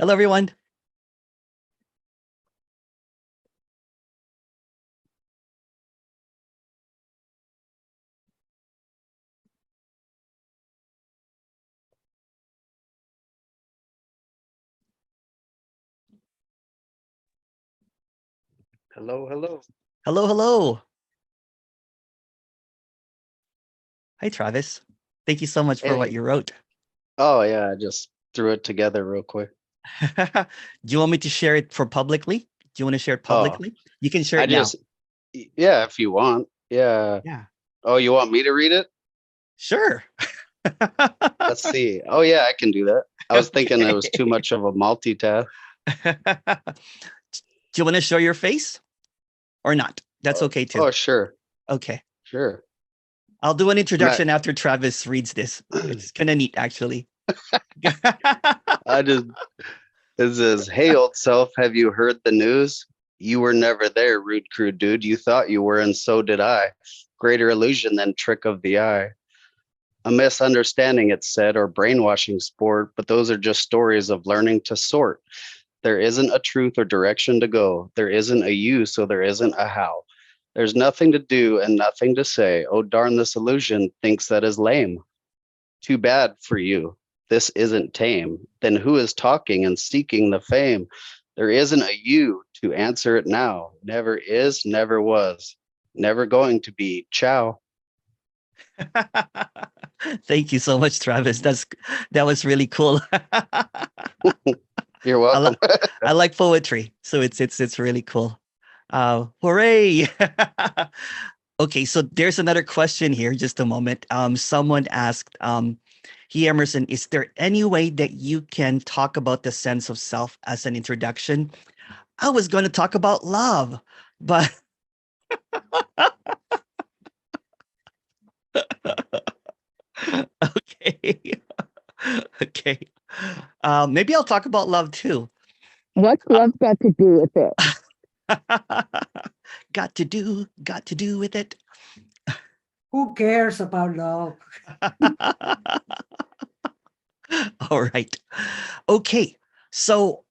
Hello, everyone. Hello, hello. Hello, hello. Hi, Travis. Thank you so much for what Hey. you wrote. Oh yeah, I just threw it together real quick. Do you want me to share it for publicly? Do you want to share it Oh, publicly? You can share I it now. just yeah, if you want. Yeah. Yeah, Oh, you want me to read it? sure. Let's see. Oh yeah, I can do that. I was thinking it was too Okay. much of a multitask. Do you want to show your face or not? That's Oh, okay too. oh sure, Okay. sure. I'll do an I'm at, introduction after Travis reads this. It's kind of neat, actually. I just This is, hey old self, have you heard the news? You were never there, rude crude dude. You thought you were, and so did I. Greater illusion than trick of the eye. A misunderstanding, it's said, or brainwashing sport, but those are just stories of learning to sort. There isn't a truth or direction to go. There isn't a you, so there isn't a how. There's nothing to do and nothing to say. Oh, darn, this illusion thinks that is lame. Too bad for you. This isn't tame. Then who is talking and seeking the fame? There isn't a you to answer it now. Never is, never was, never going to be. Ciao. Thank you so much, Travis. That was really cool. You're I, welcome. li- I like poetry, so it's really cool. Hooray! Okay, so there's another question here. Just a moment. Someone asked, "Hey Emerson, is there any way that you can talk about the sense of self as an introduction?" I was going to talk about love, but okay, okay. Maybe I'll talk about love too. What's love got to do with it? Got to do with it. Who cares about love? All right. Okay. So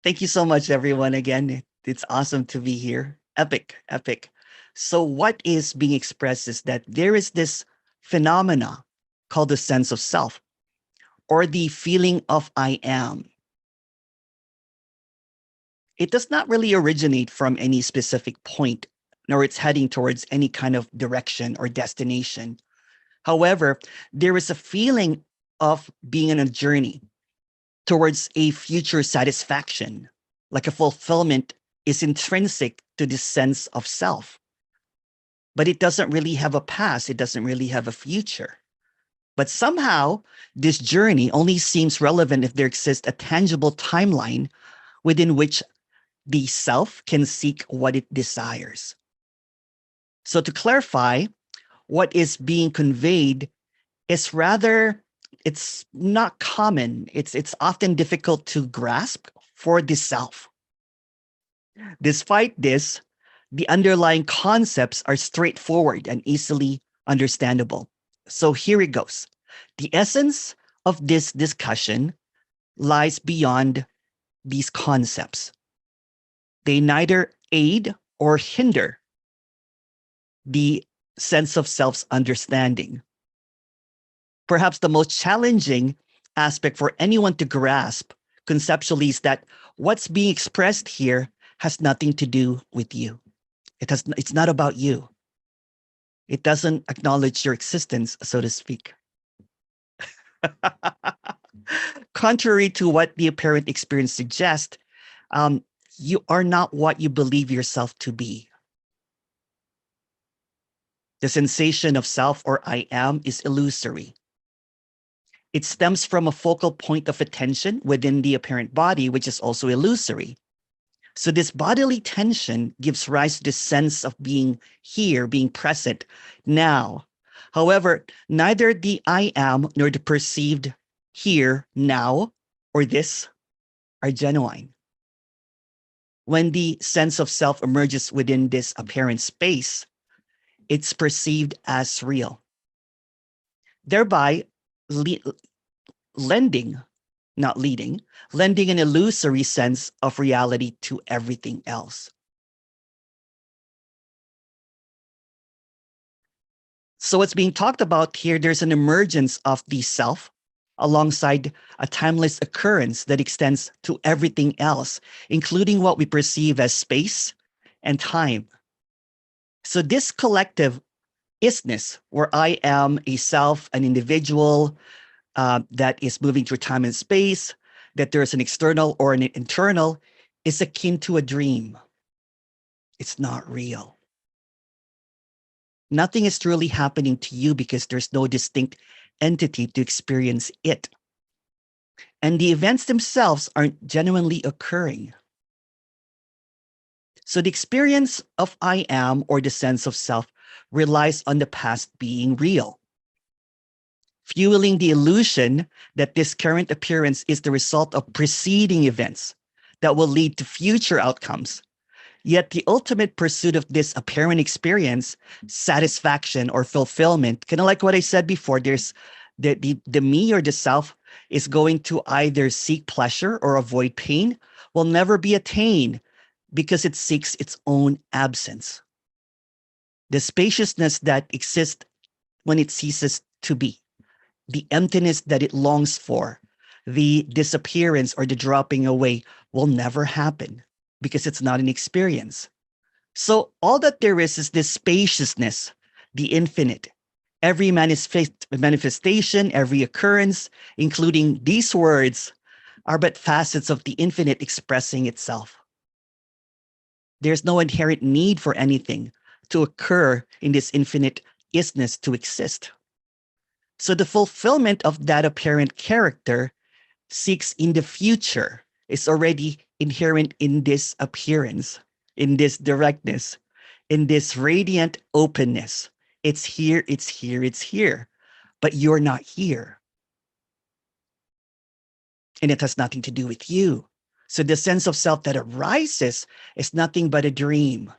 thank you so much, everyone. Again, it's awesome to be here. Epic, epic. So what is being expressed is that there is this phenomena called the sense of self or the feeling of I am. It does not really originate from any specific point, nor it's heading towards any kind of direction or destination. However, there is a feeling of being on a journey towards a future satisfaction, like a fulfillment is intrinsic to this sense of self. But it doesn't really have a past, it doesn't really have a future. But somehow, this journey only seems relevant if there exists a tangible timeline within which the self can seek what it desires. So, to clarify, what is being conveyed is rather, it's not common. It's often difficult to grasp for the self. Despite this, the underlying concepts are straightforward and easily understandable. So here it goes. The essence of this discussion lies beyond these concepts. They neither aid or hinder the sense of self's understanding. Perhaps the most challenging aspect for anyone to grasp conceptually is that what's being expressed here has nothing to do with you. It's not about you. It doesn't acknowledge your existence, so to speak. Contrary to what the apparent experience suggests, you are not what you believe yourself to be. The sensation of self or I am is illusory. It stems from a focal point of attention within the apparent body, which is also illusory. So this bodily tension gives rise to this sense of being here, being present now. However, neither the I am nor the perceived here, now, or this are genuine. When the sense of self emerges within this apparent space, it's perceived as real, thereby lending not leading, lending an illusory sense of reality to everything else. So what's being talked about here, there's an emergence of the self alongside a timeless occurrence that extends to everything else, including what we perceive as space and time. So this collective isness, where I am a self, an individual that is moving through time and space, that there's an external or an internal, is akin to a dream. It's not real. Nothing is truly happening to you because there's no distinct entity to experience it. And the events themselves aren't genuinely occurring. So the experience of I am, or the sense of self, relies on the past being real, fueling the illusion that this current appearance is the result of preceding events that will lead to future outcomes. Yet the ultimate pursuit of this apparent experience, satisfaction or fulfillment, kind of like what I said before, there's the me or the self is going to either seek pleasure or avoid pain, will never be attained because it seeks its own absence. The spaciousness that exists when it ceases to be, the emptiness that it longs for, the disappearance or the dropping away will never happen because it's not an experience. So all that there is this spaciousness, the infinite. Every manifestation, every occurrence, including these words, are but facets of the infinite expressing itself. There's no inherent need for anything to occur in this infinite isness to exist. So the fulfillment of that apparent character seeks in the future is already inherent in this appearance, in this directness, in this radiant openness. It's here, it's here, it's here, but you're not here. And it has nothing to do with you. So the sense of self that arises is nothing but a dream,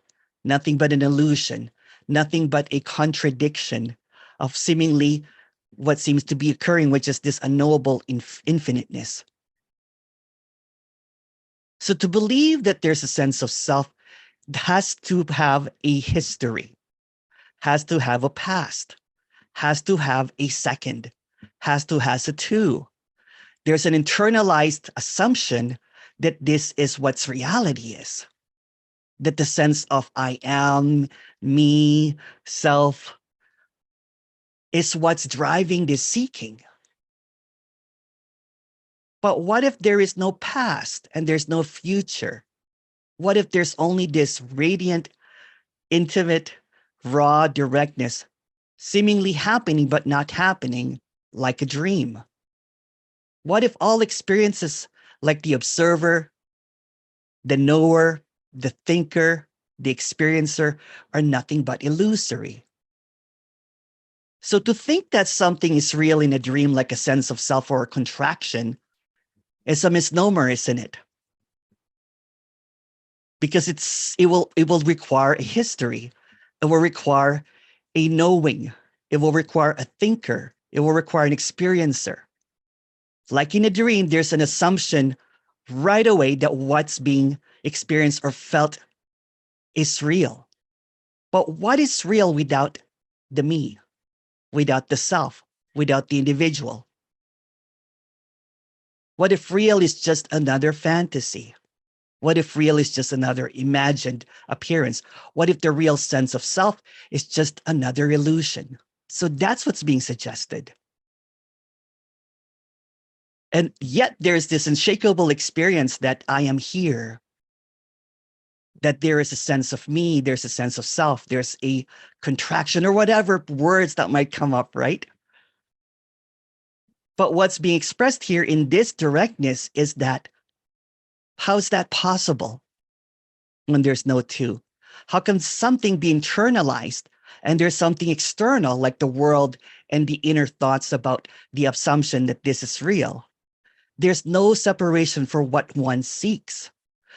nothing but an illusion, nothing but a contradiction of seemingly what seems to be occurring, which is this unknowable infiniteness. So to believe that there's a sense of self has to have a history, has to have a past, has to have a second, has to has a two. There's an internalized assumption that this is what's reality is. That the sense of I am, me, self is what's driving this seeking. But what if there is no past and there's no future? What if there's only this radiant, intimate, raw directness seemingly happening but not happening, like a dream? What if all experiences, like the observer, the knower, the thinker, the experiencer, are nothing but illusory? So to think that something is real in a dream, like a sense of self or a contraction, is a misnomer, isn't it? Because it will require a history. It will require a knowing. It will require a thinker. It will require an experiencer. Like in a dream, there's an assumption right away that what's being experienced or felt is real. But what is real without the me, without the self, without the individual? What if real is just another fantasy? What if real is just another imagined appearance? What if the real sense of self is just another illusion? So that's what's being suggested. And yet there's this unshakable experience that I am here, that there is a sense of me, there's a sense of self, there's a contraction or whatever words that might come up, right? But what's being expressed here in this directness is that, how's that possible when there's no two? How can something be internalized and there's something external like the world and the inner thoughts about the assumption that this is real? There's no separation for what one seeks.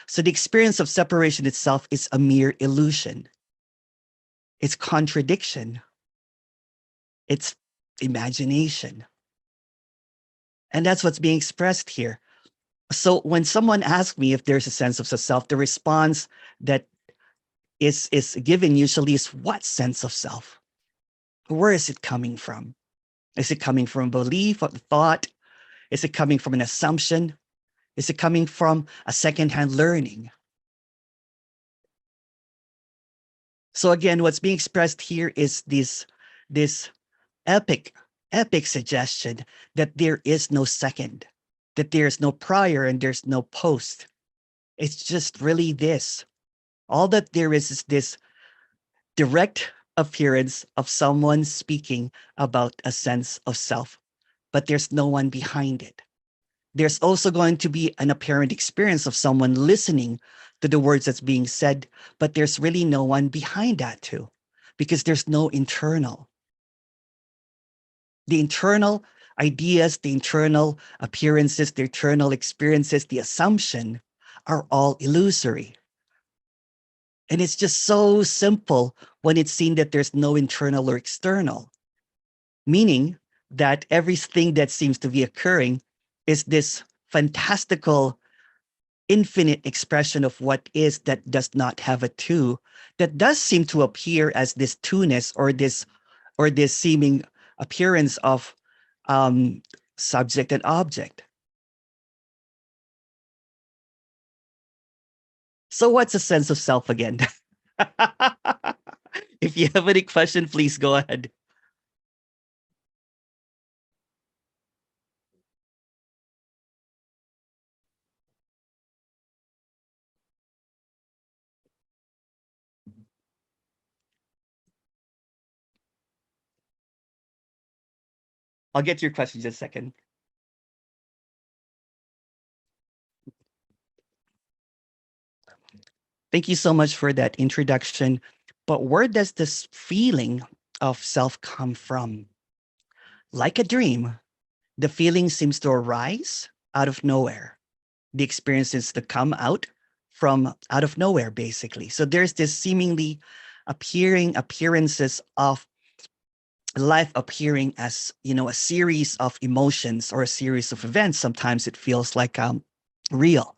So the experience of separation itself is a mere illusion. It's contradiction. It's imagination. And that's what's being expressed here. So when someone asks me if there's a sense of self, the response that is given usually is, what sense of self? Where is it coming from? Is it coming from a belief or thought? Is it coming from an assumption? Is it coming from a secondhand learning? So again, what's being expressed here is this epic suggestion that there is no second, that there's no prior and there's no post. It's just really this. All that there is this direct appearance of someone speaking about a sense of self, but there's no one behind it. There's also going to be an apparent experience of someone listening to the words that's being said, but there's really no one behind that too, because there's no internal. The internal ideas, the internal appearances, the internal experiences, the assumption are all illusory. And it's just so simple when it's seen that there's no internal or external, meaning that everything that seems to be occurring is this fantastical, infinite expression of what is that does not have a two, that does seem to appear as this two-ness or this seeming appearance of subject and object. So what's a sense of self again? If you have any question, please go ahead. I'll get to your question in just a second. Thank you so much for that introduction. But where does this feeling of self come from? Like a dream, the feeling seems to arise out of nowhere. The experiences to come out of nowhere, basically. So there's this seemingly appearances of life appearing as, a series of emotions or a series of events. Sometimes it feels like real.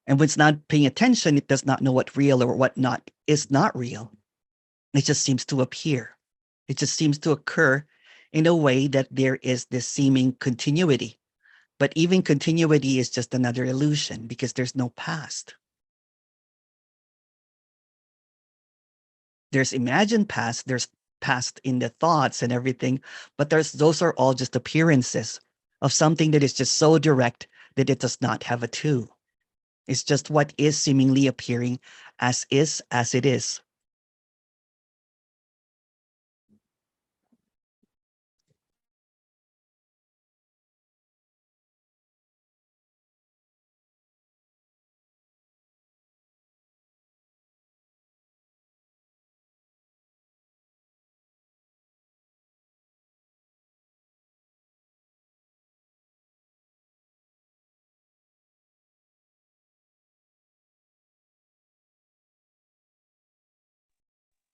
And when it's not paying attention, it does not know what real or what not is not real. It just seems to appear. It just seems to occur in a way that there is this seeming continuity. But even continuity is just another illusion because there's no past. There's imagined past, there's past in the thoughts and everything, but those are all just appearances of something that is just so direct that it does not have a two. It's just what is seemingly appearing as it is.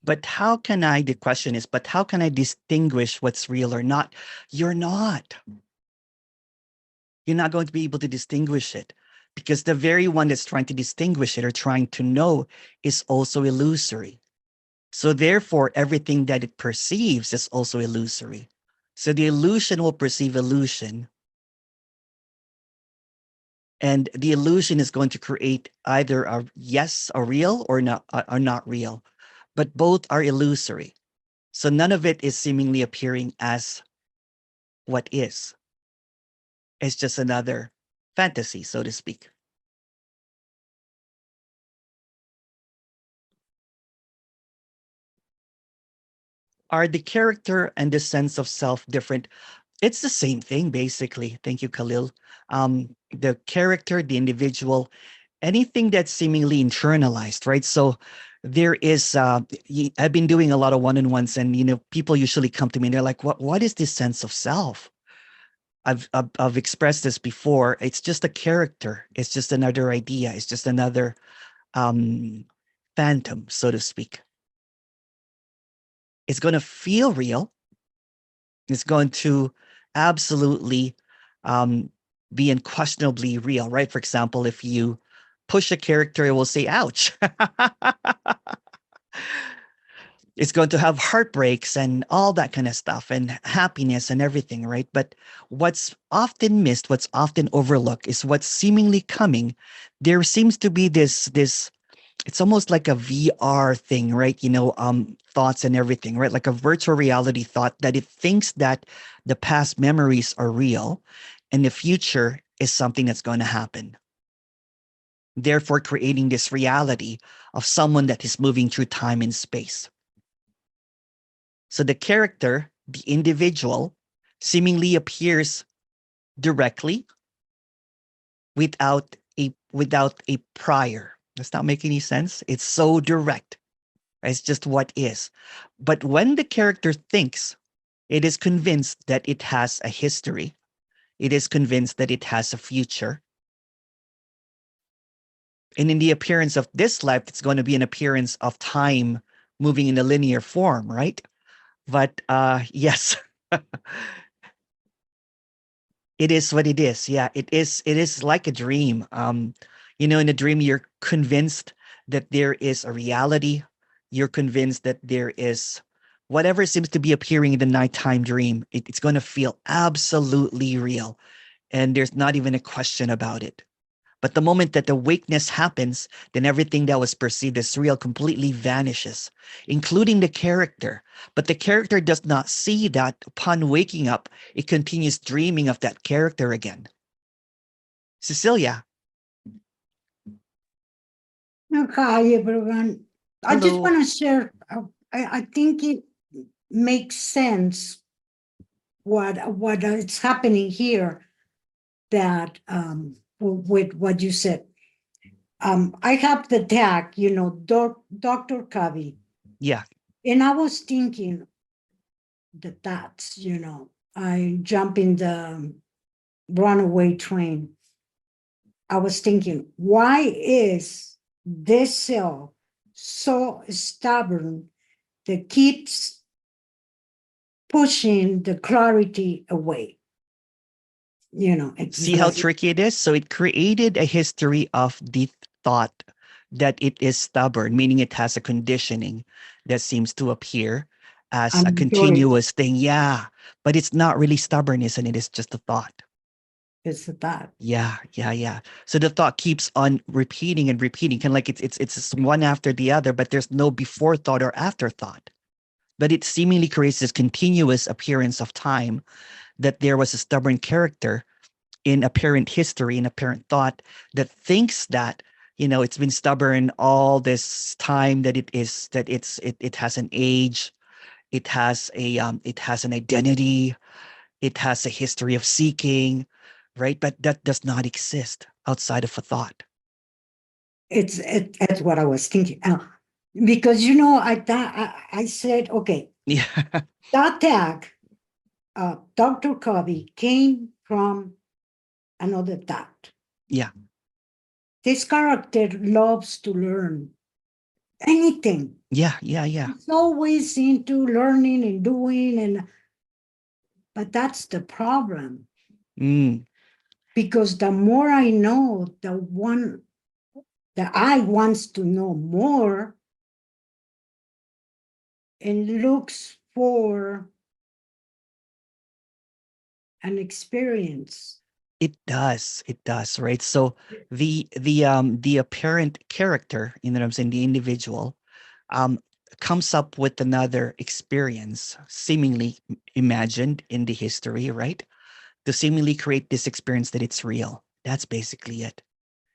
But how can I, the question is, but how can I distinguish what's real or not? You're not. You're not going to be able to distinguish it because the very one that's trying to distinguish it or trying to know is also illusory. So therefore, everything that it perceives is also illusory. So the illusion will perceive illusion. And the illusion is going to create either a real or not real. But both are illusory. So none of it is seemingly appearing as what is. It's just another fantasy, so to speak. Are the character and the sense of self different? It's the same thing, basically. Thank you, Khalil. The character, the individual, anything that's seemingly internalized, right? So there is, I've been doing a lot of one-on-ones and, people usually come to me and they're like, what is this sense of self? I've expressed this before. It's just a character. It's just another idea. It's just another phantom, so to speak. It's going to feel real. It's going to absolutely be unquestionably real, right? For example, if you push a character, it will say, ouch. It's going to have heartbreaks and all that kind of stuff and happiness and everything, right? But what's often missed, what's often overlooked is what's seemingly coming. There seems to be this it's almost like a VR thing, right? Thoughts and everything, right? Like a virtual reality thought that it thinks that the past memories are real and the future is something that's going to happen. Therefore, creating this reality of someone that is moving through time and space. So the character, the individual, seemingly appears directly without a prior. Does that make any sense? It's so direct. It's just what is. But when the character thinks, it is convinced that it has a history. It is convinced that it has a future. And in the appearance of this life, it's going to be an appearance of time moving in a linear form, right? But yes, it is what it is. Yeah, it is. It is like a dream. In a dream, you're convinced that there is a reality. You're convinced that there is whatever seems to be appearing in the nighttime dream. It's going to feel absolutely real, and there's not even a question about it. But the moment that the awakeness happens, then everything that was perceived as real completely vanishes, including the character. But the character does not see that upon waking up, it continues dreaming of that character again. Cecilia. Hi, everyone. I just Hello. want to share. I think it makes sense what is happening here. That with what you said. I have the tag, Dr. Kavi, Yeah. and I was thinking that's, I jump in the runaway train. I was thinking, why is this cell so stubborn that keeps pushing the clarity away? See how Because tricky it is? So it created a history of the thought that it is stubborn, meaning it has a conditioning that seems to appear as a I'm sure continuous thing. Yeah. But it's not really stubborn, isn't it? It's just a thought. it's that. Yeah, yeah, yeah. So the thought keeps on repeating and repeating, kind of like it's just one after the other, but there's no before thought or afterthought. But it seemingly creates this continuous appearance of time that there was a stubborn character in apparent history, in apparent thought that thinks that it's been stubborn all this time, that it has an age, it has an identity, it has a history of seeking, right? But that does not exist outside of a thought. That's what I was thinking. Because I said, okay, Yeah. that tag, Dr. Covey came from another thought. Yeah. This character loves to learn anything. Yeah. Yeah. Yeah. He's always into learning and doing, but that's the problem. Mm. Because the more I know, the one that I wants to know more and looks for an experience. It does. It does, right? So the apparent character, what I'm saying, the individual, um, comes up with another experience, seemingly imagined in the history, right? To seemingly create this experience that it's real. That's basically it.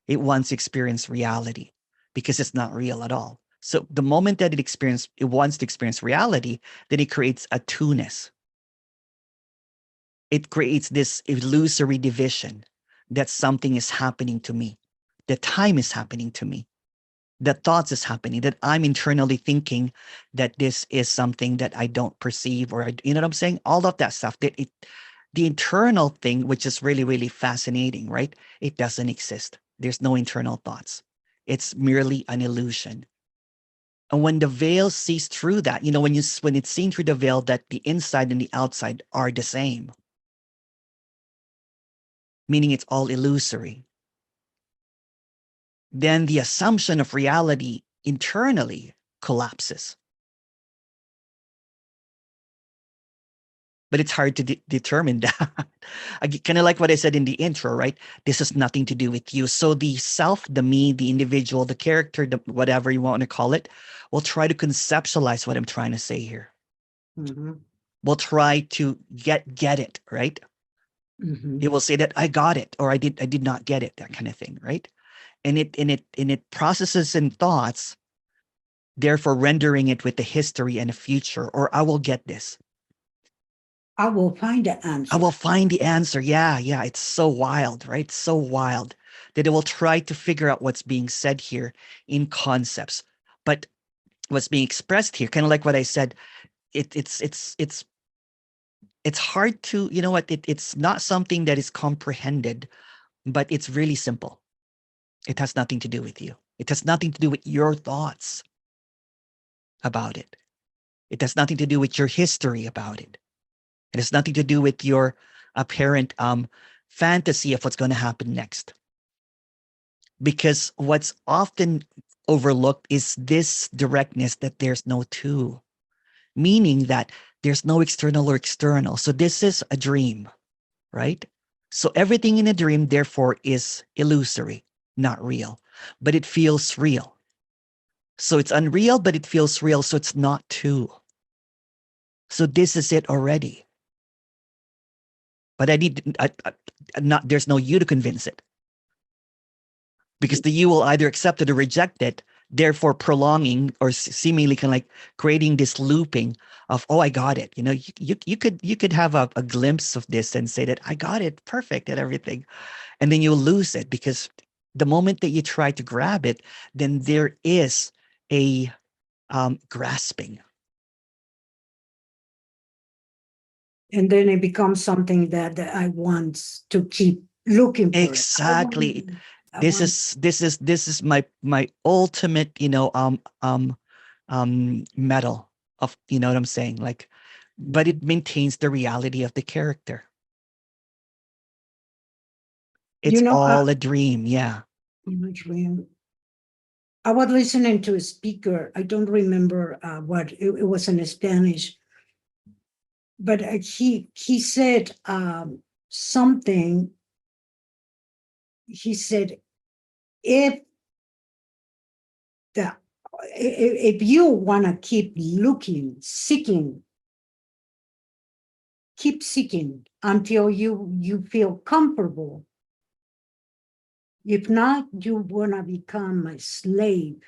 It wants to experience reality because it's not real at all. So the moment that it wants to experience reality, then it creates a two-ness. It creates this illusory division that something is happening to me, that time is happening to me, that thoughts is happening, that I'm internally thinking that this is something that I don't perceive, or you know what I'm saying? All of that stuff, the internal thing, which is really, really fascinating, right? It doesn't exist. There's no internal thoughts. It's merely an illusion. And when the veil sees through that, when it's seen through the veil that the inside and the outside are the same, meaning it's all illusory. Then the assumption of reality internally collapses. But it's hard to determine that. Kind of like what I said in the intro, right? This has nothing to do with you. So the self, the me, the individual, the character, the whatever you want to call it, will try to conceptualize what I'm trying to say here. Mm-hmm. We'll try to get it, right? Mm-hmm. It will say that I got it or I did not get it, that kind of thing, right? And it processes in thoughts, therefore rendering it with the history and the future, or I will get this. I will find the answer. I will find the answer. Yeah. It's so wild, right? So wild that it will try to figure out what's being said here in concepts. But what's being expressed here, kind of like what I said, it's hard to, you know what, it's not something that is comprehended, but it's really simple. It has nothing to do with you. It has nothing to do with your thoughts about it. It has nothing to do with your history about it. It has nothing to do with your apparent fantasy of what's going to happen next. Because what's often overlooked is this directness that there's no two, meaning that there's no external or external. So this is a dream, right? So everything in a dream, therefore, is illusory, not real, but it feels real. So it's unreal, but it feels real. So it's not two. So this is it already. But there's no you to convince it. Because the you will either accept it or reject it, therefore prolonging or seemingly kind of like creating this looping of, oh, I got it. You know, you could have a glimpse of this and say that I got it perfect and everything. And then you'll lose it because the moment that you try to grab it, then there is a grasping. And then it becomes something that I want to keep looking for. Exactly. This is my ultimate, medal of, you know what I'm saying? Like, but it maintains the reality of the character. It's all a dream. Yeah. I was listening to a speaker. I don't remember what it was in Spanish, but he said something. He said, if you want to keep looking, seeking, keep seeking until you feel comfortable. If not, you want to become a slave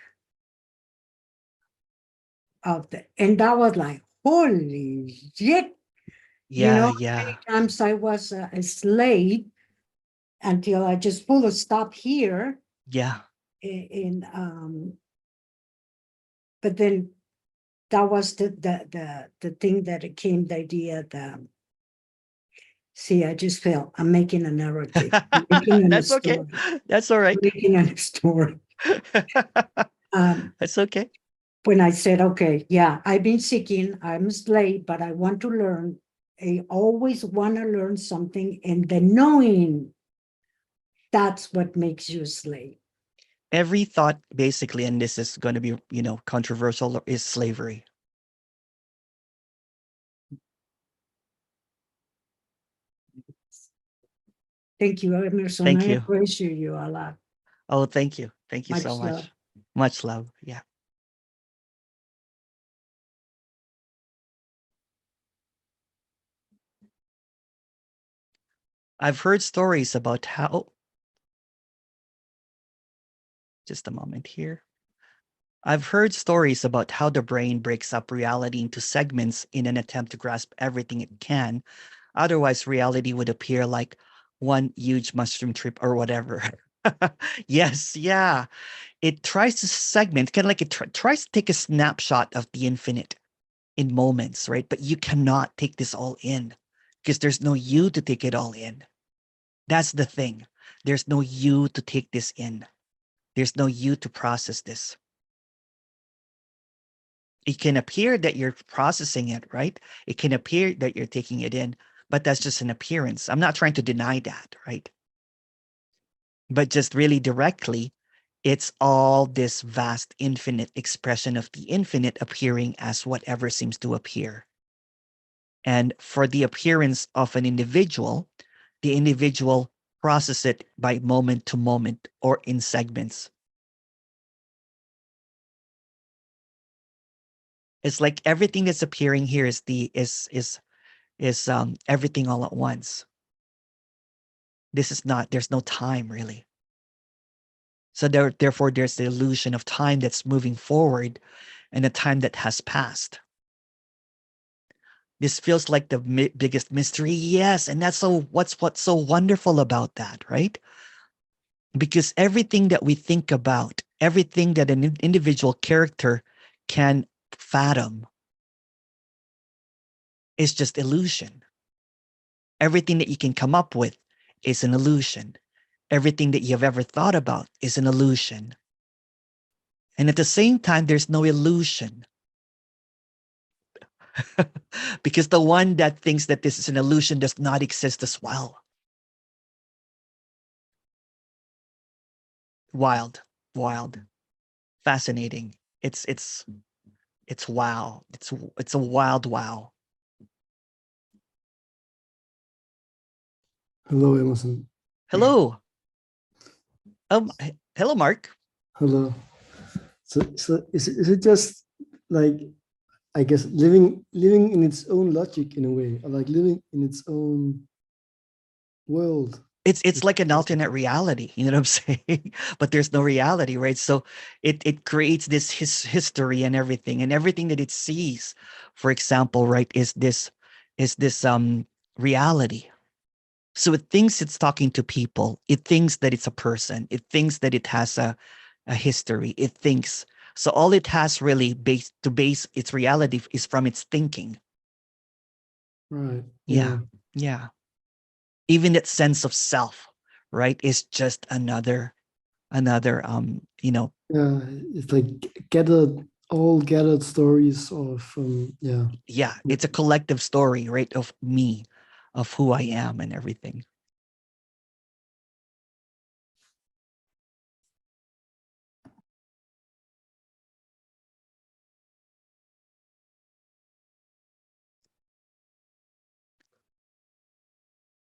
of the. And that was like, holy shit. Yeah. Many times I was a slave until I just pulled a stop here. Yeah. But then that was the thing that it came, the idea that, see, I just felt I'm making a narrative. That's okay. That's all right. Making a story. That's okay. When I said, okay, yeah, I've been seeking, I'm a slave, but I want to learn. I always want to learn something, and the knowing, that's what makes you a slave. Every thought, basically, and this is going to be, controversial, is slavery. Thank you, Emerson. Thank I you. appreciate you a lot. Oh, thank you. Thank you Much so much. love. Much love. Yeah. I've heard stories about how, just a moment here. I've heard stories about how the brain breaks up reality into segments in an attempt to grasp everything it can. Otherwise, reality would appear like one huge mushroom trip or whatever. Yes, yeah. It tries to segment, kind of like it tries to take a snapshot of the infinite in moments, right? But you cannot take this all in because there's no you to take it all in. That's the thing. There's no you to take this in. There's no you to process this. It can appear that you're processing it, right? It can appear that you're taking it in, but that's just an appearance. I'm not trying to deny that, right? But just really directly, it's all this vast infinite expression of the infinite appearing as whatever seems to appear. And for the appearance of an individual, the individual processes it by moment to moment or in segments. It's like everything that's appearing here is everything all at once. This is not, there's no time really. So therefore, there's the illusion of time that's moving forward and a time that has passed. This feels like the biggest mystery. Yes. And that's what's so wonderful about that, right? Because everything that we think about, everything that an individual character can fathom is just illusion. Everything that you can come up with is an illusion. Everything that you've ever thought about is an illusion. And at the same time, there's no illusion. Because the one that thinks that this is an illusion does not exist as well. Wild, wild, fascinating. It's wow. It's a wild wow. Hello, Emerson. Hello. Hello, Mark. Hello. So is it just like, I guess, living in its own logic in a way, or like living in its own world? It's like an alternate reality, you know what I'm saying? But there's no reality, right? So it creates this history and everything that it sees, for example, right, is this reality. So it thinks it's talking to people. It thinks that it's a person. It thinks that it has a history. It thinks. So all it has really base its reality is from its thinking. Right. Yeah. Yeah. Even that sense of self, right, is just another Yeah, it's like gathered stories of yeah, it's a collective story, right, of me, of who I am and everything.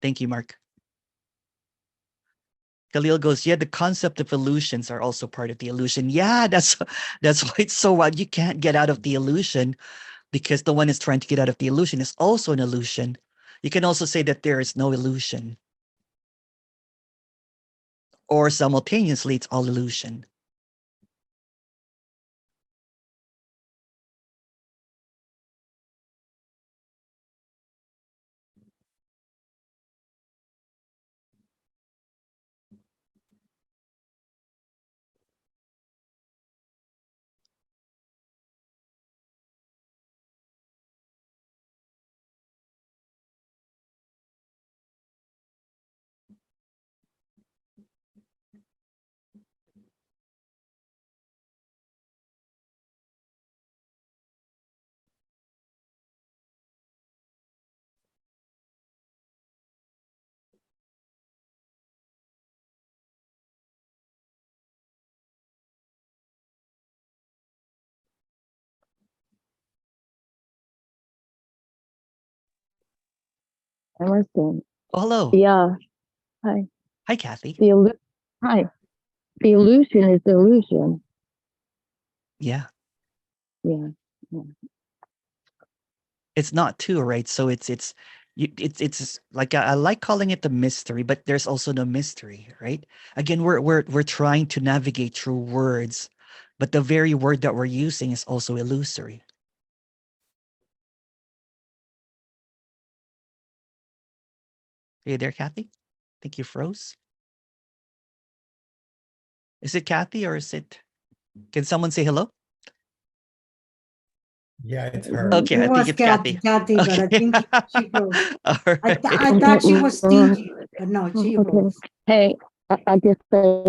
Thank you, Mark. Khalil goes, yeah, the concept of illusions are also part of the illusion. Yeah, that's why it's so wild. You can't get out of the illusion because the one is trying to get out of the illusion is also an illusion. You can also say that there is no illusion. Or simultaneously, it's all illusion. Emerson. Oh, hello. Yeah. Hi. Hi, Kathy. Hi. The illusion is the illusion. Yeah. Yeah. It's not too, right? So it's like I like calling it the mystery, but there's also no mystery, right? Again, we're trying to navigate through words, but the very word that we're using is also illusory. Are you there, Kathy? I think you froze. Is it Kathy or is it? Can someone say hello? Yeah, it's her. Okay, It I think was it's Kathy. Kathy, but I Okay. think she froze. All I right. thought she was stingy, but no, she Okay. froze. Hey, I just say,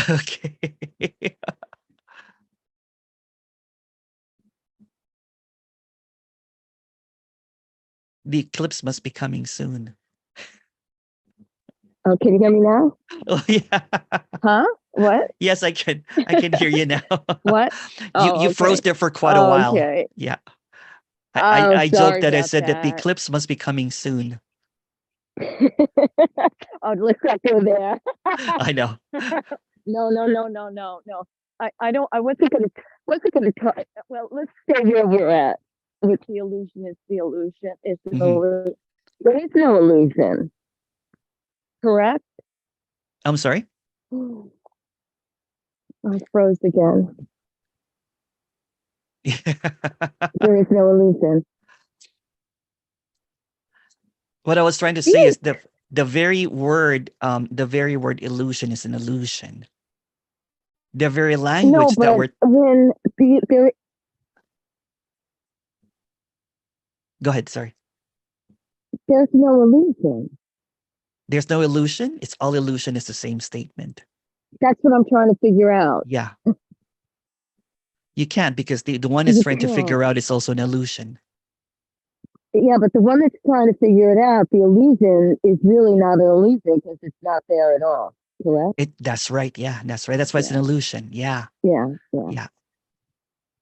Okay. The eclipse must be coming soon. Oh, can you hear me now? Oh yeah. Huh? What? Yes, I can hear you now. What? Oh, You froze okay. there for quite a while. Okay. Yeah. Oh, I joked sorry that I about said that the that. eclipse must be coming soon. Oh, let's not go there. I know. No. I don't. I wasn't gonna talk. Well, let's stay where we're at. Which the illusion is the illusion. Is the Mhm. illusion. There is no illusion. Correct? I'm sorry. I froze again. There is no illusion. What I was trying to say is the very word illusion is an illusion. The very No, language that but we're when there go ahead, sorry. there's no illusion. There's no illusion. It's all illusion is the same statement. That's what I'm trying to figure out. Yeah. You can't because the one is You trying to figure can't. out is also an illusion. Yeah, but the one that's trying to figure it out, the illusion is really not an illusion because it's not there at all. Correct? That's right. Yeah, that's right. That's why it's an Yeah. illusion. Yeah. Yeah. Yeah.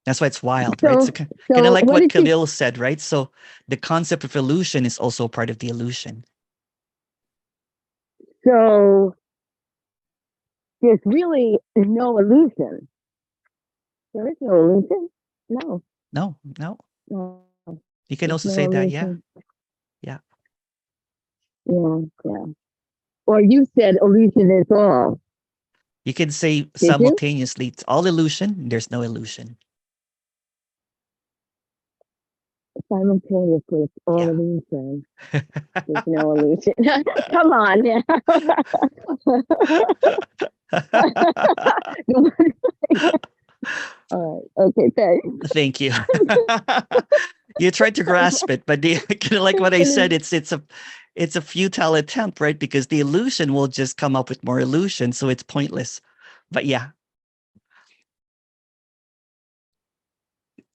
That's why it's wild, right? So kind of So like what what did you? Khalil said, right? So the concept of illusion is also part of the illusion. So there's really no illusion. There is no illusion. No. No. No. You can There's also no say that. Yeah. illusion. Yeah. Yeah. Or you said illusion is all. You can say Did you? simultaneously, it's all illusion. There's no illusion. Simultaneously, it's all Yeah. illusion. There's no illusion. Come on now. All right. Okay, thanks. Thank you. You tried to grasp it, but kind of like what I said, it's a futile attempt, right? Because the illusion will just come up with more illusion, so it's pointless. But yeah,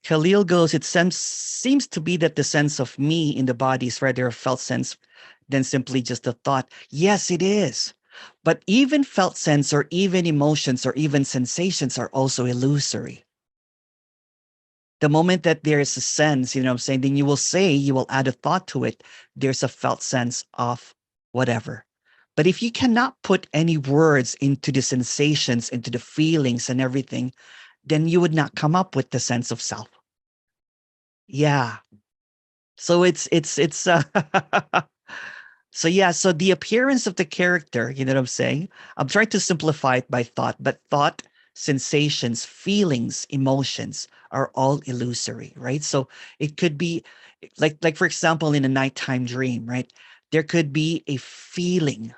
Khalil goes, seems to be that the sense of me in the body is rather a felt sense than simply just a thought. Yes, it is. But even felt sense or even emotions or even sensations are also illusory. The moment that there is a sense, you know what I'm saying, then you will add a thought to it. There's a felt sense of whatever. But if you cannot put any words into the sensations, into the feelings and everything, then you would not come up with the sense of self. Yeah. So so yeah, so the appearance of the character, you know what I'm saying? I'm trying to simplify it by thought, but thought, sensations, feelings, emotions are all illusory, right? So it could be like for example, in a nighttime dream, right? There could be a feeling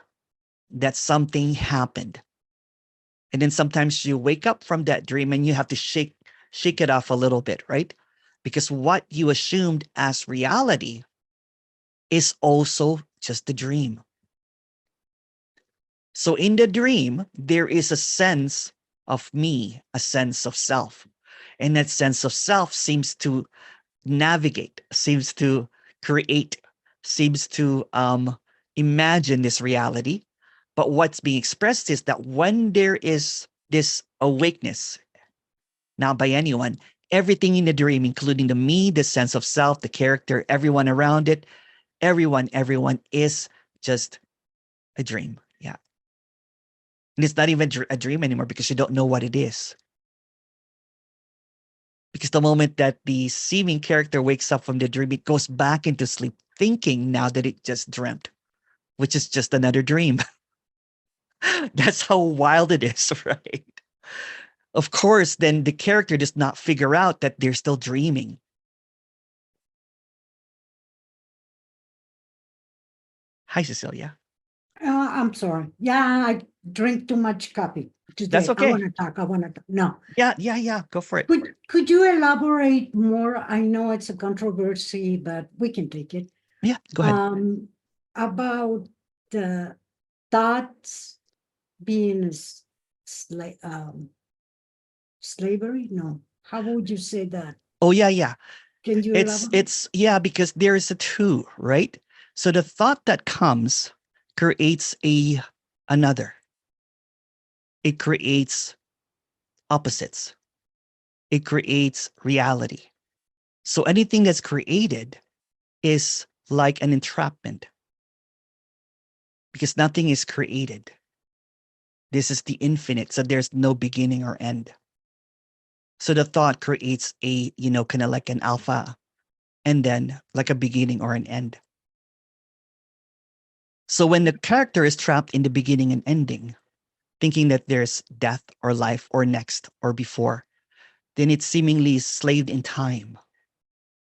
that something happened. And then sometimes you wake up from that dream and you have to shake it off a little bit, right? Because what you assumed as reality is also just a dream. So in the dream, there is a sense of me, a sense of self. And that sense of self seems to navigate, seems to create, seems to imagine this reality. But what's being expressed is that when there is this awakeness, not by anyone, everything in the dream, including the me, the sense of self, the character, everyone around it, everyone is just a dream. Yeah. And it's not even a dream anymore because you don't know what it is. Because the moment that the seeming character wakes up from the dream, it goes back into sleep, thinking now that it just dreamt, which is just another dream. That's how wild it is, right? Of course, then the character does not figure out that they're still dreaming. Hi, Cecilia. I'm sorry. Yeah, I drink too much coffee That's today. I want okay. to talk. I want to talk. No. Yeah. Go for it. Could you elaborate more? I know it's a controversy, but we can take it. Yeah, go ahead. About the thoughts being slavery? No. How would you say that? Oh, yeah. Can you elaborate? It's yeah, because there is a two, right? So the thought that comes creates another. It creates opposites. It creates reality. So anything that's created is like an entrapment, because nothing is created. This is the infinite, so there's no beginning or end. So the thought creates a, kind of like an alpha, and then like a beginning or an end. So when the character is trapped in the beginning and ending, thinking that there's death or life or next or before, then it's seemingly slaved in time.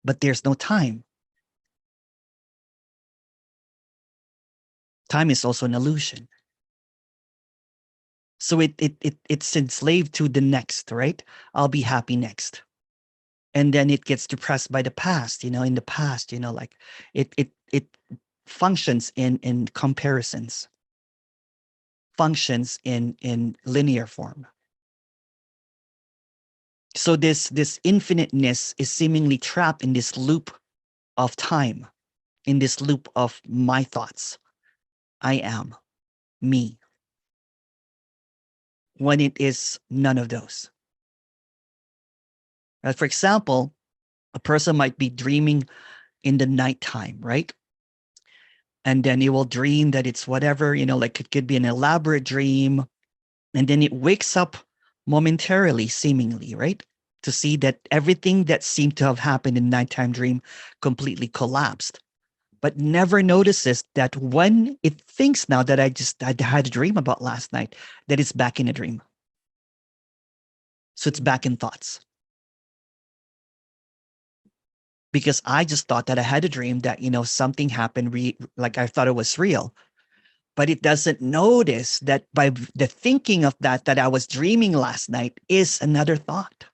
But there's no time. Time is also an illusion. So it's enslaved to the next, right? I'll be happy next. And then it gets depressed by the past, in the past, like it functions in comparisons, functions in linear form. So this infiniteness is seemingly trapped in this loop of time, in this loop of my thoughts. I am, me, when it is none of those. For example, a person might be dreaming in the nighttime, right? And then he will dream that it's whatever, like it could be an elaborate dream. And then it wakes up momentarily, seemingly, right? To see that everything that seemed to have happened in nighttime dream completely collapsed. But never notices that when it thinks now that I had a dream about last night, that it's back in a dream. So it's back in thoughts. Because I just thought that I had a dream that, something happened, like I thought it was real. But it doesn't notice that by the thinking of that I was dreaming last night is another thought.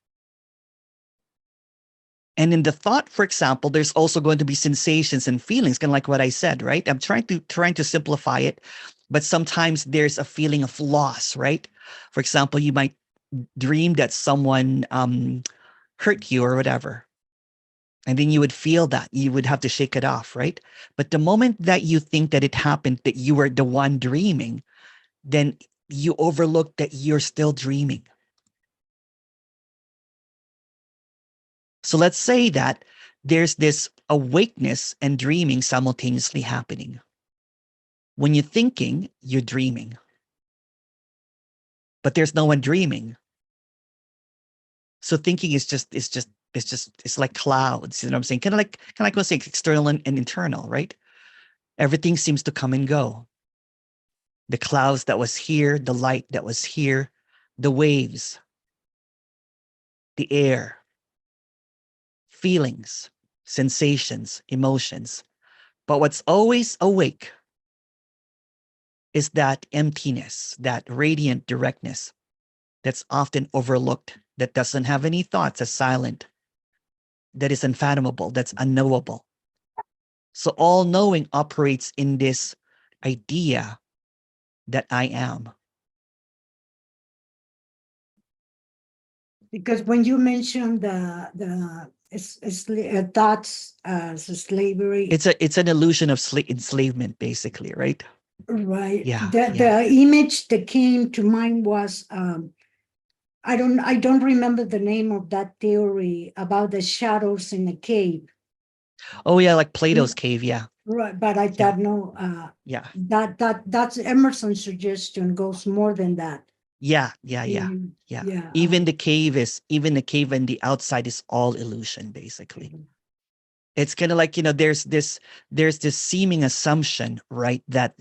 And in the thought, for example, there's also going to be sensations and feelings, kind of like what I said, right? I'm trying to simplify it, but sometimes there's a feeling of loss, right? For example, you might dream that someone hurt you or whatever. And then you would feel that you would have to shake it off, right? But the moment that you think that it happened, that you were the one dreaming, then you overlook that you're still dreaming. So let's say that there's this awakeness and dreaming simultaneously happening. When you're thinking, you're dreaming. But there's no one dreaming. So thinking it's like clouds, you know what I'm saying? Kind of like what's saying, external and internal, right? Everything seems to come and go. The clouds that was here, the light that was here, the waves, the air, feelings, sensations, emotions. But what's always awake is that emptiness, that radiant directness that's often overlooked, that doesn't have any thoughts, that's silent, that is unfathomable, that's unknowable. So all knowing operates in this idea that I am. Because when you mentioned thoughts as slavery, It's an illusion of enslavement, basically, right? right? Yeah, The image that came to mind was I don't remember the name of that theory about the shadows in the cave. Oh yeah, like Plato's cave. Yeah, Right, but I don't know. yeah, That's Emerson's suggestion goes more than that. yeah. Yeah. Even the cave and the outside is all illusion, basically. It's kind of like, there's this seeming assumption, right, that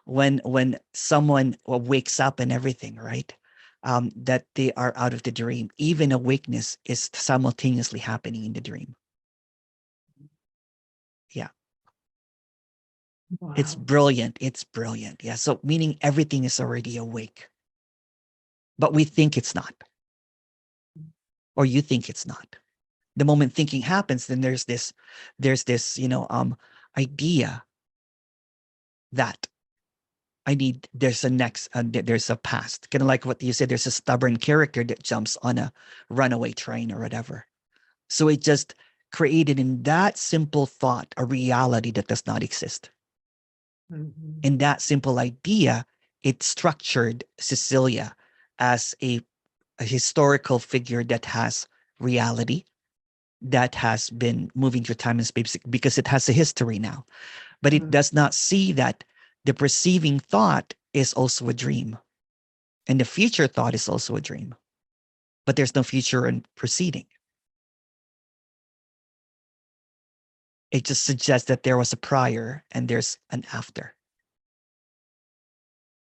when someone wakes up and everything, right, that they are out of the dream. Even awakeness is simultaneously happening in the dream. Yeah. Wow. It's brilliant. Yeah. So meaning everything is already awake, but we think it's not, or you think it's not. The moment thinking happens, then there's this idea that there's a next, there's a past. Kind of like what you said, there's a stubborn character that jumps on a runaway train or whatever. So it just created in that simple thought a reality that does not exist. And that simple idea, it structured Cecilia as a historical figure that has reality, that has been moving through time and space because it has a history now. But it does not see that the perceiving thought is also a dream. And the future thought is also a dream. But there's no future in proceeding. It just suggests that there was a prior and there's an after.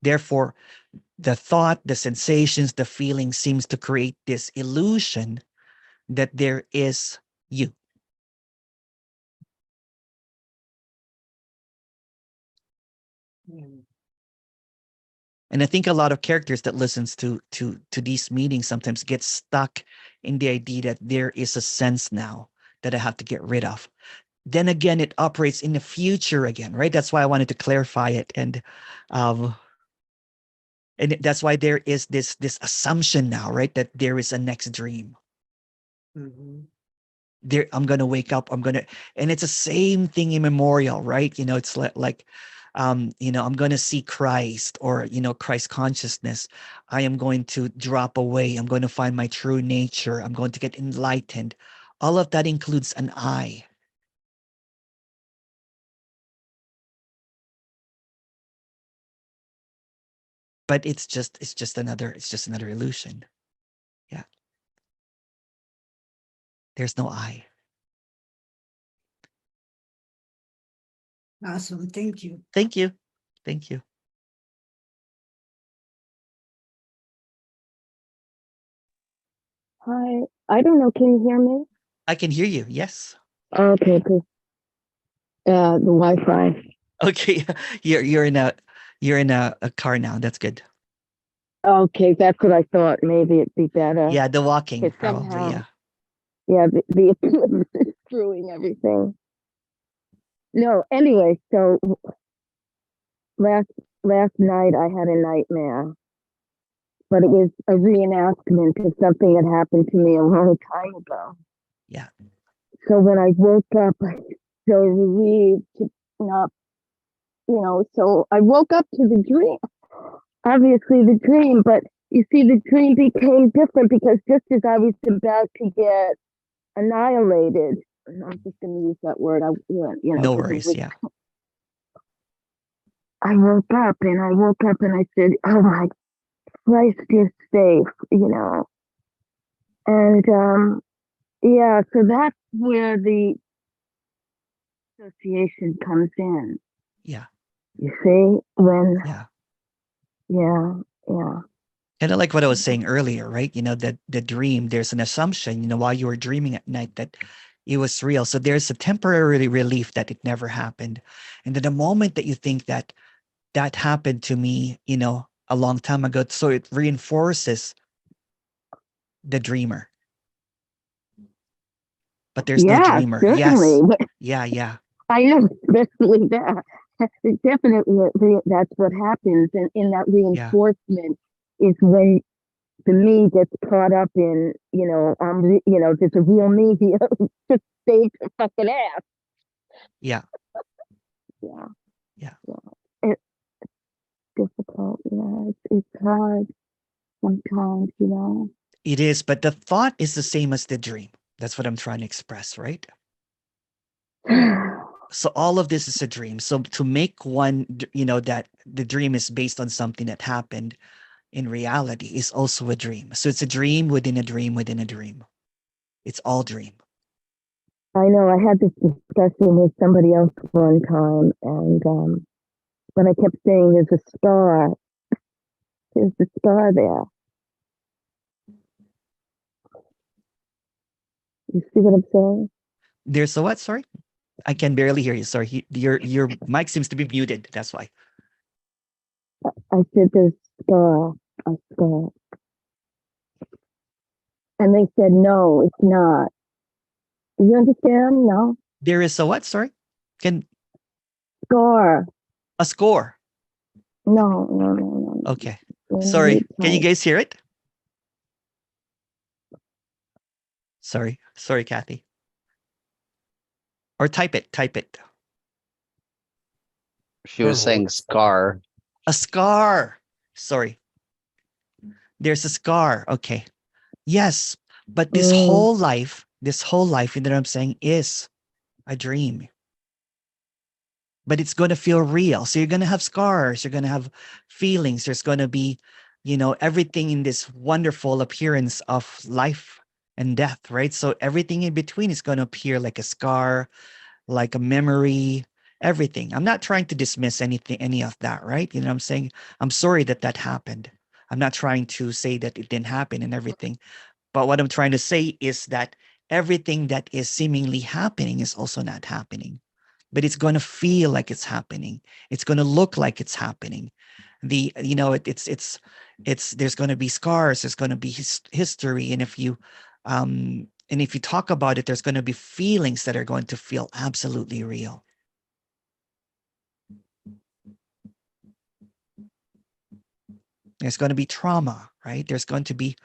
Therefore, the thought, the sensations, the feeling seems to create this illusion that there is you. And I think a lot of characters that listens to these meetings sometimes get stuck in the idea that there is a sense now that I have to get rid of. Then again, it operates in the future again, right? That's why I wanted to clarify it. And that's why there is this assumption now, right? That there is a next dream. There, I'm gonna wake up. And it's the same thing in memorial, right? It's like I'm gonna see Christ, or Christ consciousness. I am going to drop away. I'm going to find my true nature. I'm going to get enlightened. All of that includes an I. But it's just another illusion. Yeah. There's no I. Awesome. Thank you. Thank you. Thank you. Hi. I don't know. Can you hear me? I can hear you. Yes. Okay, because the Wi-Fi. Okay. You're in a car now. That's good. Okay, that's what I thought. Maybe it'd be better. Yeah, the walking But probably. somehow, Yeah. the eclipse is screwing everything. No, anyway, so last night I had a nightmare, but it was a reenactment of something that happened to me a long time ago. Yeah. So when I woke up, I was so relieved to not, so I woke up to the dream. Obviously the dream, but you see, the dream became different because just as I was about to get annihilated, and I'm just going to use that word, No worries. Yeah. I woke up and I said, oh my Christ, you're safe, And yeah, so that's where the association comes in. Yeah. You see, when Yeah. yeah. Kind of like what I was saying earlier, right? That the dream, there's an assumption, while you were dreaming at night, that it was real. So there's a temporary relief that it never happened. And then the moment that you think that happened to me, a long time ago, so it reinforces the dreamer. But there's no Yeah, dreamer. certainly. Yes. Yeah. I know, especially that. Definitely, that's what happens, and in that Yeah. reinforcement is when the me gets caught up in, there's a real me here. Just save the fucking ass. Yeah. Yeah. Yeah. It's difficult. Yeah, it's hard sometimes. It is, but the thought is the same as the dream. That's what I'm trying to express, right? So all of this is a dream. So to make one, that the dream is based on something that happened in reality is also a dream. So it's a dream within a dream within a dream. It's all dream. I know. I had this discussion with somebody else one time, and when I kept saying, "There's a star," there's a star there. You see what I'm saying? There's a what? Sorry, I can barely hear you. Sorry, your mic seems to be muted. That's why. I said, "There's a star," and they said, "No, it's not." You understand? No. There is a what? Sorry, can Scar. a score? No. Okay. When Sorry. Can you guys hear it? Sorry, Kathy. Or type it. She Or was saying scar. a scar. Sorry. There's a scar. Okay. Yes. But this whole life, you know what I'm saying, is a dream. But it's going to feel real. So you're going to have scars. You're going to have feelings. There's going to be, everything in this wonderful appearance of life and death, right? So everything in between is going to appear like a scar, like a memory, everything. I'm not trying to dismiss any of that, right? You know what I'm saying? I'm sorry that that happened. I'm not trying to say that it didn't happen and everything. But what I'm trying to say is that everything that is seemingly happening is also not happening. But it's going to feel like it's happening. It's going to look like it's happening. It's there's going to be scars. There's going to be history, and if you talk about it, there's going to be feelings that are going to feel absolutely real. There's going to be trauma, right? There's going to be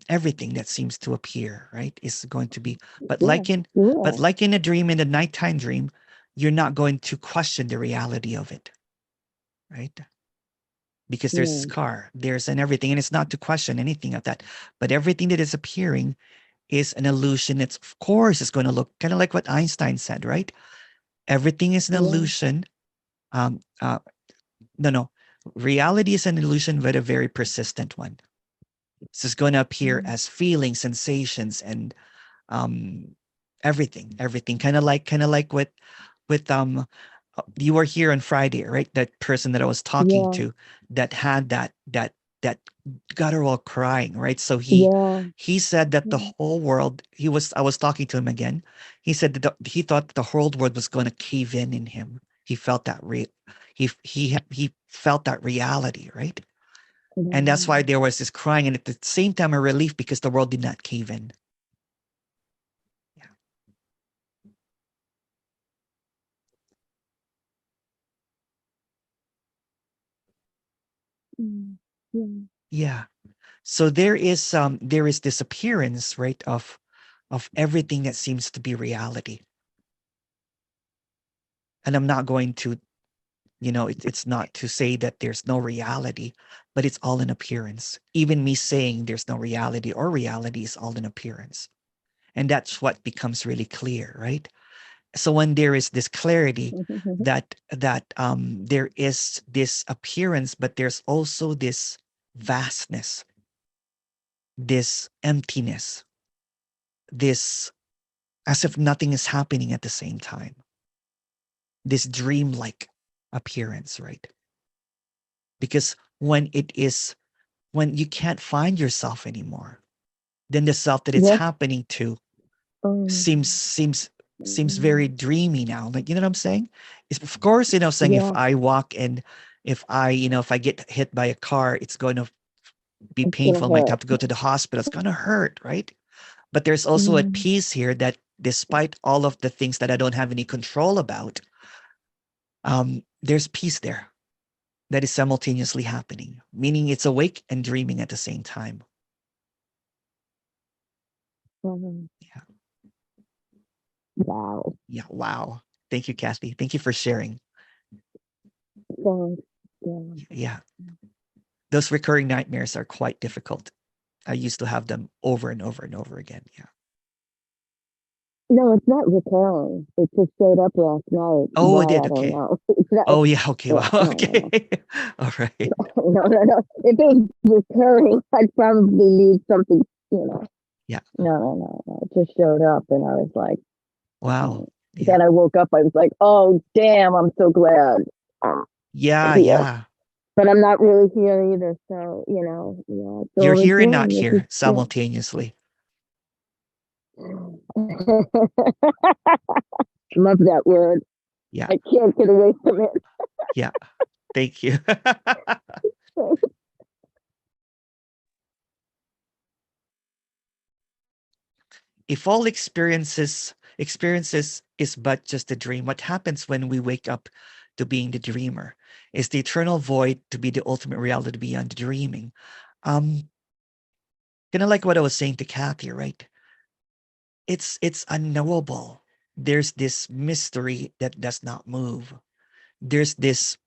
everything that seems to appear, right, is going to be, but like in a dream, in a nighttime dream, you're not going to question the reality of it, right? Because there's a scar, there's an everything, and it's not to question anything of that, but everything that is appearing is an illusion. It's, of course, it's going to look kind of like what Einstein said, right? Everything is an illusion. No, reality is an illusion, but a very persistent one. So it's going to appear as feelings, sensations, and everything, kind of like with you were here on Friday, right? That person that I was talking to that had that got her all crying, right? So he said that the whole world, I was talking to him again. He said that he thought the whole world was going to cave in him. He felt that he felt that reality, right? And that's why there was this crying, and at the same time a relief because the world did not cave in. Yeah. So there is this appearance, right, of everything that seems to be reality. And I'm not going to, it's not to say that there's no reality, but it's all an appearance. Even me saying there's no reality or reality is all an appearance. And that's what becomes really clear, right? So when there is this clarity that there is this appearance, but there's also this vastness, this emptiness, this as if nothing is happening at the same time, this dreamlike appearance, right? Because when you can't find yourself anymore, then the self that it's happening to seems very dreamy now. Like, you know what I'm saying? It's, of course, saying if I walk and if I get hit by a car, it's going to be painful. I might have to go to the hospital. It's going to hurt, right? But there's also a piece here that despite all of the things that I don't have any control about, there's peace there that is simultaneously happening, meaning it's awake and dreaming at the same time. Yeah. Wow. Yeah. Wow. Thank you, Kathy. Thank you for sharing. Yeah. Those recurring nightmares are quite difficult. I used to have them over and over and over again. Yeah. No, it's not recurring. It just showed up last night. Oh, Why, it did. I don't Okay. know. Oh, yeah. Okay. Wow. No, Okay. All right. no. If it was recurring, I'd probably need something, Yeah. No. It just showed up and I was like, Wow. Yeah. then I woke up, I was like, oh, damn, I'm so glad. Yeah. Here. Yeah. But I'm not really here either. So, it's You're all a here and not dream. here simultaneously. Love that word. Yeah. I can't get away from it. Yeah. Thank you. If all experiences is but just a dream, what happens when we wake up to being the dreamer? Is the eternal void to be the ultimate reality beyond the dreaming? Kind of like what I was saying to Kathy, right? It's unknowable. There's this mystery that does not move. there's this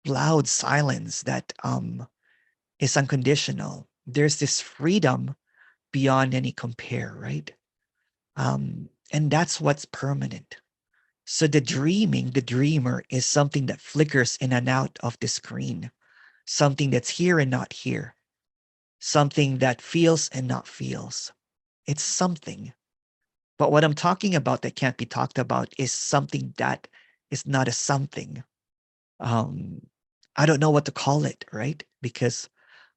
loud silence that is unconditional. There's this freedom beyond any compare, right? And that's what's permanent. So the dreaming, the dreamer is something that flickers in and out of the screen, something that's here and not here, something that feels and not feels. It's something. But what I'm talking about that can't be talked about is something that is not a something. Um, I don't know what to call it, right? Because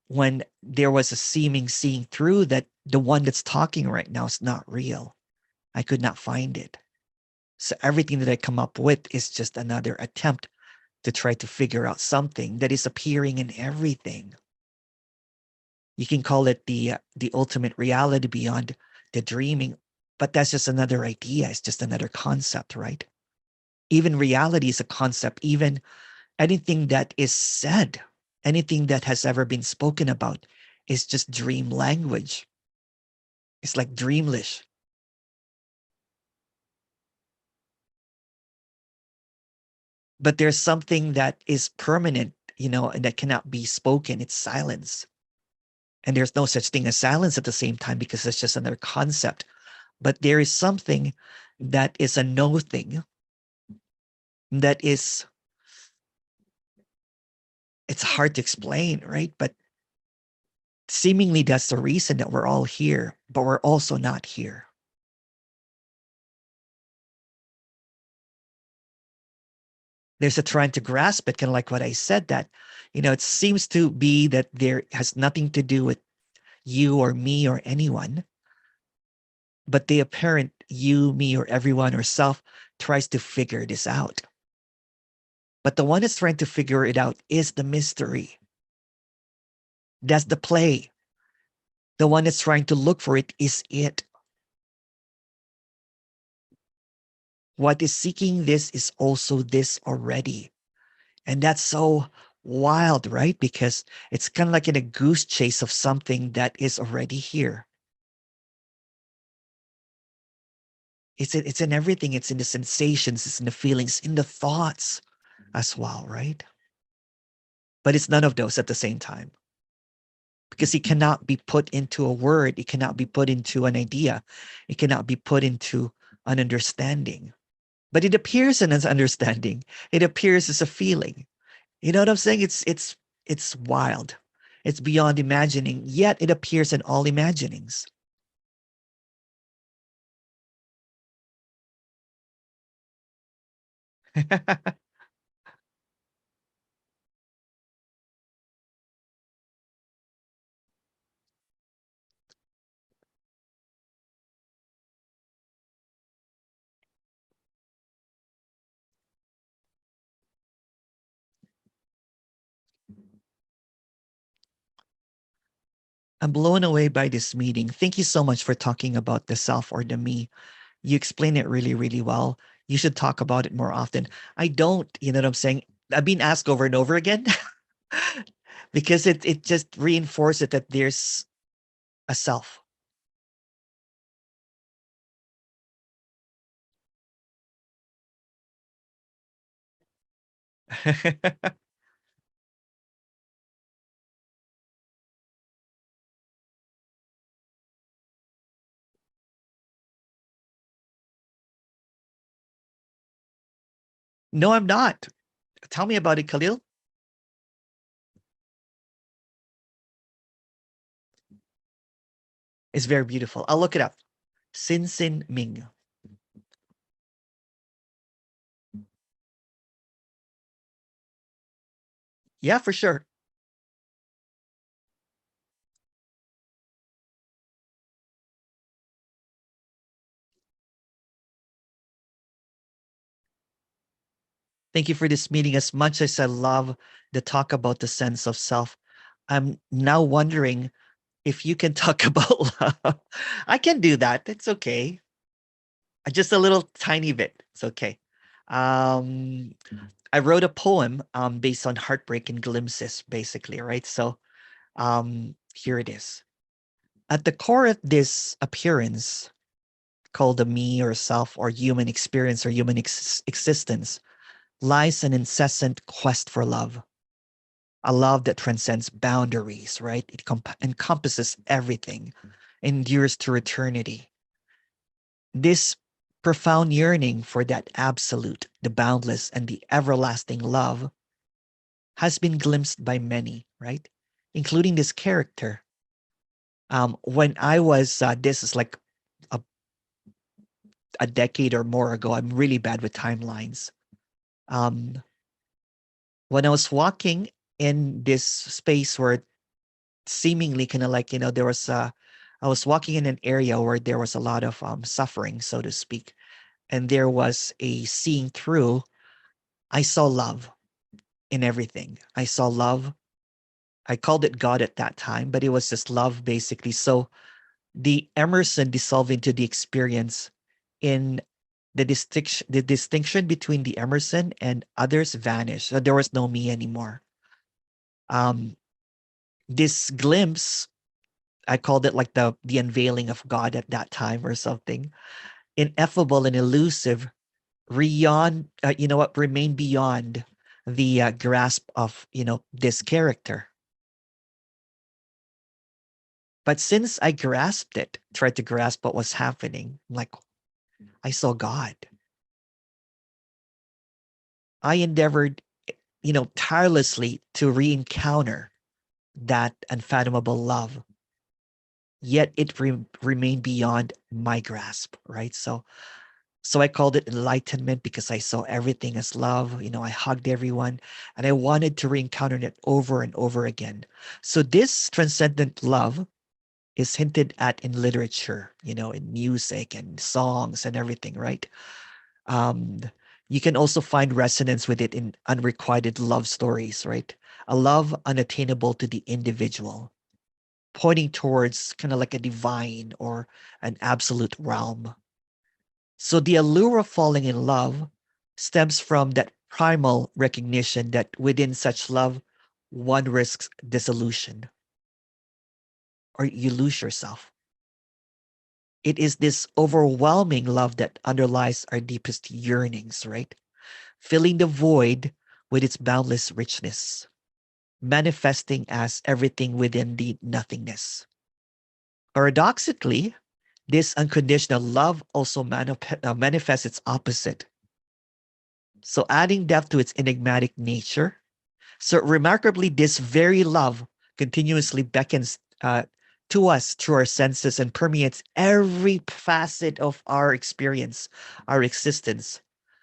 when there was a seeming seeing through that the one that's talking right now is not real, I could not find it. So everything that I come up with is just another attempt to try to figure out something that is appearing in everything. You can call it the ultimate reality beyond the dreaming, but that's just another idea. It's just another concept, right? Even reality is a concept. Even anything that is said, anything that has ever been spoken about is just dream language. It's like dreamlish. But there's something that is permanent, and that cannot be spoken. It's silence. And there's no such thing as silence at the same time because it's just another concept. But there is something that is a no thing that is, it's hard to explain, right? But seemingly that's the reason that we're all here, but we're also not here. There's a trying to grasp it, kind of like what I said, that, it seems to be that there has nothing to do with you or me or anyone, but the apparent you, me, or everyone or self tries to figure this out. But the one that's trying to figure it out is the mystery. That's the play. The one that's trying to look for it is it. What is seeking this is also this already. And that's so wild, right? Because it's kind of like in a goose chase of something that is already here. It's in everything. It's in the sensations, it's in the feelings, in the thoughts as well, right? But it's none of those at the same time. Because it cannot be put into a word. It cannot be put into an idea. It cannot be put into an understanding. But it appears in an understanding. It appears as a feeling. You know what I'm saying? It's wild. It's beyond imagining, yet it appears in all imaginings. I'm blown away by this meeting. Thank you so much for talking about the self or the me. You explain it really, really well. You should talk about it more often. I don't, you know what I'm saying? I've been asked over and over again because it just reinforces that there's a self. No, I'm not. Tell me about it, Khalil. It's very beautiful. I'll look it up. Sin Sin Ming. Yeah, for sure. Thank you for this meeting. As much as I love the talk about the sense of self, I'm now wondering if you can talk about love. I can do that. It's okay. Just a little tiny bit. It's okay. Um, I wrote a poem based on heartbreak and glimpses, basically, right? So here it is. At the core of this appearance, called the me or self or human experience or human existence, lies an incessant quest for love, a love that transcends boundaries, right? It encompasses everything, endures to eternity. This profound yearning for that absolute, the boundless, and the everlasting love has been glimpsed by many, right? Including this character. When I was, this is like a, a decade or more ago, I'm really bad with timelines. Um, when I was walking in this space where seemingly kind of like, there was I was walking in an area where there was a lot of suffering, so to speak, and there was a seeing through. I saw love in everything. I saw love. I called it God at that time, but it was just love basically. So the Emerson dissolved into the experience in the distinction between the Emerson and others vanished. So there was no me anymore. Um, this glimpse, I called it like the unveiling of God at that time or something. Ineffable and elusive, beyond remain beyond the grasp of this character. But since I grasped it, tried to grasp what was happening, like I saw God. I endeavored, tirelessly to re-encounter that unfathomable love. Yet it remained beyond my grasp, right? So I called it enlightenment because I saw everything as love. I hugged everyone and I wanted to re-encounter it over and over again. So this transcendent love is hinted at in literature, in music and songs and everything, right? Um, you can also find resonance with it in unrequited love stories, right? A love unattainable to the individual, pointing towards kind of like a divine or an absolute realm. So the allure of falling in love stems from that primal recognition that within such love, one risks dissolution or you lose yourself. It is this overwhelming love that underlies our deepest yearnings, right? Filling the void with its boundless richness, manifesting as everything within the nothingness. Paradoxically, this unconditional love also manifests its opposite. So adding depth to its enigmatic nature. So remarkably, this very love continuously beckons to us through our senses and permeates every facet of our experience, our existence.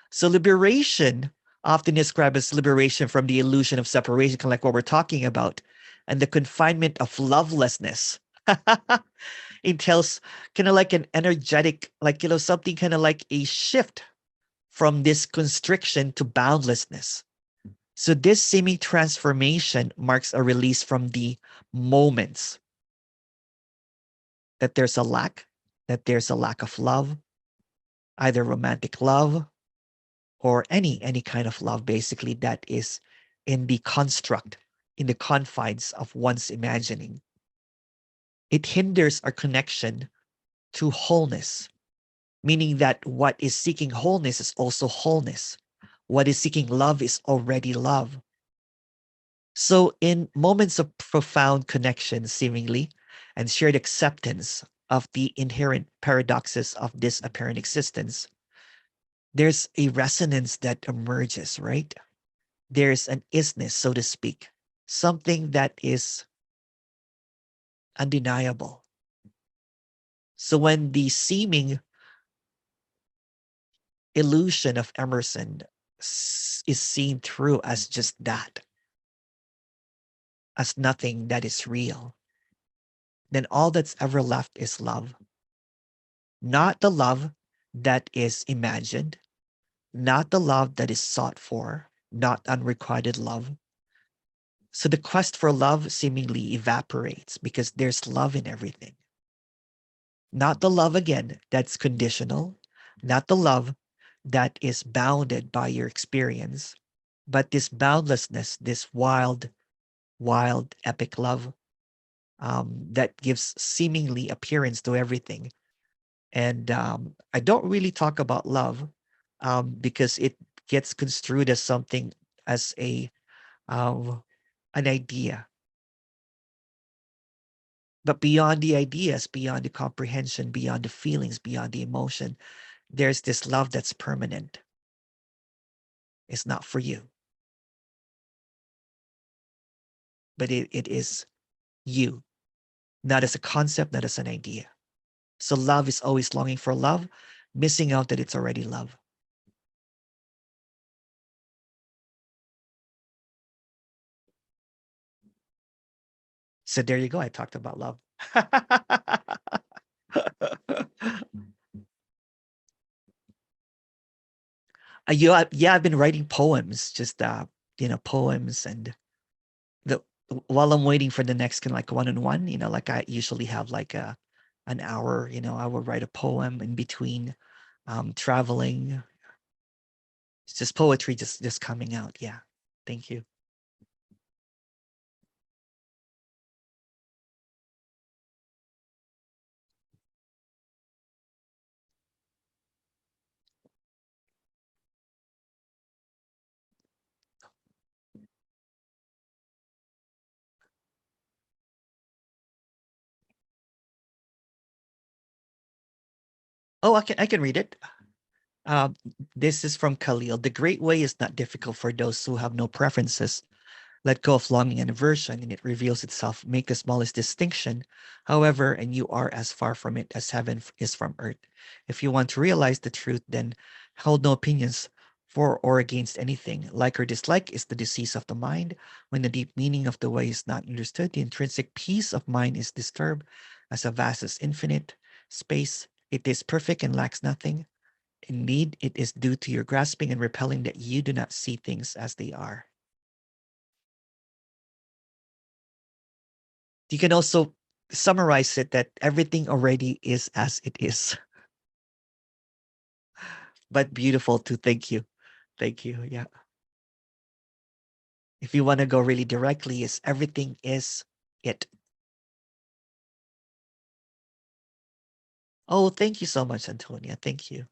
So liberation, often described as liberation from the illusion of separation, kind of like what we're talking about, and the confinement of lovelessness. Entails kind of like an energetic, like, something kind of like a shift from this constriction to boundlessness. So this seeming transformation marks a release from the moments that there's a lack, of love, either romantic love or any kind of love, basically, that is in the construct, in the confines of one's imagining. It hinders our connection to wholeness, meaning that what is seeking wholeness is also wholeness. What is seeking love is already love. So, in moments of profound connection, seemingly, and shared acceptance of the inherent paradoxes of this apparent existence, there's a resonance that emerges, right? There's an isness, so to speak, something that is undeniable. So, when the seeming illusion of Emerson is seen through as just that, as nothing that is real, then all that's ever left is love. Not the love that is imagined, not the love that is sought for, not unrequited love. So the quest for love seemingly evaporates because there's love in everything. Not the love, again, that's conditional, not the love that is bounded by your experience, but this boundlessness, this wild, epic love that gives seemingly appearance to everything. And I don't really talk about love because it gets construed as something, as an idea. But beyond the ideas, beyond the comprehension, beyond the feelings, beyond the emotion, there's this love that's permanent. It's not for you, but it is you, not as a concept, not as an idea. So love is always longing for love, missing out that it's already love. So there you go. I talked about love. Yeah, I've been writing poems, just poems, and the while I'm waiting for the next kind of like one-on-one, like I usually have like an hour, I will write a poem in between traveling. It's just poetry just coming out. Yeah. Thank you. Oh, I can read it. This is from Khalil. The great way is not difficult for those who have no preferences. Let go of longing and aversion, and it reveals itself. Make the smallest distinction, however, and you are as far from it as heaven is from earth. If you want to realize the truth, then hold no opinions for or against anything. Like or dislike is the disease of the mind. When the deep meaning of the way is not understood, the intrinsic peace of mind is disturbed. As a vast as infinite space, it is perfect and lacks nothing. Indeed, it is due to your grasping and repelling that you do not see things as they are. You can also summarize it that everything already is as it is. But beautiful too. Thank you. Thank you. Yeah. If you want to go really directly, is everything is it. Oh, thank you so much, Antonia. Thank you.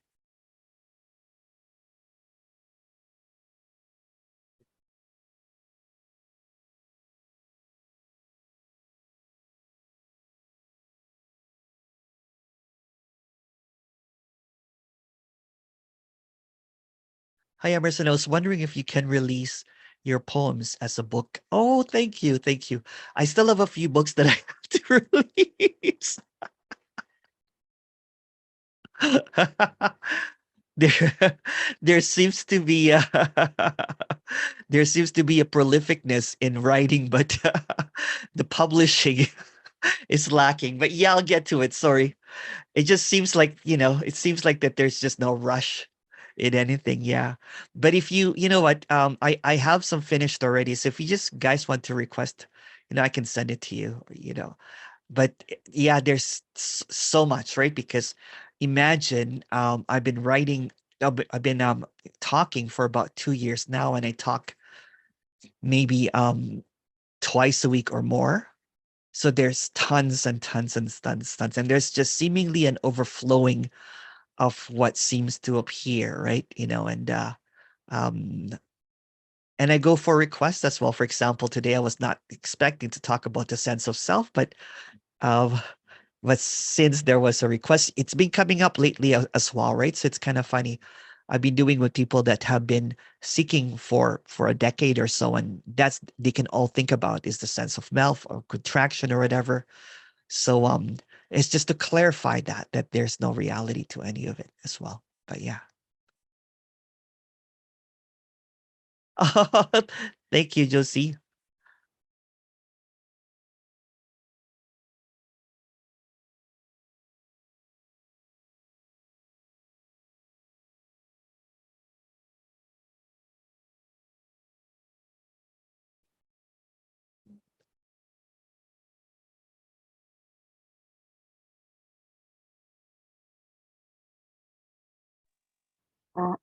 Hi, Emerson. I was wondering if you can release your poems as a book. Oh, thank you. Thank you. I still have a few books that I have to release. there there seems to be a there seems to be a prolificness in writing, but the publishing is lacking. But yeah, I'll get to it. Sorry. It just seems like, it seems like that there's just no rush in anything. Yeah. But if you know what, I have some finished already. So if you just guys want to request, I can send it to you. But yeah, there's so much, right? Because imagine, I've been writing, I've been talking for about 2 years now, and I talk maybe twice a week or more. So there's tons and tons and tons, and there's just seemingly an overflowing of what seems to appear, right? Um, and I go for requests as well. For example, today I was not expecting to talk about the sense of self, uh, but since there was a request, it's been coming up lately as well, right? So it's kind of funny. I've been doing with people that have been seeking for a decade or so, and that's they can all think about is the sense of self or contraction or whatever. So it's just to clarify that there's no reality to any of it as well. But yeah. Thank you, Josie.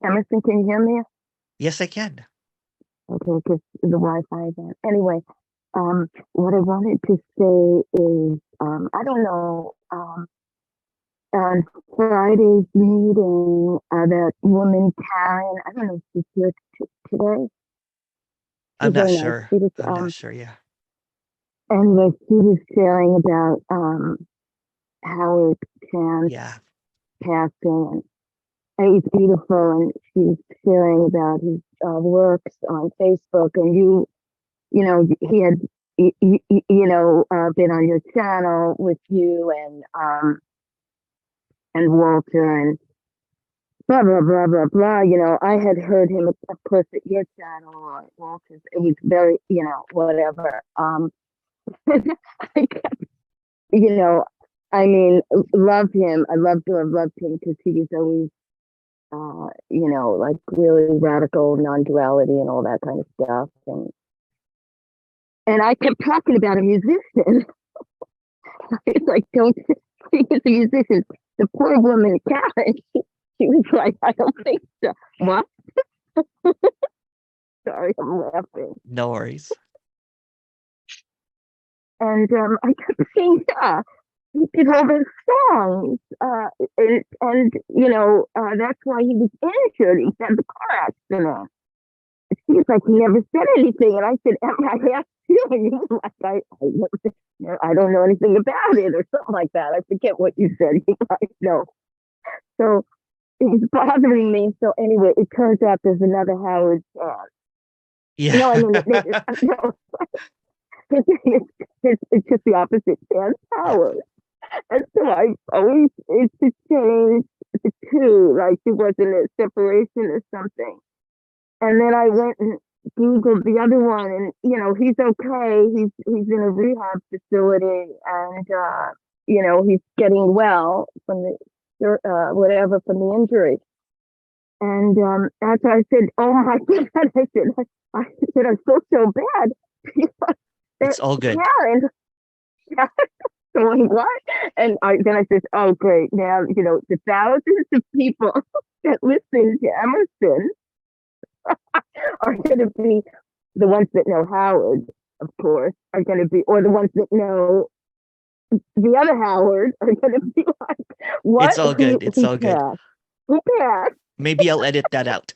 Emerson, can you hear me? Yes, I can. Okay, because the Wi-Fi again. Anyway, what I wanted to say is, I don't know, on Friday's meeting, that woman Karen, I don't know if she's here today. I'm She's not very nice. sure. She was, I'm not sure. Yeah. anyway, she was sharing about Howard Chand's Yeah. passing, and he's beautiful, and she's sharing about his works on Facebook, and you know, he had been on your channel with you and Walter and blah blah blah blah blah. You know, I had heard him, of course, at your channel or Walter's. It was very, whatever. I kept, you know, I mean, love him. I loved him because he was always, like really radical non-duality and all that kind of stuff. And I kept talking about a musician. It's like, don't, he was a musician. The poor woman, Karen, she was like, I don't think so. What? Sorry, I'm laughing. No worries. And I kept saying, yeah, he did all those songs. And that's why he was injured. He had the car accident. She was like, he never said anything. And I said, I asked you, and you were like, I don't know anything about it, or something like that. I forget what you said. He like, no. So it was bothering me. So anyway, it turns out there's another Howard Chan. Yeah. No, I mean, no, it's just the opposite. Chan Howard. And so I always interchanged the two, like it wasn't a separation or something. And then I went and Googled the other one, and he's okay. He's in a rehab facility, and he's getting well from from the injury. And after I said, "Oh my God," I said, I feel so bad. It's all good. Karen, going what? And then I said, "Oh great! Now the thousands of people that listen to Emerson are going to be the ones that know Howard, of course, are going to be, or the ones that know the other Howard are going to be like, what? It's all good. It's all good. Who passed? Maybe I'll edit that out.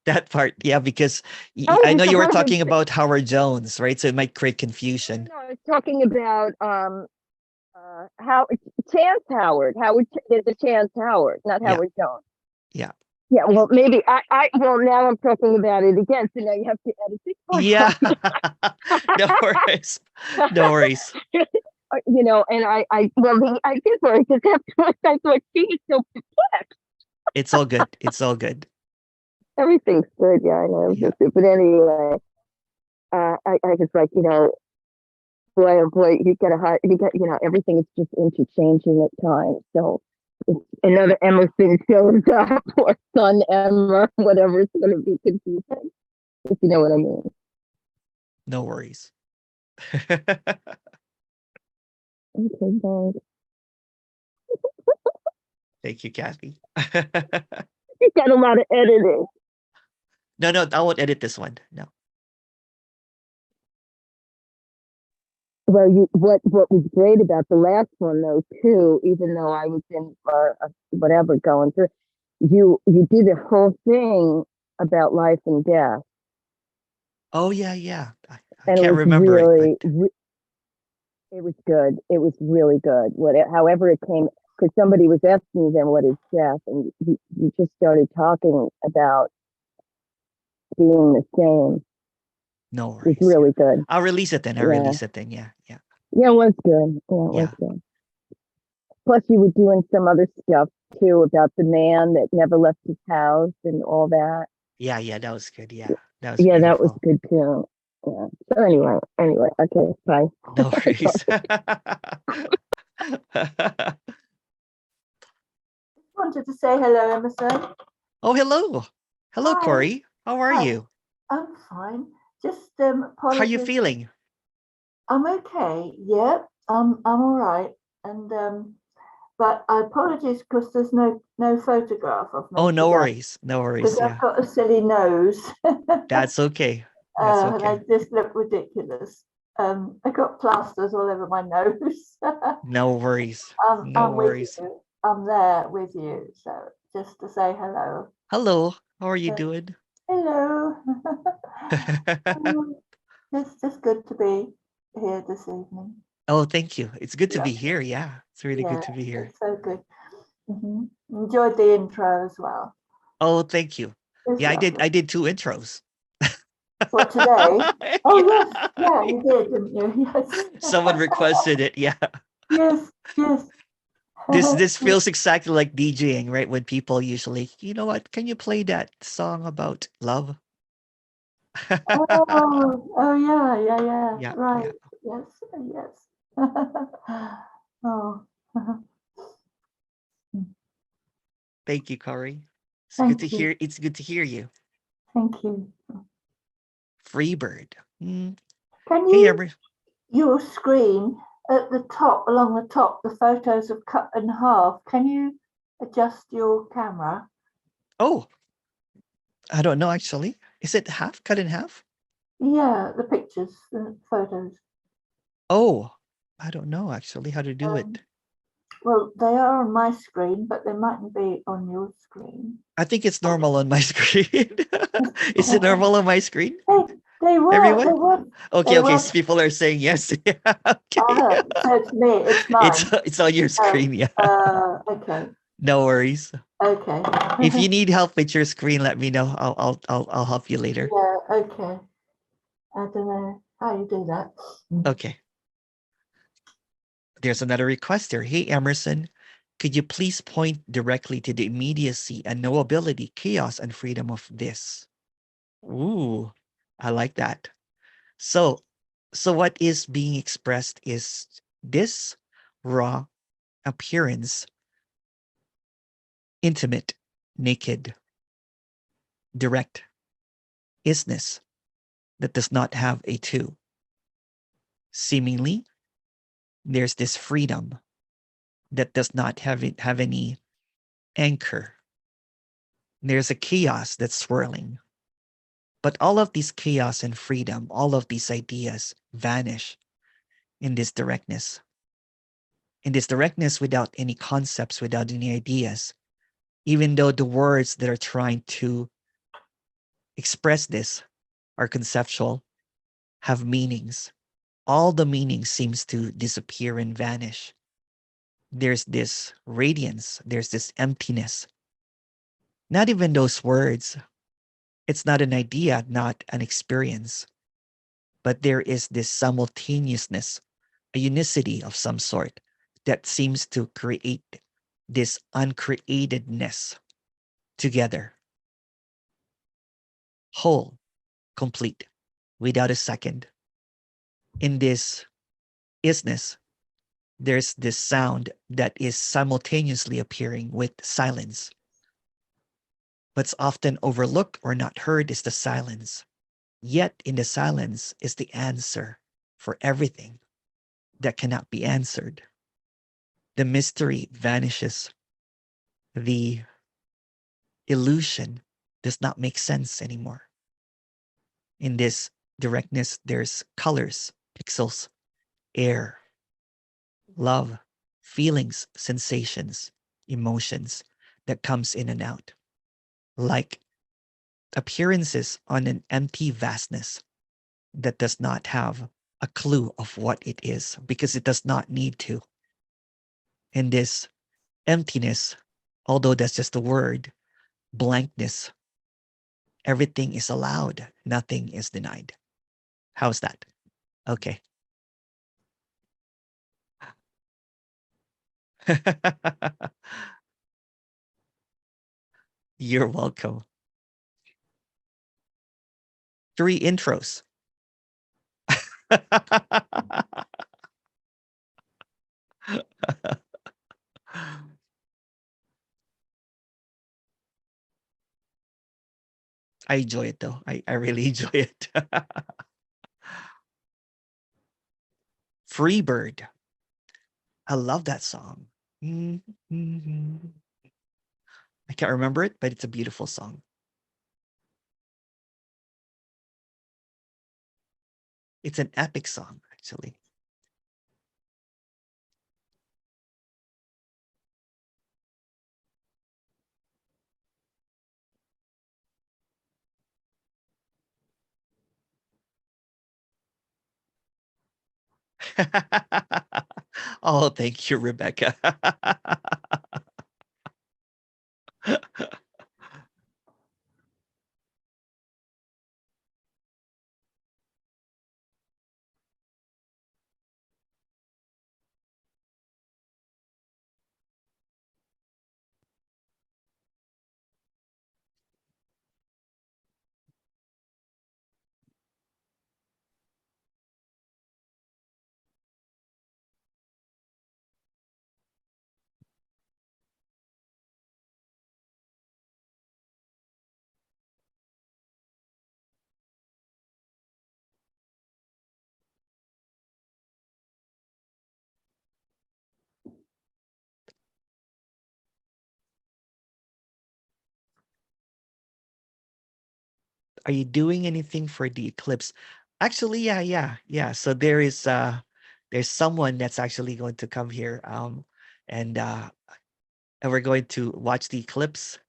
That part, yeah, because I know it's you were Howard. talking about Howard Jones, right? So it might create confusion. No, I was talking about Chance Howard. The Chance Howard, not Yeah. Howard Jones. Yeah. Yeah, well, maybe well, now I'm talking about it again, so now you have to edit it. Yeah. No worries. No worries. And I did worry because afterwards I thought she was so perplexed. It's all good. It's all good. Everything's good, yeah, I know. Yeah. But anyway, I was like, boy, oh boy, everything is just interchanging at times. So if another Emerson shows up, or son Emmer, whatever, it's going to be confusing, if you know what I mean. No worries. Okay, thanks. Thank you, Kathy. You got a lot of editing. No, I won't edit this one. No. Well, what was great about the last one though too, even though I was in whatever going through, you did a whole thing about life and death. Oh yeah. I And can't it was remember really, it. it was good. It was really good. However it came, because somebody was asking them what is death, and you just started talking about being the same. No worries. It's really good. I'll release it then. Yeah. Yeah. Yeah, it was good. Yeah, it was good. Plus, you were doing some other stuff too about the man that never left his house and all that. Yeah, that was good. Yeah, that was Yeah, beautiful. that was good too. Yeah. So anyway, okay, bye. No worries. Wanted to say hello, Emerson. Oh, hello. Hello, Hi. Corey. How are Hi. you? I'm fine. Just How are you apologies. feeling? I'm okay. Yeah, I'm all right. And but I apologize because there's no photograph of me. Oh, no today, worries. No worries. because Yeah, I've got a silly nose. that's okay. That's And I okay. just look ridiculous. I got plasters all over my nose. No worries. No I'm with worries. you. I'm there with you. So just to say hello. Hello. How are you doing? Hello. It's just good to be here this evening. Oh, thank you. It's good to Yeah. be here. Yeah, it's really good to be here. It's so good. Enjoyed the intro as well. Oh, thank you. It's Yeah, lovely. I did 2 intros. For today? Oh, Yeah. yes. Yeah, you did, didn't you? Yes. Someone requested it. Yeah. Yes, yes. This feels exactly like DJing, right? When people usually, you know what? Can you play that song about love? Oh, yeah. Yeah, Right. yeah. Yes. Oh, Thank you, Corey. thank you. It's good to hear you. Thank you. Freebird. Mm. Can Hey, you, Emer. your screen at the top, along the top, the photos are cut in half. Can you adjust your camera? Oh, I don't know actually. Is it cut in half? Yeah, the pictures, the photos. Oh, I don't know actually how to do it. Well, they are on my screen, but they mightn't be on your screen. I think it's normal on my screen. Is it normal on my screen? They were, Everyone? they were, Okay, they okay. were. People are saying yes. Yeah, okay. So to me, it's mine. It's on your screen, yeah. Okay. No worries. Okay. If you need help with your screen, let me know. I'll help you later. Yeah, okay. I don't know how you do that. Okay. There's another request here. Hey, Emerson, could you please point directly to the immediacy and knowability, chaos, and freedom of this? Ooh, I like that. So what is being expressed is this raw appearance, intimate, naked, direct isness that does not have a two. Seemingly, there's this freedom that does not have any anchor. There's a chaos that's swirling. But all of this chaos and freedom, all of these ideas vanish in this directness. In this directness without any concepts, without any ideas, even though the words that are trying to express this are conceptual, have meanings. All the meaning seems to disappear and vanish. There's this radiance, there's this emptiness. Not even those words. It's not an idea, not an experience, but there is this simultaneousness, a unicity of some sort that seems to create this uncreatedness together. Whole, complete, without a second. In this isness, there's this sound that is simultaneously appearing with silence. What's often overlooked or not heard is the silence. Yet in the silence is the answer for everything that cannot be answered. The mystery vanishes. The illusion does not make sense anymore. In this directness, there's colors, pixels, air, love, feelings, sensations, emotions that comes in and out, like appearances on an empty vastness that does not have a clue of what it is because it does not need to. In this emptiness, although that's just a word, blankness, everything is allowed, nothing is denied. How's that? Okay. You're welcome. 3 intros. I enjoy it though. I really enjoy it. Freebird. I love that song. Mm-hmm. I can't remember it, but it's a beautiful song. It's an epic song, actually. Oh, thank you, Rebecca. Are you doing anything for the eclipse? Actually, yeah. So there's someone that's actually going to come here, and we're going to watch the eclipse.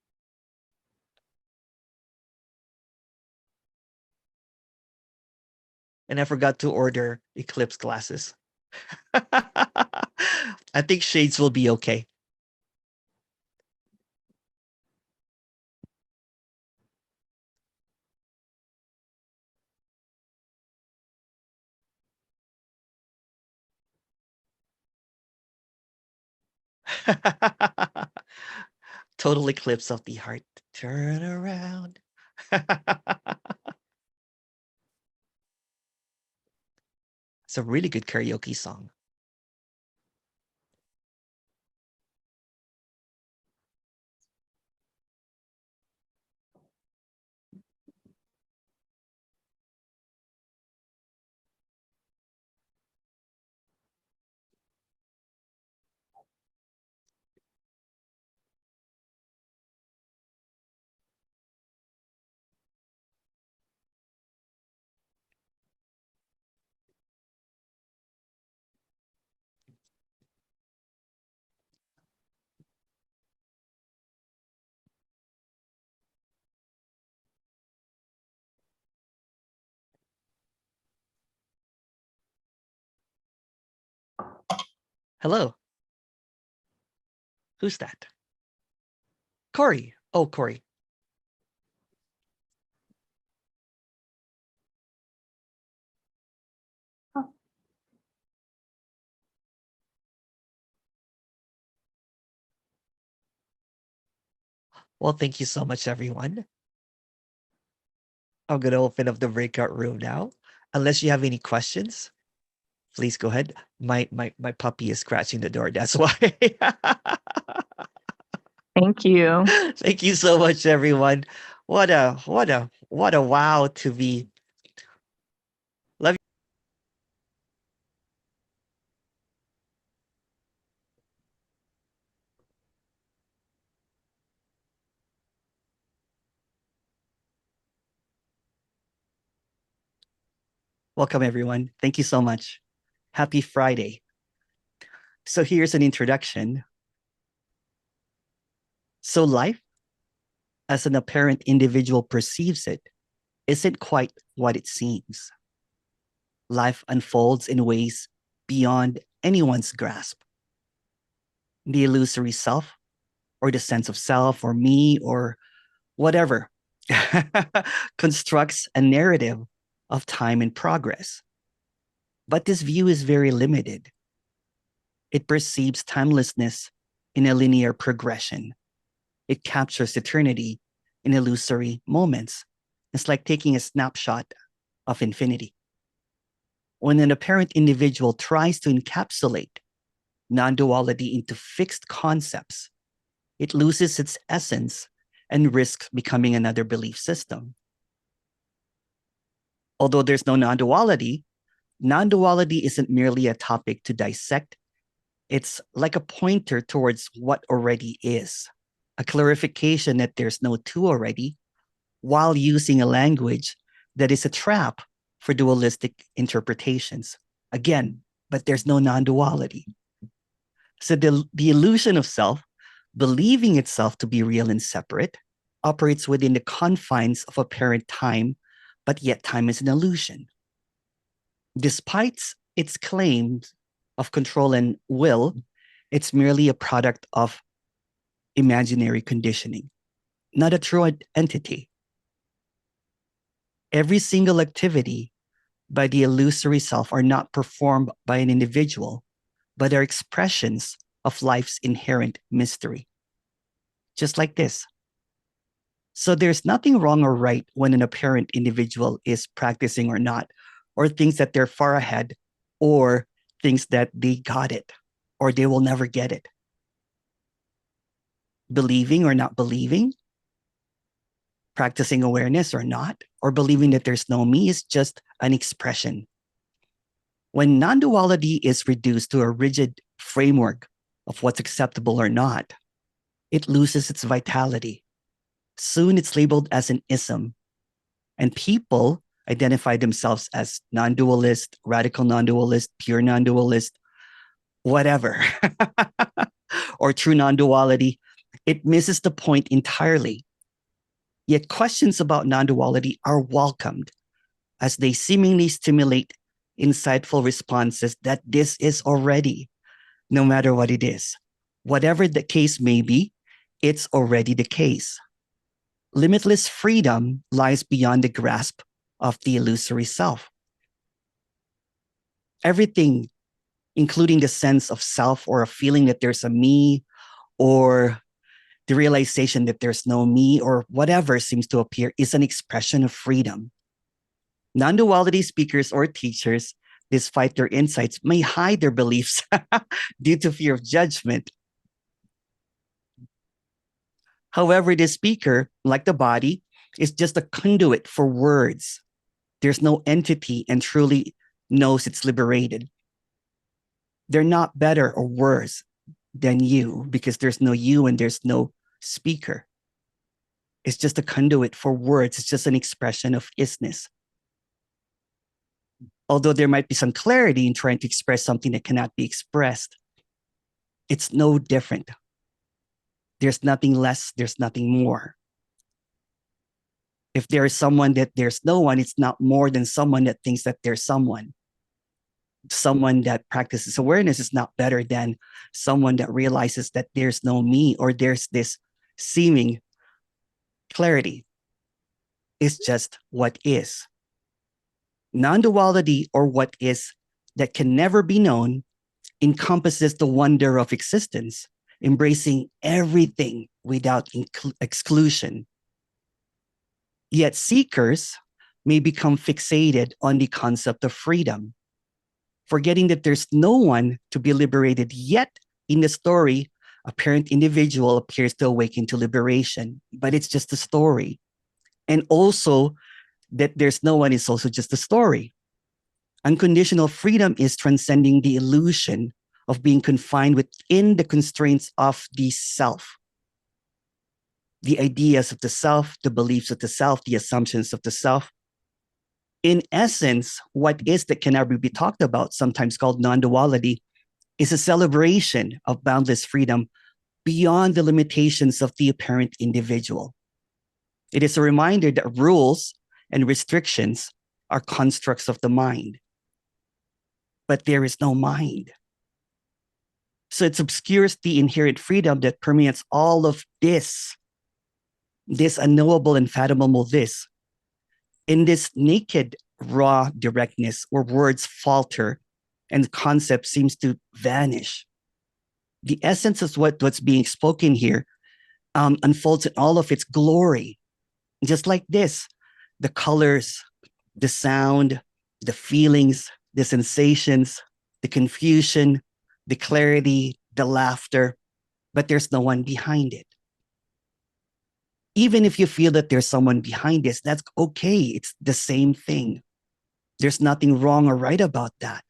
And I forgot to order eclipse glasses. I think shades will be okay. Total eclipse of the heart. Turn around. It's a really good karaoke song. Hello. Who's that? Corey. Oh, Corey. Well, thank you so much, everyone. I'm going to open up the breakout room now. Unless you have any questions, please go ahead. My puppy is scratching the door. That's why. Thank you. Thank you so much, everyone. What a wow to be. Love you. Welcome, everyone. Thank you so much. Happy Friday. So here's an introduction. So life, as an apparent individual perceives it, isn't quite what it seems. Life unfolds in ways beyond anyone's grasp. The illusory self, or the sense of self, or me, or whatever, constructs a narrative of time and progress. But this view is very limited. It perceives timelessness in a linear progression. It captures eternity in illusory moments. It's like taking a snapshot of infinity. When an apparent individual tries to encapsulate non-duality into fixed concepts, it loses its essence and risks becoming another belief system. Although there's no non-duality, non-duality isn't merely a topic to dissect. It's like a pointer towards what already is, a clarification that there's no two already, while using a language that is a trap for dualistic interpretations. Again, but there's no non-duality. So the illusion of self, believing itself to be real and separate, operates within the confines of apparent time, but yet time is an illusion. Despite its claims of control and will, it's merely a product of imaginary conditioning, not a true entity. Every single activity by the illusory self are not performed by an individual, but are expressions of life's inherent mystery. Just like this. So there's nothing wrong or right when an apparent individual is practicing or not, or thinks that they're far ahead, or thinks that they got it, or they will never get it. Believing or not believing, practicing awareness or not, or believing that there's no me is just an expression. When non-duality is reduced to a rigid framework of what's acceptable or not, it loses its vitality. Soon it's labeled as an ism, and people identify themselves as non-dualist, radical non-dualist, pure non-dualist, whatever, or true non-duality. It misses the point entirely. Yet questions about non-duality are welcomed as they seemingly stimulate insightful responses that this is already, no matter what it is. Whatever the case may be, it's already the case. Limitless freedom lies beyond the grasp of the illusory self. Everything, including the sense of self or a feeling that there's a me, or the realization that there's no me, or whatever seems to appear, is an expression of freedom. Non-duality speakers or teachers, despite their insights, may hide their beliefs due to fear of judgment. However, the speaker, like the body, is just a conduit for words. There's no entity and truly knows it's liberated. They're not better or worse than you because there's no you and there's no speaker. It's just a conduit for words. It's just an expression of isness. Although there might be some clarity in trying to express something that cannot be expressed, it's no different. There's nothing less, there's nothing more. If there is someone that there's no one, it's not more than someone that thinks that there's someone. Someone that practices awareness is not better than someone that realizes that there's no me or there's this seeming clarity. It's just what is. Non-duality, or what is that can never be known, encompasses the wonder of existence, embracing everything without exclusion. Yet seekers may become fixated on the concept of freedom, forgetting that there's no one to be liberated. Yet in the story, a parent individual appears to awaken to liberation, but it's just a story. And also that there's no one is also just a story. Unconditional freedom is transcending the illusion of being confined within the constraints of the self. The ideas of the self, the beliefs of the self, the assumptions of the self. In essence, what is that can never be talked about, sometimes called non-duality, is a celebration of boundless freedom beyond the limitations of the apparent individual. It is a reminder that rules and restrictions are constructs of the mind. But there is no mind. So it obscures the inherent freedom that permeates all of this unknowable and fathomable this. In this naked, raw directness where words falter and concept seems to vanish. The essence of what's being spoken here unfolds in all of its glory. Just like this, the colors, the sound, the feelings, the sensations, the confusion, the clarity, the laughter, but there's no one behind it. Even if you feel that there's someone behind this, that's okay. It's the same thing. There's nothing wrong or right about that.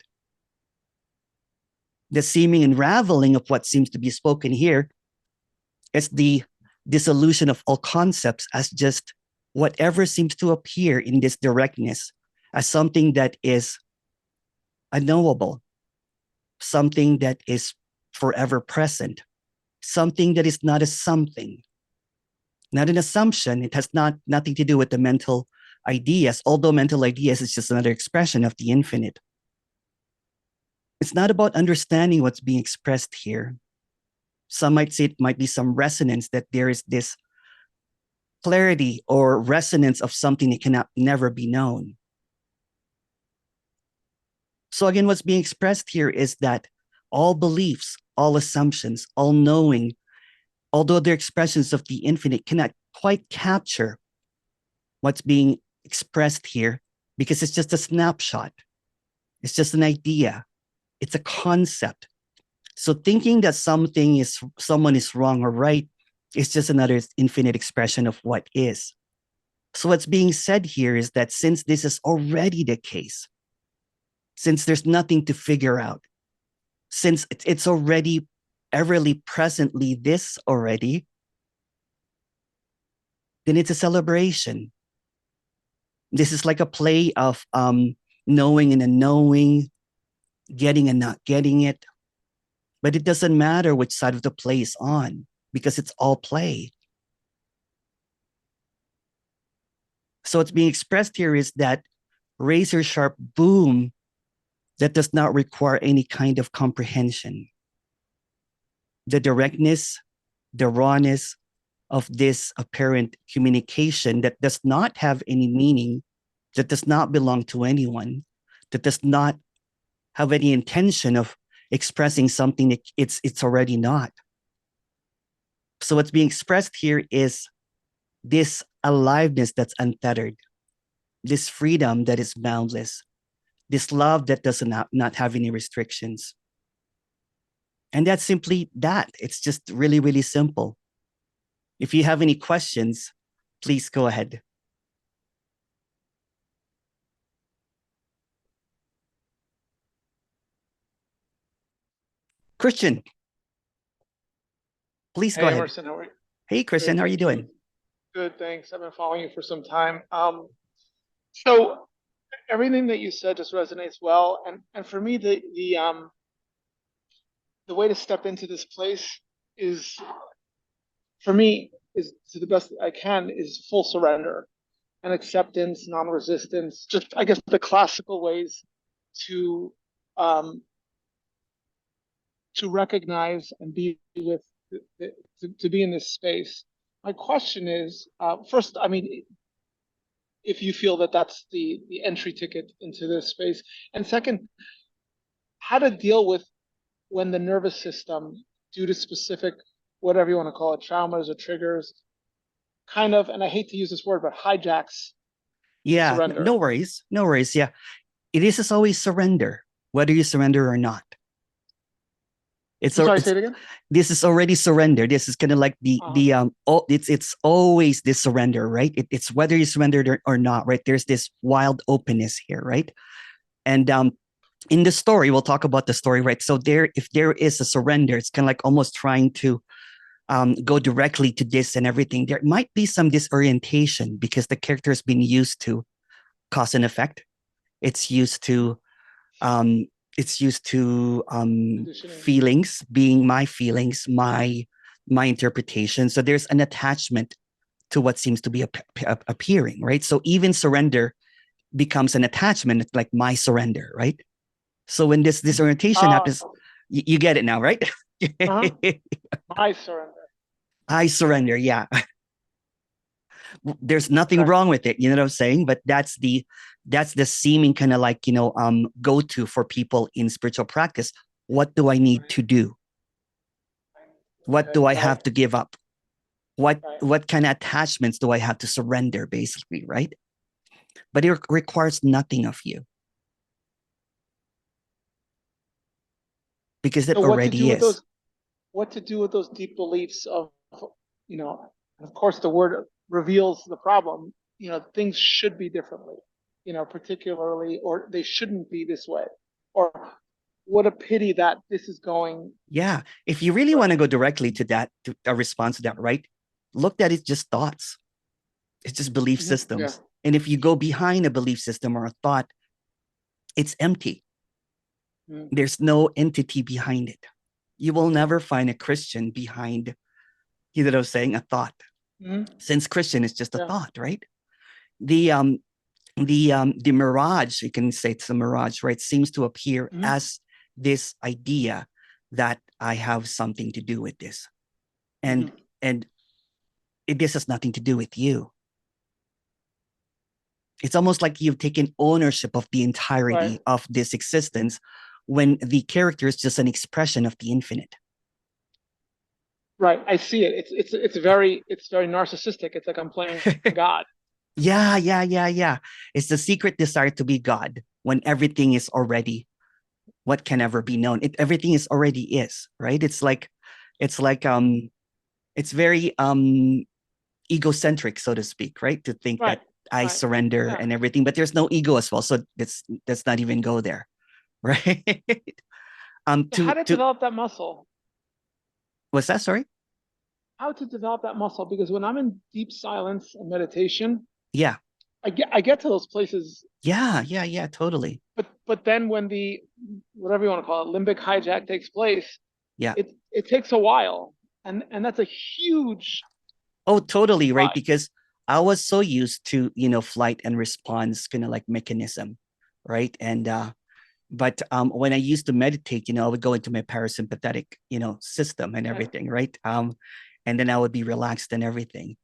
The seeming unraveling of what seems to be spoken here is the dissolution of all concepts as just whatever seems to appear in this directness as something that is unknowable, something that is forever present, something that is not a something, not an assumption. It has nothing to do with the mental ideas, although mental ideas is just another expression of the infinite. It's not about understanding what's being expressed here. Some might say it might be some resonance, that there is this clarity or resonance of something that cannot never be known. So again, what's being expressed here is that all beliefs, all assumptions, all knowing, although they're expressions of the infinite, cannot quite capture what's being expressed here, because it's just a snapshot. It's just an idea. It's a concept. So thinking that someone is wrong or right is just another infinite expression of what is. So what's being said here is that since this is already the case, since there's nothing to figure out, since it's already everly presently this already, then it's a celebration. This is like a play of knowing and unknowing, getting and not getting it. But it doesn't matter which side of the play is on, because it's all play. So what's being expressed here is that razor sharp boom that does not require any kind of comprehension. The directness, the rawness of this apparent communication that does not have any meaning, that does not belong to anyone, that does not have any intention of expressing something that it's already not. So what's being expressed here is this aliveness that's untethered, this freedom that is boundless, this love that does not have any restrictions. And that's simply that. It's just really, really simple. If you have any questions, please go ahead. Christian, please go Hey, ahead. Emerson, how are you? Hey, Christian, Good, how are you thank doing? Good, thanks. I've been following you for some time. So everything that you said just resonates well, and for me, the way to step into this place is, for me, is to the best I can, is full surrender and acceptance, non-resistance. Just, I guess, the classical ways to um, to recognize and be with, to be in this space. My question is, first, I mean, if you feel that that's the entry ticket into this space, and second, how to deal with when the nervous system, due to specific, whatever you want to call it, traumas or triggers, kind of, and I hate to use this word, but hijacks Yeah, surrender. no worries. No worries. Yeah. It is always surrender, whether you surrender or not. Sorry, say it again. This is already surrender. This is kind of like it's always this surrender, right? It's whether you surrendered or not, right? There's this wild openness here, right? And in the story, we'll talk about the story, right? So if there is a surrender, it's kind of like almost trying to go directly to this and everything. There might be some disorientation because the character has been used to cause and effect. It's used to feelings being my feelings, my interpretation. So there's an attachment to what seems to be appearing, right? So even surrender becomes an attachment, like my surrender, right? So when this disorientation happens, you get it now, right? My surrender. I surrender, yeah. There's nothing wrong with it, you know what I'm saying? But that's the seeming kind of like, go-to for people in spiritual practice. What do I need to do? What do I have to give up? What kind of attachments do I have to surrender, basically, right? But it requires nothing of you, because it already is. What to do with those deep beliefs of, of course, the word reveals the problem. Things should be differently, particularly, or they shouldn't be this way, or what a pity that this is going. Yeah. If you really want to go directly to that, to a response to that, right? Look at it, just thoughts. It's just belief systems. And if you go behind a belief system or a thought, it's empty. There's no entity behind it. You will never find a Christian behind, you know, saying a thought, since Christian is just a thought, right? The mirage, you can say it's a mirage, right? Seems to appear as this idea that I have something to do with this, and this has nothing to do with you. It's almost like you've taken ownership of the entirety of this existence, when the character is just an expression of the infinite. Right, I see it. It's very narcissistic. It's like I'm playing God. Yeah. It's the secret desire to be God when everything is already what can ever be known. Everything is already is, right? It's very egocentric, so to speak, right? To think that I surrender and everything, but there's no ego as well. So let's not even go there, right? How to develop that muscle? What's that? Sorry? How to develop that muscle? Because when I'm in deep silence and meditation, yeah, I get to those places. Yeah, totally. But then when the, whatever you want to call it, limbic hijack takes place, yeah, it takes a while, and that's a huge. Oh, totally, right? Because I was so used to, you know, flight and response kind of like mechanism, right? And but when I used to meditate, you know, I would go into my parasympathetic, you know, system and everything, right? And then I would be relaxed and everything.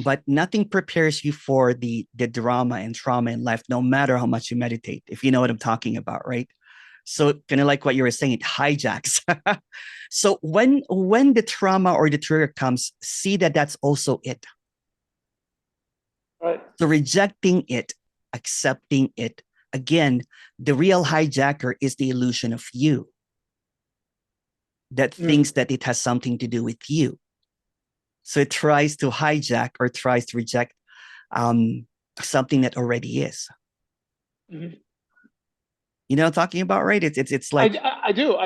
But nothing prepares you for the drama and trauma in life, no matter how much you meditate, if you know what I'm talking about, right? So kind of like what you were saying, it hijacks. So when the trauma or the trigger comes, see that that's also it. Right. So rejecting it, accepting it. Again, the real hijacker is the illusion of you that thinks that it has something to do with you. So it tries to hijack or tries to reject something that already is. You know what I'm talking about, right? It's like I do.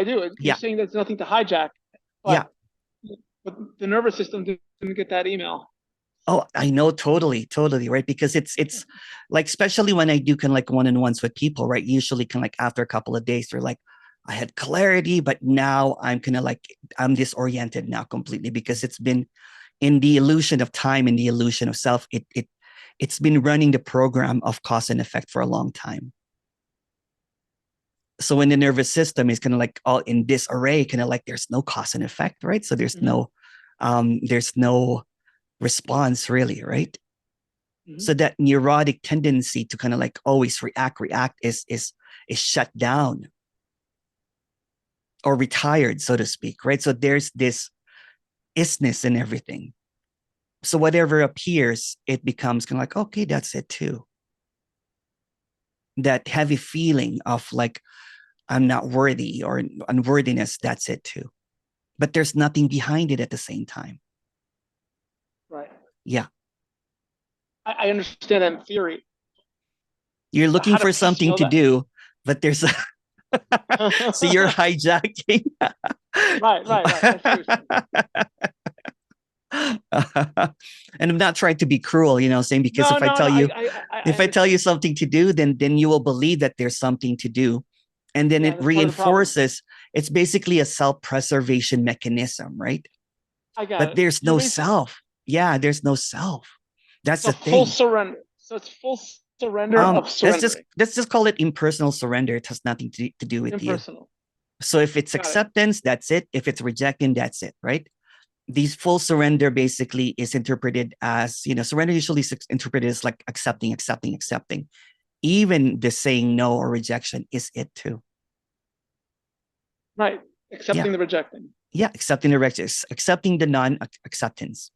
You're saying there's nothing to hijack. But the nervous system didn't get that email. Oh, I know, totally, right? Because it's like, especially when I do kind of like one-on-ones with people, right? Usually kind of like after a couple of days, they're like, I had clarity, but now I'm kind of like, I'm disoriented now completely, because it's been in the illusion of time and the illusion of self. It's been running the program of cause and effect for a long time. So when the nervous system is kind of like all in disarray, kind of like there's no cause and effect, right? So there's no response really, right? So that neurotic tendency to kind of like always react is shut down or retired, so to speak, right? So there's this isness in everything. So whatever appears, it becomes kind of like, okay, that's it too. That heavy feeling of like, I'm not worthy or unworthiness, that's it too. But there's nothing behind it at the same time. Right. Yeah. I understand that in theory. You're looking for something to do, but there's a so you're hijacking. Right. And I'm not trying to be cruel, you know, saying, because if I tell you something to do, then you will believe that there's something to do. And then it reinforces, it's basically a self-preservation mechanism, right? But there's no self. Yeah, there's no self. That's the thing. Full surrender. So it's full surrender of surrendering. Let's just call it impersonal surrender. It has nothing to do with impersonal. You. So if it's acceptance, that's it. If it's rejecting, that's it, right? These full surrender basically is interpreted as, you know, surrender usually is interpreted as like accepting. Even the saying no or rejection is it too. Right. Accepting the rejecting. Yeah, accepting the rejection, accepting the non-acceptance.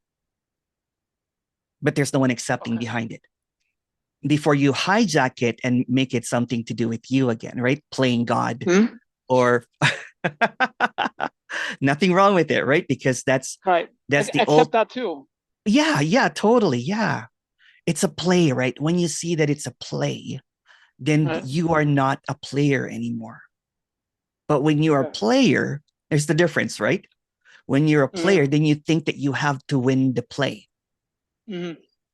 But there's no one accepting behind it. Before you hijack it and make it something to do with you again, right? Playing God or nothing wrong with it, right? Because that's right. That's the old. Accept that too. Yeah, totally. Yeah. It's a play, right? When you see that it's a play, then you are not a player anymore. But when you're a player, there's the difference, right? When you're a player, then you think that you have to win the play.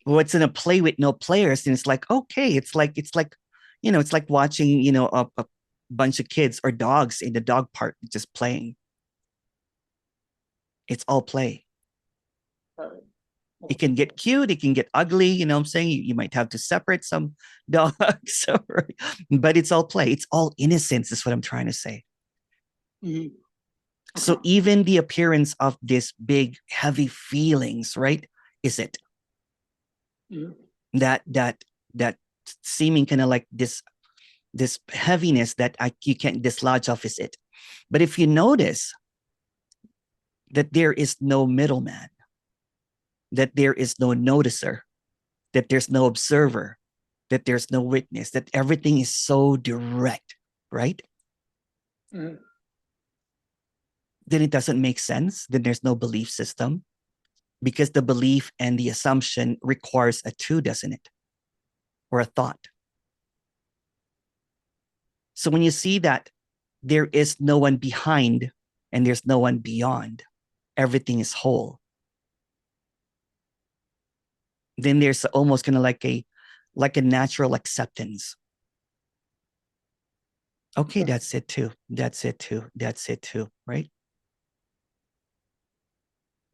What's in a play with no players, and it's like, okay, it's like it's like watching a bunch of kids or dogs in the dog park just playing. It's all play. It can get cute, it can get ugly, what I'm saying? You might have to separate some dogs, but it's all play. It's all innocence, is what I'm trying to say. Mhm. So even the appearance of this big, heavy feelings, right? Is it Mhm. that seeming kind of like this heaviness that you can't dislodge off, is it? But if you notice that there is no middleman, that there is no noticer, that there's no observer, that there's no witness, that everything is so direct, right? Mhm. Then it doesn't make sense. Then there's no belief system, because the belief and the assumption requires a two, doesn't it? Or a thought. So when you see that there is no one behind and there's no one beyond, everything is whole, then there's almost kind of like a natural acceptance. Okay, that's it too. That's it too. That's it too. Right?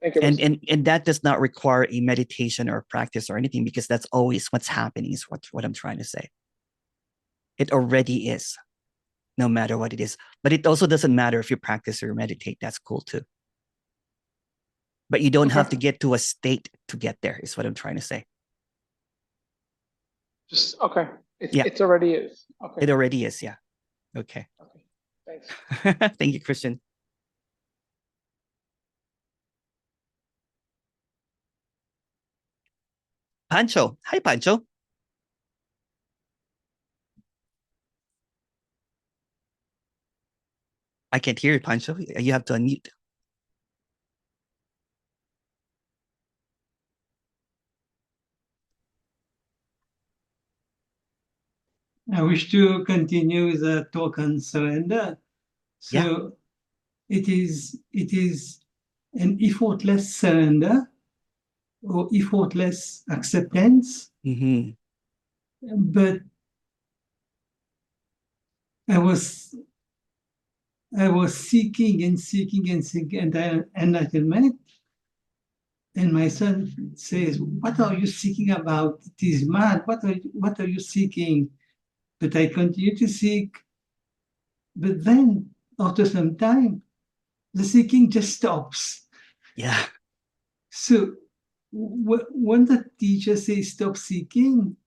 Thank you, And, Emerson. and that does not require a meditation or practice or anything, because that's always what's happening, is what I'm trying to say. It already is, no matter what it is. But it also doesn't matter if you practice or meditate. That's cool too. But you don't have to get to a state to get there, is what I'm trying to say. Just okay. Yeah. It already is. Okay. It already is. Yeah. Okay. Okay. Thanks. Thank you, Christian. Pancho. Hi, Pancho. I can't hear you, Pancho. You have to unmute. I wish to continue the talk on surrender. So it is an effortless surrender or effortless acceptance. Mm-hmm. But I was seeking enlightenment. And my son says, "What are you seeking about? It is mad. What are you seeking?" But I continue to seek. But then, after some time, the seeking just stops. Yeah. So when the teacher says stop seeking,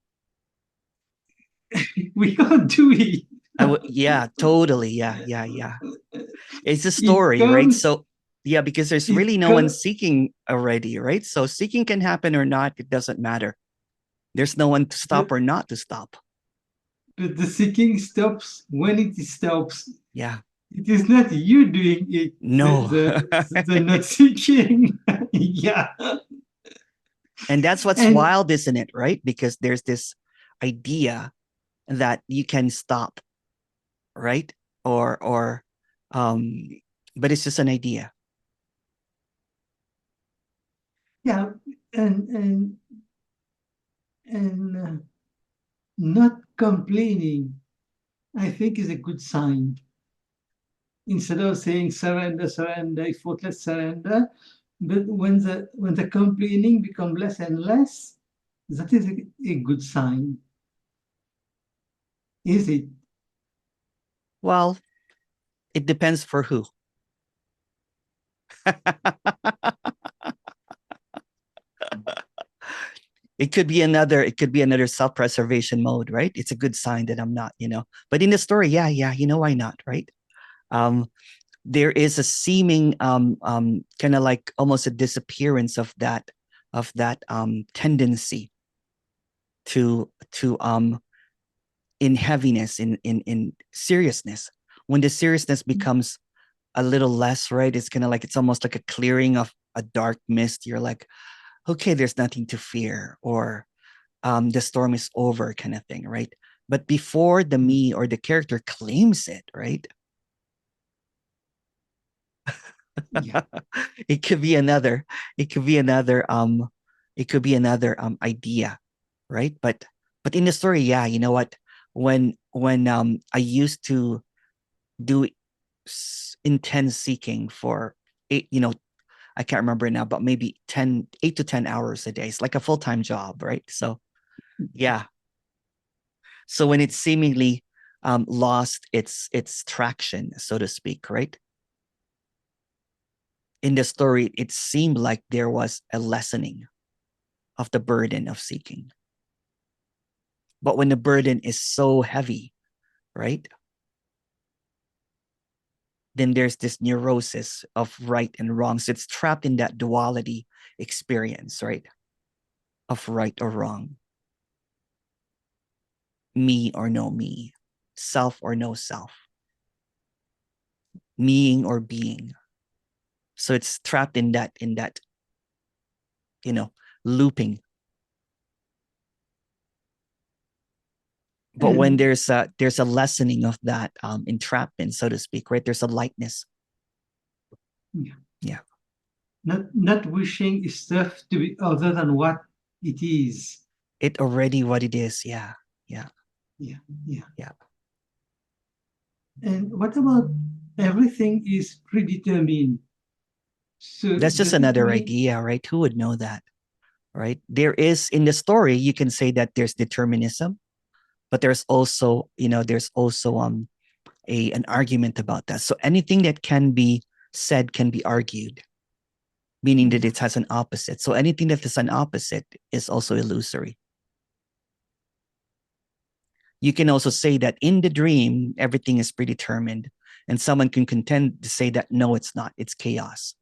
we can't do it. Yeah, totally. Yeah. It's a story, right? So, yeah, because there's really no one seeking already, right? So seeking can happen or not. It doesn't matter. There's no one to stop or not to stop. But the seeking stops when it stops. Yeah. It is not you doing it. No. The not seeking. Yeah. And that's what's wild, isn't it? Right? Because there's this idea that you can stop, right? Or but it's just an idea. Yeah, and not complaining, I think, is a good sign. Instead of saying surrender, effortless surrender, but when the complaining becomes less and less, that is a good sign. Is it? Well, it depends for who. It could be another self-preservation mode, right? It's a good sign that I'm not, But in the story, yeah, why not, right? There is a seeming kind of like almost a disappearance of that tendency to in heaviness, in seriousness. When the seriousness becomes a little less, right? It's kind of like, it's almost like a clearing of a dark mist. You're like, okay, there's nothing to fear, or the storm is over, kind of thing, right? But before the me or the character claims it, right? Yeah. It could be another It could be another idea, right? But in the story, yeah, you know what? When I used to do intense seeking for 8, I can't remember now, but maybe 8 to 10 hours a day. It's like a full-time job, right? So yeah. So when it seemingly lost its traction, so to speak, right? In the story, it seemed like there was a lessening of the burden of seeking. But when the burden is so heavy, right? Then there's this neurosis of right and wrong. So it's trapped in that duality experience, right? Of right or wrong. Me or no me. Self or no self. Meing or being. So it's trapped in that, looping. But when there's a lessening of that entrapment, so to speak, right? There's a lightness. Yeah. Not wishing stuff to be other than what it is. It already what it is. Yeah. And what about everything is predetermined? So that's just another idea, right? Who would know that, right? There is, in the story, you can say that there's determinism, but there's also an argument about that. So anything that can be said can be argued, meaning that it has an opposite. So anything that is an opposite is also illusory. You can also say that in the dream, everything is predetermined, and someone can contend to say that no, it's not. It's chaos.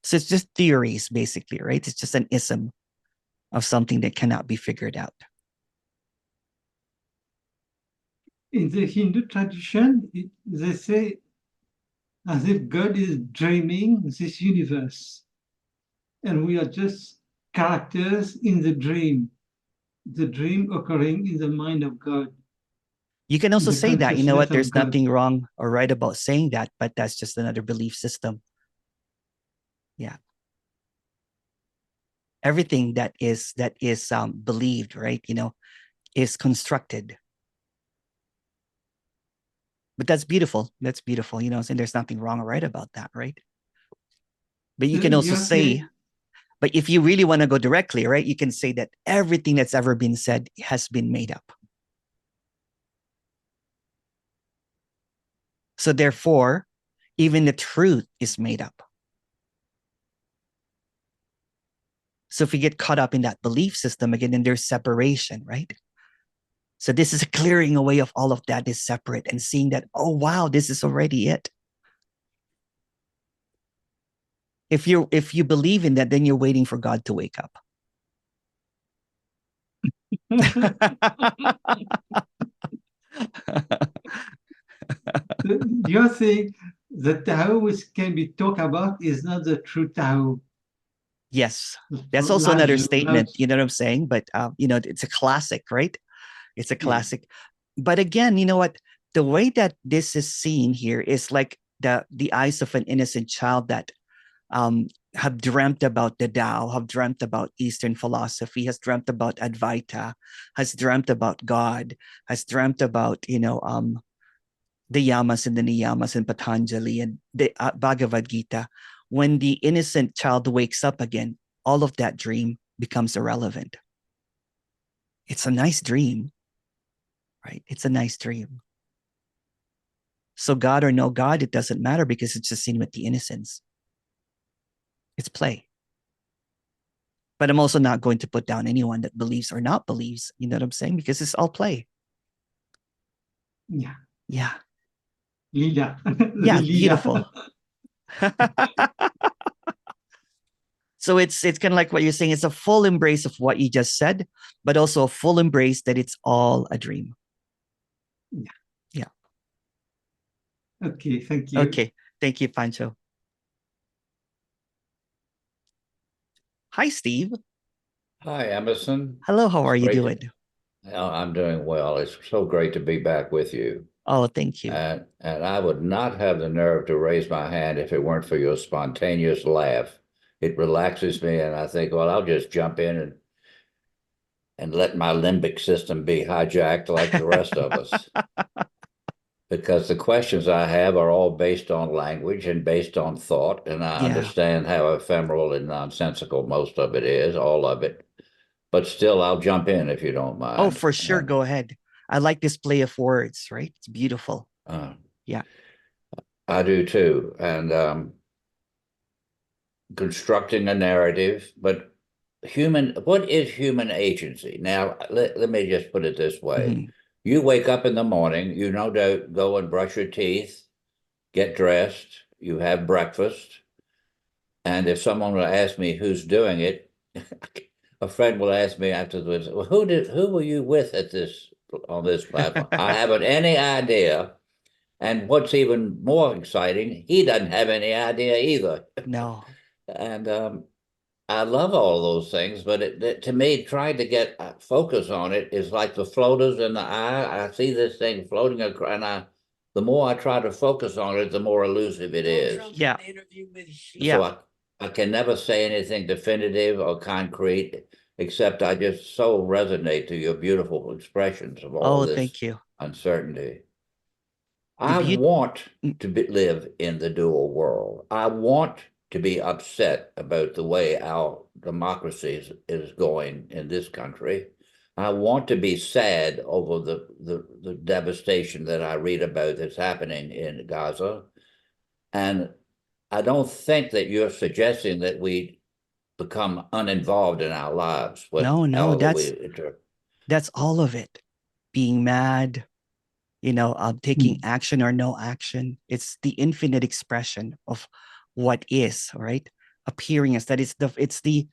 So it's just theories, basically, right? It's just an ism of something that cannot be figured out. In the Hindu tradition, they say as if God is dreaming this universe, and we are just characters in the dream occurring in the mind of God. You can also The say that, you know what, consciousness of there's God. nothing wrong or right about saying that, but that's just another belief system. Yeah. Everything that is believed, right, is constructed. But that's beautiful. That's beautiful, and there's nothing wrong or right about that, right? But you can also say, but if you really want to go directly, right, you can say that everything that's ever been said has been made up. So therefore, even the truth is made up. So if we get caught up in that belief system again, then there's separation, right? So this is a clearing away of all of that is separate and seeing that, oh, wow, this is already it. If you believe in that, then you're waiting for God to wake up. You're saying the Tao which can be talked about is not the true Tao. Yes, that's also another statement, you know what I'm saying? But, it's a classic, right? It's a classic. Yeah. But again, you know what? The way that this is seen here is like the eyes of an innocent child that have dreamt about the Tao, have dreamt about Eastern philosophy, has dreamt about Advaita, has dreamt about God, has dreamt about, the Yamas and the Niyamas and Patanjali and the Bhagavad Gita. When the innocent child wakes up again, all of that dream becomes irrelevant. It's a nice dream, right? It's a nice dream. So God or no God, it doesn't matter because it's just seen with the innocence. It's play. But I'm also not going to put down anyone that believes or not believes, you know what I'm saying? Because it's all play. Yeah. Yeah. Lila. Yeah, beautiful. So it's kind of like what you're saying. It's a full embrace of what you just said, but also a full embrace that it's all a dream. Yeah. Yeah. Okay, thank you. Okay, thank you, Pancho. Hi, Steve. Hi, Emerson. Hello, how are you doing? I'm doing well. It's so great to be back with you. Oh, thank you. And I would not have the nerve to raise my hand if it weren't for your spontaneous laugh it relaxes me, and I think, well, I'll just jump in and let my limbic system be hijacked like the rest of us. Because the questions I have are all based on language and based on thought, and I Yeah. understand how ephemeral and nonsensical most of it is, all of it. But still, I'll jump in if you don't mind. Oh, for sure. Go ahead. I like this play of words, right? It's beautiful. Yeah. I do too. And constructing a narrative, but what is human agency? Now, let me just put it this way. Mhm. You wake up in the morning, you no doubt go and brush your teeth, get dressed, you have breakfast. And if someone will ask me who's doing it, a friend will ask me afterwards, well, who were you with on this platform? I haven't any idea. And what's even more exciting, he doesn't have any idea either. No. And I love all those things, but to me, trying to get focus on it is like the floaters in the eye. I see this thing floating across, and the more I try to focus on it, the more elusive it is. Yeah. So I can never say anything definitive or concrete, except I just so resonate to your beautiful expressions of all this thank you. uncertainty. I want to live in the dual world. I want to be upset about the way our democracy is going in this country. I want to be sad over the devastation that I read about that's happening in Gaza. And I don't think that you're suggesting that we become uninvolved in our lives. No, that's all of it. Being mad, taking action or no action. It's the infinite expression of what is, right? Appearing as that. It's the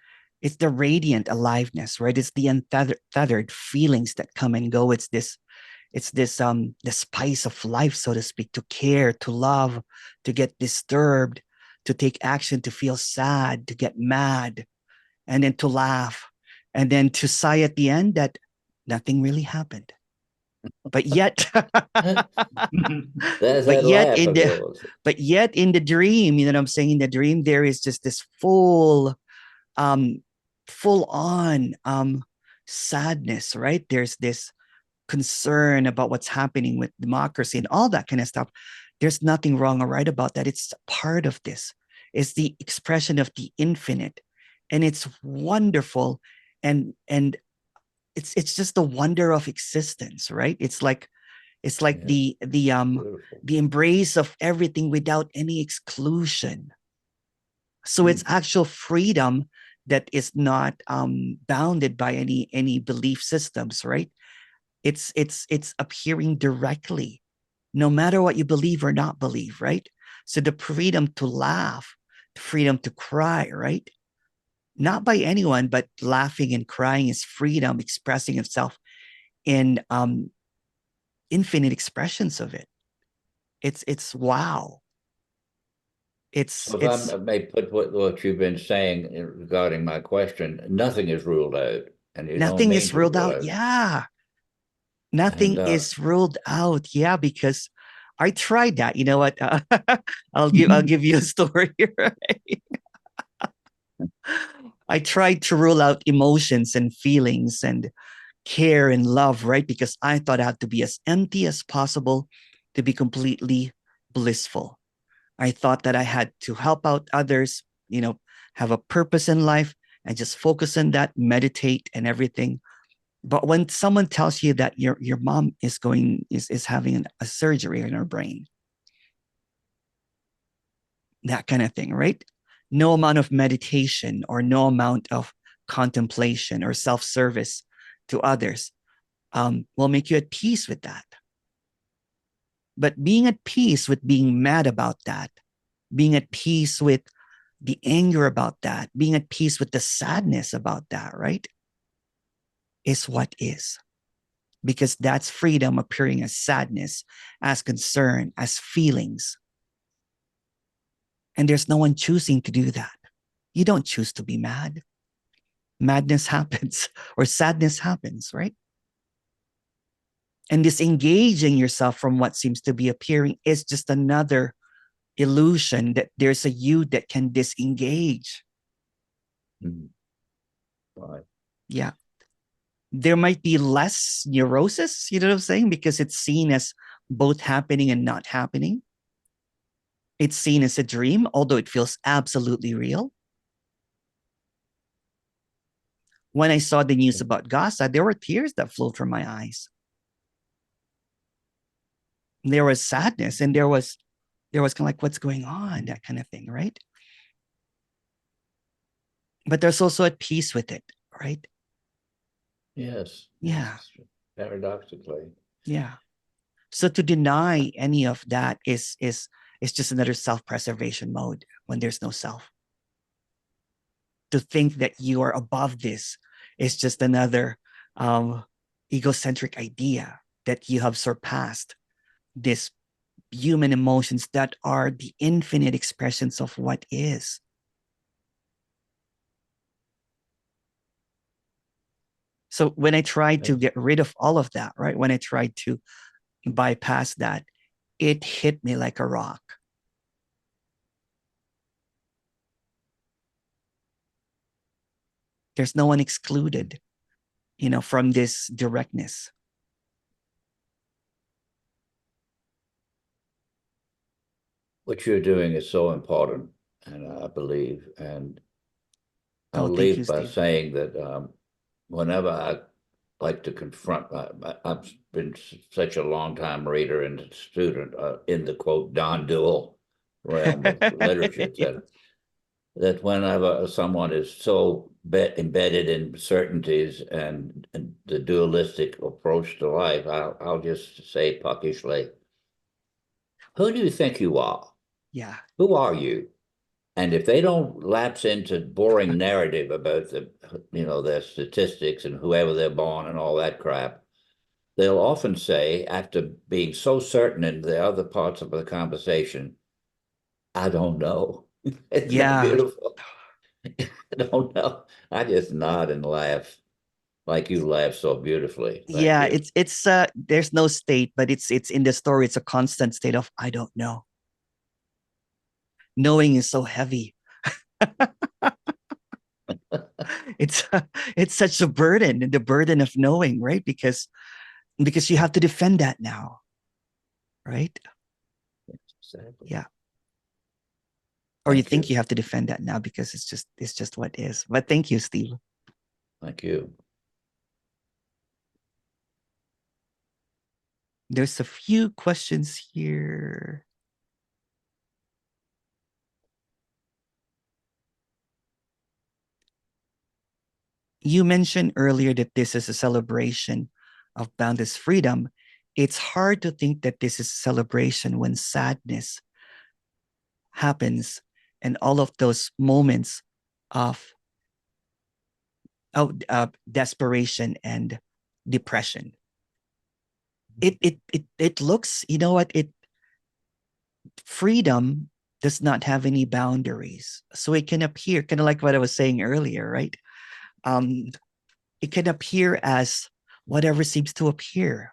radiant aliveness, right? It's the untethered feelings that come and go. It's this the spice of life, so to speak, to care, to love, to get disturbed, to take action, to feel sad, to get mad, and then to laugh, and then to sigh at the end that nothing really happened. But yet, but yet in the dream, you know what I'm saying? In the dream, there is just this full on sadness, right? There's this concern about what's happening with democracy and all that kind of stuff. There's nothing wrong or right about that. It's part of this. It's the expression of the infinite, and it's wonderful, and it's just the wonder of existence, right? It's like the embrace of everything without any exclusion. So it's actual freedom that is not bounded by any belief systems, right? It's appearing directly, no matter what you believe or not believe, right? So the freedom to laugh, the freedom to cry, right? Not by anyone, but laughing and crying is freedom expressing itself in infinite expressions of it. It's wow. So if I may put what you've been saying regarding my question, nothing is ruled out, and nothing is ruled out. Yeah, nothing is ruled out. Yeah, because I tried that. You know what? I'll give you a story. Right? I tried to rule out emotions and feelings and care and love, right? Because I thought I had to be as empty as possible to be completely blissful. I thought that I had to help out others, have a purpose in life and just focus on that, meditate and everything. But when someone tells you that your mom is having a surgery in her brain, that kind of thing, right? No amount of meditation or no amount of contemplation or self-service to others will make you at peace with that. But being at peace with being mad about that, being at peace with the anger about that, being at peace with the sadness about that, right? Is what is. Because that's freedom appearing as sadness, as concern, as feelings. And there's no one choosing to do that. You don't choose to be mad. Madness happens or sadness happens, right? And disengaging yourself from what seems to be appearing is just another illusion that there's a you that can disengage. Right. Yeah. There might be less neurosis, you know what I'm saying? Because it's seen as both happening and not happening. It's seen as a dream, although it feels absolutely real. When I saw the news about Gaza, there were tears that flowed from my eyes. There was sadness, and there was kind of like, what's going on, that kind of thing, right? But there's also at peace with it, right? Yes. Yeah. Yes. Paradoxically. Yeah. So to deny any of that is just another self-preservation mode when there's no self. To think that you are above this is just another egocentric idea that you have surpassed this human emotions that are the infinite expressions of what is. So when I tried to get rid of all of that, right? When I tried to bypass that, it hit me like a rock. There's no one excluded, from this directness. What you're doing is so important, and I believe, and I'll Thank you, leave by Steve. saying that whenever I like to confront, I've been such a long time reader and student in the quote non-dual realm of literature that whenever someone is so embedded in certainties and the dualistic approach to life, I'll just say puckishly, who do you think you are? Yeah. Who are you? And if they don't lapse into boring narrative about their statistics and whoever they're born and all that crap, they'll often say, after being so certain in the other parts of the conversation, I don't know. Isn't that beautiful? I don't know. I just nod and laugh like you laugh so beautifully. Thank Yeah, you. it's there's no state, but it's in the story. It's a constant state of I don't know. Knowing is so heavy. it's it's such a burden, the burden of knowing, right? Because you have to defend that now, right? Exactly. Yeah. Or you Thank think you. you have to defend that now because it's just what is. But thank you, Steve. Thank you. There's a few questions here. You mentioned earlier that this is a celebration of boundless freedom. It's hard to think that this is a celebration when sadness happens and all of those moments of desperation and depression. It looks, you know what, freedom does not have any boundaries. So it can appear kind of like what I was saying earlier, right? It can appear as whatever seems to appear.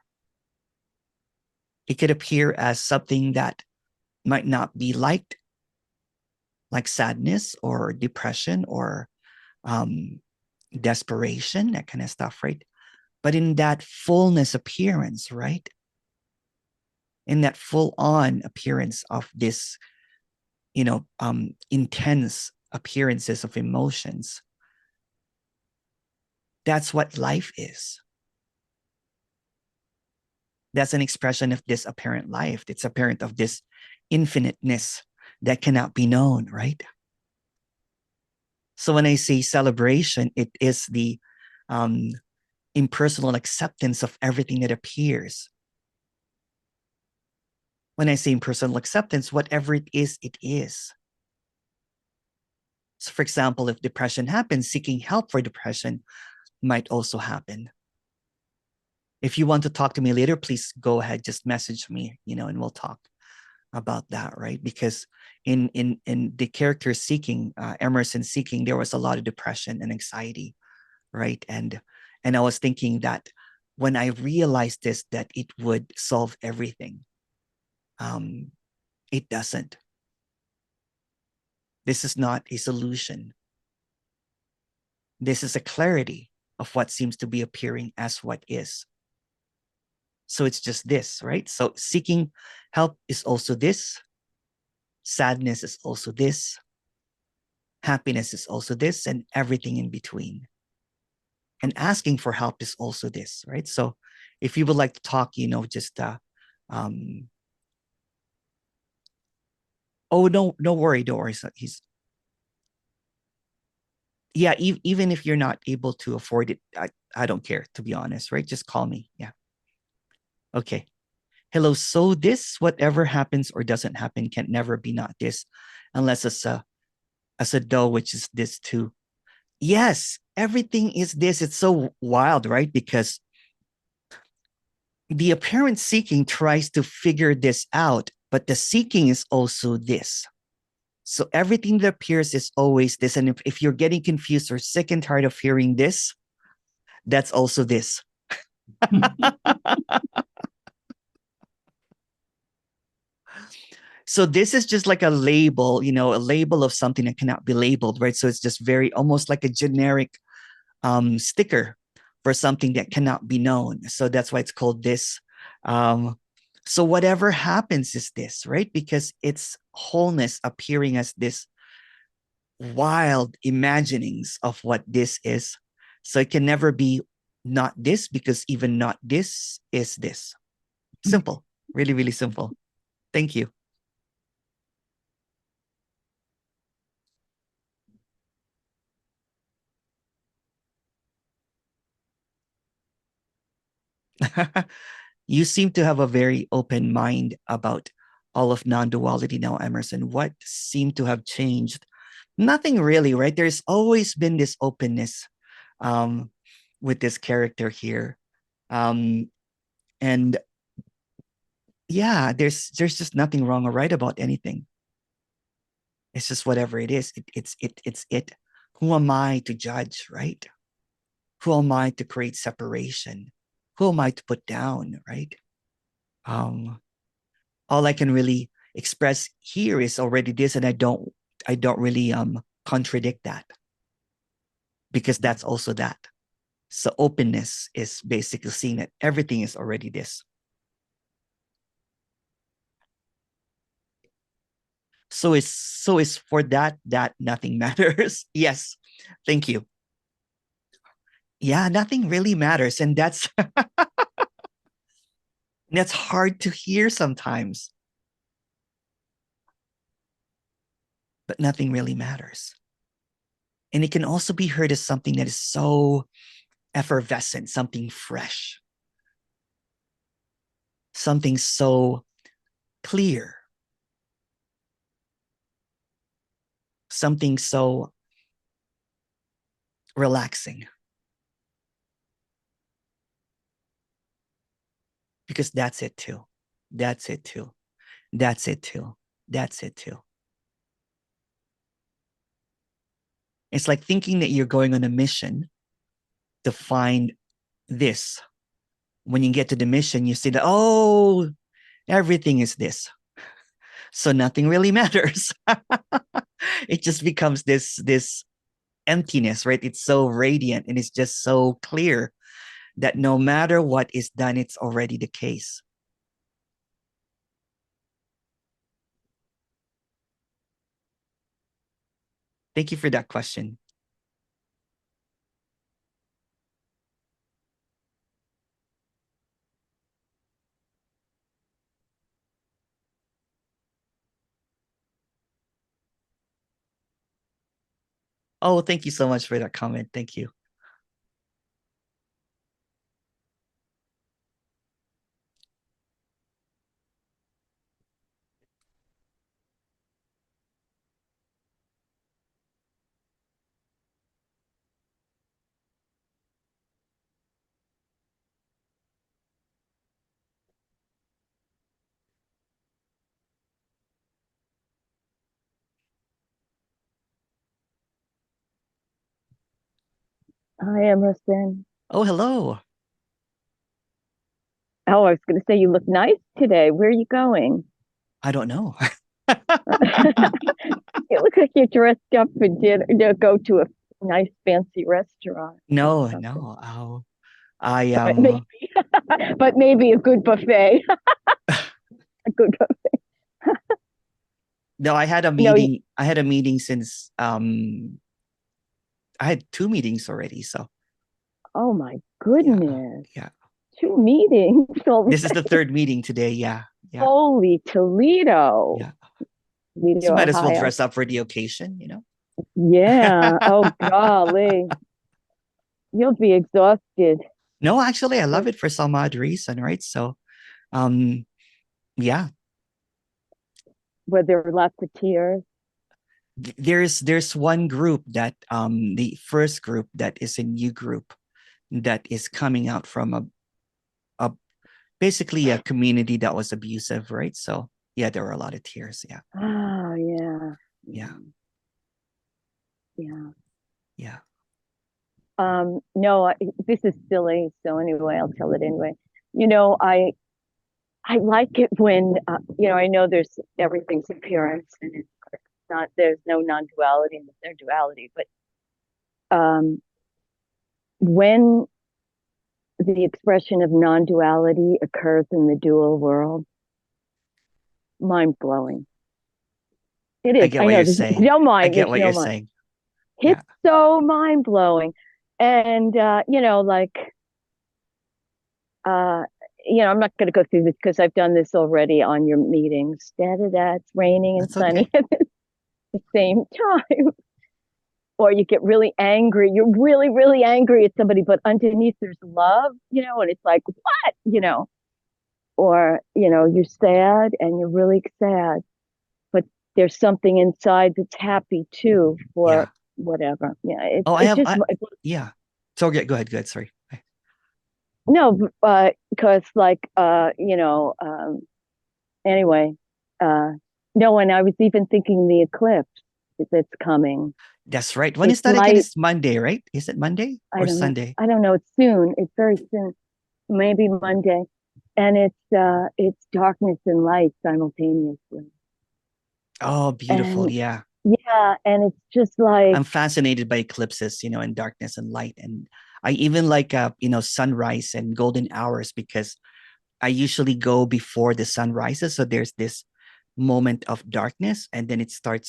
It could appear as something that might not be liked, like sadness or depression or desperation, that kind of stuff, right? But in that fullness appearance, right? In that full-on appearance of this, intense appearances of emotions, that's what life is. That's an expression of this apparent life. It's apparent of this infiniteness that cannot be known, right? So when I say celebration, it is the impersonal acceptance of everything that appears. When I say impersonal acceptance, whatever it is, it is. So for example, if depression happens, seeking help for depression might also happen. If you want to talk to me later, please go ahead, just message me, and we'll talk about that, right? Because in the character seeking, Emerson seeking, there was a lot of depression and anxiety, right? And I was thinking that when I realized this, that it would solve everything. It doesn't. This is not a solution. This is a clarity of what seems to be appearing as what is. So it's just this, right? So seeking help is also this. Sadness is also this. Happiness is also this, and everything in between. And asking for help is also this, right? So if you would like to talk, just oh, no worry, don't worry. So yeah, even if you're not able to afford it, I don't care, to be honest, right? Just call me. Yeah. Okay. Hello. So this, whatever happens or doesn't happen, can never be not this, unless it's a dough, which is this too. Yes, everything is this. It's so wild, right? Because the apparent seeking tries to figure this out, but the seeking is also this. So everything that appears is always this. And if you're getting confused or sick and tired of hearing this, that's also this. So this is just like a label, a label of something that cannot be labeled, right? So it's just very almost like a generic sticker for something that cannot be known. So that's why it's called this. So whatever happens is this, right? Because it's wholeness appearing as this wild imaginings of what this is. So it can never be not this, because even not this is this. Simple, really, really simple. Thank you. You seem to have a very open mind about all of non-duality now, Emerson. What seemed to have changed? Nothing really, right? There's always been this openness with this character here. And yeah, there's just nothing wrong or right about anything. It's just whatever it is. It's it. Who am I to judge, right? Who am I to create separation? Who am I to put down, right? All I can really express here is already this, and I don't really contradict that, because that's also that. So openness is basically seeing that everything is already this. So is for that nothing matters. Yes, thank you. Yeah, nothing really matters, and that's that's hard to hear sometimes. But nothing really matters. And it can also be heard as something that is so effervescent, something fresh, something so clear, something so relaxing. Because that's it too. That's it too. That's it too. That's it too. It's like thinking that you're going on a mission to find this. When you get to the mission, you see that, oh, everything is this. So nothing really matters. It just becomes this emptiness, right? It's so radiant and it's just so clear that no matter what is done, it's already the case. Thank you for that question. Oh, thank you so much for that comment. Thank you. Hi, Emerson. Oh, hello. Oh, I was going to say you look nice today. Where are you going? I don't know. It looks like you're dressed up for dinner to go to nice fancy restaurant. No, or something. no. Oh, I But maybe, but maybe a good buffet. A good buffet. no, I had a No, meeting. I had a meeting since I had 2 meetings already. So oh my yeah, goodness. yeah. 2 meetings. This is the 3rd meeting today. Yeah, yeah, Holy Toledo. yeah. So Toledo, might as well Ohio. dress up for the occasion, you know? Yeah. Oh golly. You'll be exhausted. No, actually, I love it for some odd reason, right? So, yeah, Were there lots of tears? there's one group that the first group that is a new group that is coming out from a basically a community that was abusive, right? So yeah, there were a lot of tears. Yeah, Oh yeah. yeah, Yeah. yeah. No, this is silly. So anyway, I'll tell it anyway. You know, I like it when you know, I know there's everything's appearance and it's not, there's no non-duality and there's no duality, but when the expression of non-duality occurs in the dual world, mind-blowing. It is. I get I what know you're there's saying. no I mind, get there's what no you're mind. saying. It's so mind-blowing. And you know, like you know, I'm not going to go through this because I've done this already on your meetings. It's raining and That's sunny okay. at the same time. Or you get really angry. You're really, really angry at somebody, but underneath there's love, you know, and it's like, what? You know, or, you know, you're sad and you're really sad, but there's something inside that's happy too for Yeah. whatever. Yeah. Oh, It's just, yeah. So go ahead. Sorry. no, because like, you know, anyway, no, and I was even thinking the eclipse that's coming. That's right. When is It's that again? light. It's Monday, right? Is it Monday or Sunday? I don't know. It's soon. It's very soon. Maybe Monday. And it's darkness and light simultaneously. Oh, beautiful. And Yeah. yeah, and it's just like, I'm fascinated by eclipses, you know, and darkness and light. And I even like, you know, sunrise and golden hours because I usually go before the sun rises. So there's this moment of darkness and then it's and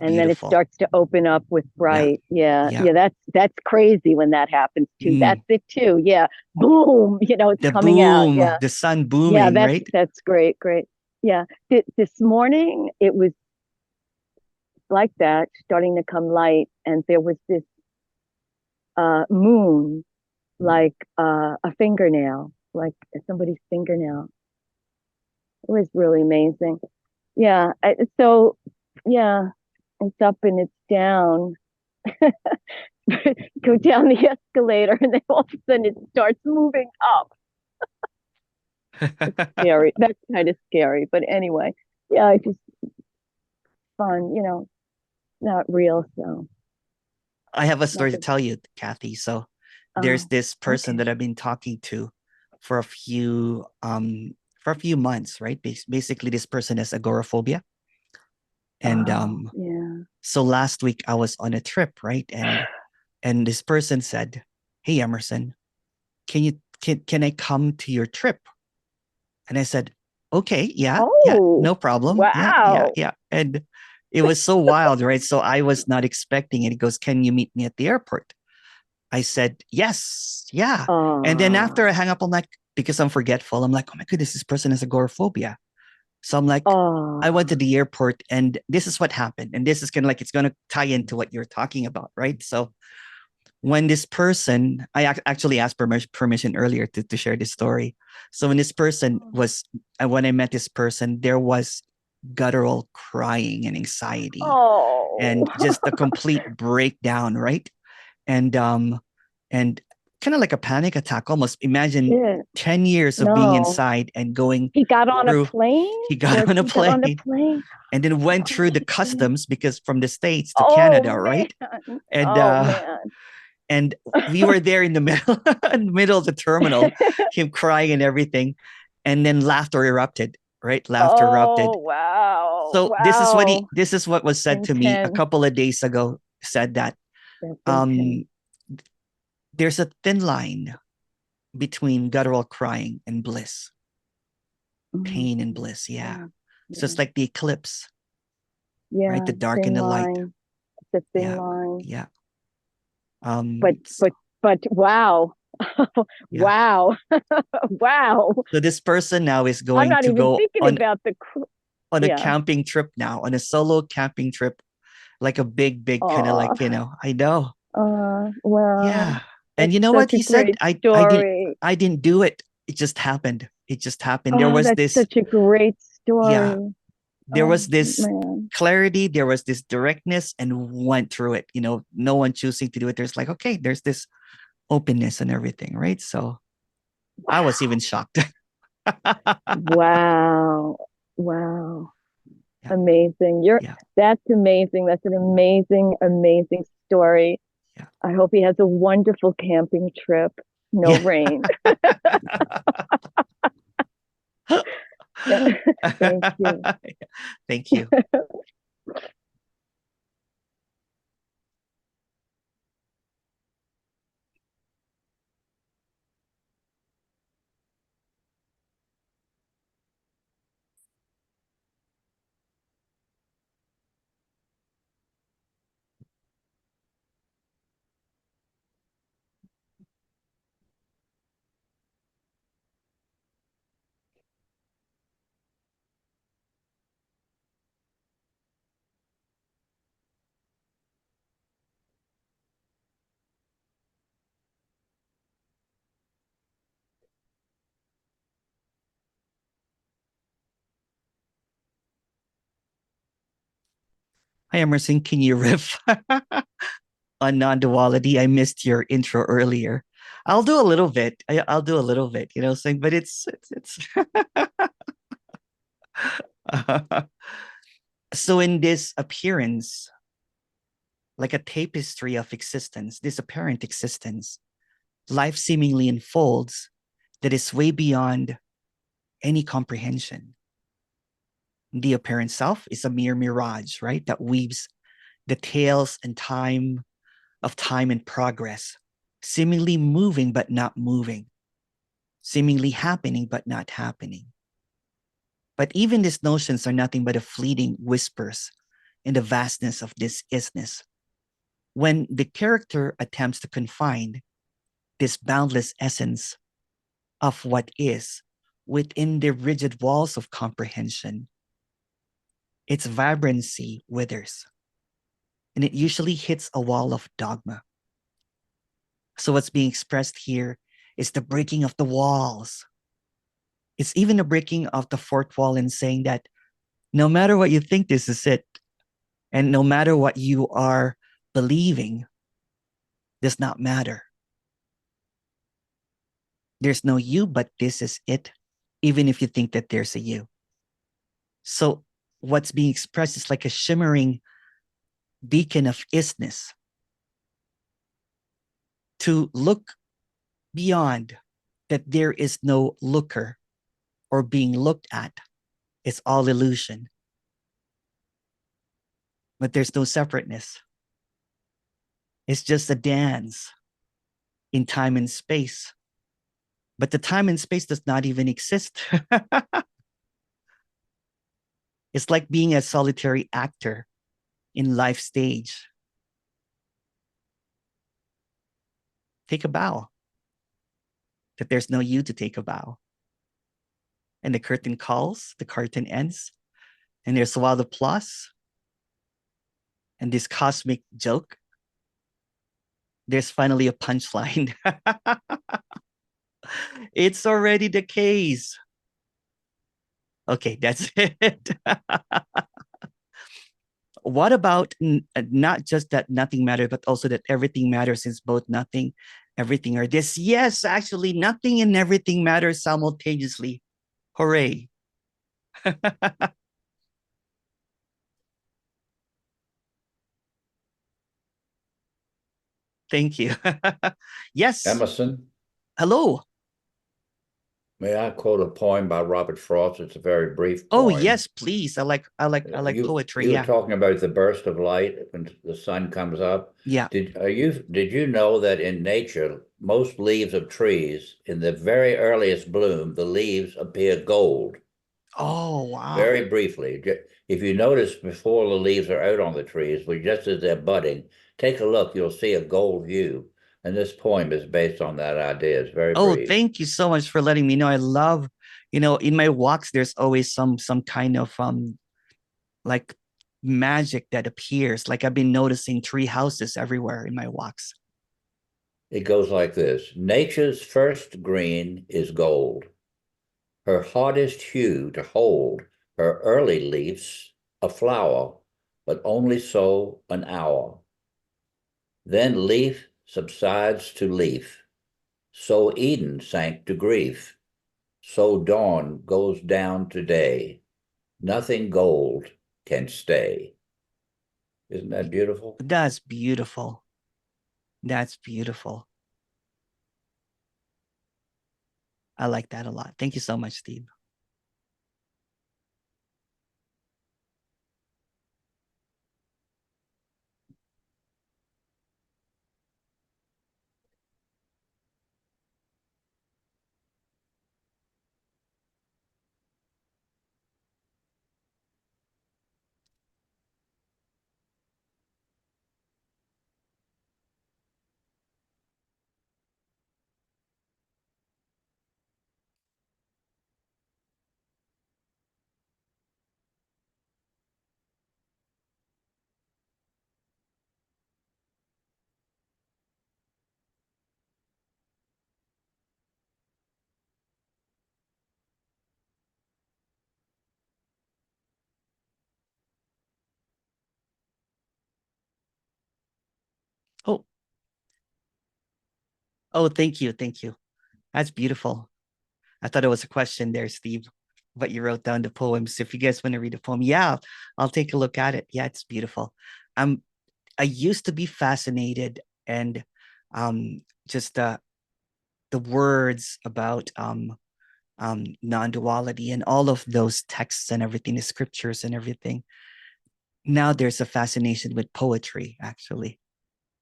then it beautiful. starts to open up with bright. Yeah. That's crazy when that happens too. That's it too. Yeah. Boom. You know, it's The coming out. boom, Yeah. the sun booming, Yeah, right? that's great. Yeah. This morning it was like that, starting to come light, and there was this moon, like a fingernail, like somebody's fingernail. It was really amazing. Yeah. So yeah, it's up and it's down. Go down the escalator and then all of a sudden it starts moving up. It's scary. That's kind of scary. But anyway, yeah, it's just fun, you know, not real. So I have a story to nothing. tell you, Kathy. So there's this person okay. that I've been talking to for a few months, right? Basically, this person has agoraphobia. And yeah. so last week I was on a trip, right? And this person said, "Hey Emerson, can I come to your trip?" And I said, "Okay, yeah, no problem. Wow. Yeah." And it was so wild, right? So I was not expecting it. He goes, "Can you meet me at the airport?" I said, "Yes, yeah." And then after I hang up, I'm like, because I'm forgetful, I'm like, "Oh my goodness, this person has agoraphobia." So I'm like, I went to the airport and this is what happened. And this is kind of like, it's going to tie into what you're talking about, right? So when this person, I actually asked permission earlier to share this story. So when this person when I met this person, there was guttural crying and anxiety and just a complete breakdown, right? And kind of like a panic attack almost. Imagine 10 years of being inside and going he got on through, a plane. he got on a plane and then went through the customs because from the States to Canada, right? And and we were there in the middle of the terminal, him crying and everything, and then laughter erupted, right? Laughter erupted. Wow. So this is what was said to me a couple of days ago. Said that That's intense. There's a thin line between guttural crying and bliss, pain and bliss. Yeah. So it's like the eclipse, yeah, right? The dark thin and the light. line. It's a thin Yeah. line. Yeah. But wow. Yeah. Wow. Wow. So this person now is I'm going not to even go thinking on about a camping trip now, on a solo camping trip, like a big kind of like, I know. Well, Yeah. And you know such what a he said? great story. I didn't do it. It just happened. It just happened. There Oh, was that's this, such a great story. yeah, there Oh, was this man. clarity, there was this directness, and went through it. No one choosing to do it. There's like, okay, there's this openness and everything, right? So I was even shocked. Wow. Wow. Yeah. Amazing. That's amazing. That's an amazing, amazing story. Yeah. I hope he has a wonderful camping trip. No rain. Thank you. Thank you. Hi, Emerson. Can you riff on non-duality? I missed your intro earlier. I'll do a little bit. I'll do a little bit, saying, but it's so in this appearance, like a tapestry of existence, this apparent existence, life seemingly unfolds that is way beyond any comprehension. The apparent self is a mere mirage, right? That weaves the tales and time and progress, seemingly moving but not moving, seemingly happening but not happening. But even these notions are nothing but a fleeting whispers in the vastness of this isness. When the character attempts to confine this boundless essence of what is within the rigid walls of comprehension, its vibrancy withers, and it usually hits a wall of dogma. So what's being expressed here is the breaking of the walls. It's even a breaking of the fourth wall and saying that no matter what you think, this is it, and no matter what you are believing, does not matter. There's no you, but this is it, even if you think that there's a you. So what's being expressed is like a shimmering beacon of isness to look beyond that there is no looker or being looked at. It's all illusion. But there's no separateness. It's just a dance in time and space. But the time and space does not even exist. It's like being a solitary actor in life stage. Take a bow. That there's no you to take a bow. And the curtain calls, the curtain ends, and there's a wild applause. And this cosmic joke, there's finally a punchline. It's already the case. Okay, that's it. What about not just that nothing matters, but also that everything matters, since both nothing, everything are this? Yes, actually, nothing and everything matters simultaneously. Hooray. Thank you. Yes. Emerson, Hello. May I quote a poem by Robert Frost? It's a very brief Oh poem. yes, please. I like poetry. You were Yeah. talking about the burst of light when the sun comes up. Yeah. Did you know that in nature, most leaves of trees, in the very earliest bloom, the leaves appear gold? Oh wow. Very briefly, if you notice before the leaves are out on the trees, but just as they're budding, take a look, you'll see a gold hue. And this poem is based on that idea. It's very Oh, brief. thank you so much for letting me know. I love, in my walks, there's always some kind of like magic that appears. Like I've been noticing tree houses everywhere in my walks. It goes like this. Nature's first green is gold, her hottest hue to hold, her early leaves a flower, but only so an hour. Then leaf subsides to leaf, so Eden sank to grief, so dawn goes down to day. Nothing gold can stay. Isn't that beautiful? That's beautiful. That's beautiful. I like that a lot. Thank you so much, Steve. Oh, oh, thank you. Thank you. That's beautiful. I thought it was a question there, Steve, but you wrote down the poems. If you guys want to read a poem, yeah, I'll take a look at it. Yeah, it's beautiful. I used to be fascinated and just the words about non-duality and all of those texts and everything, the scriptures and everything. Now there's a fascination with poetry, actually.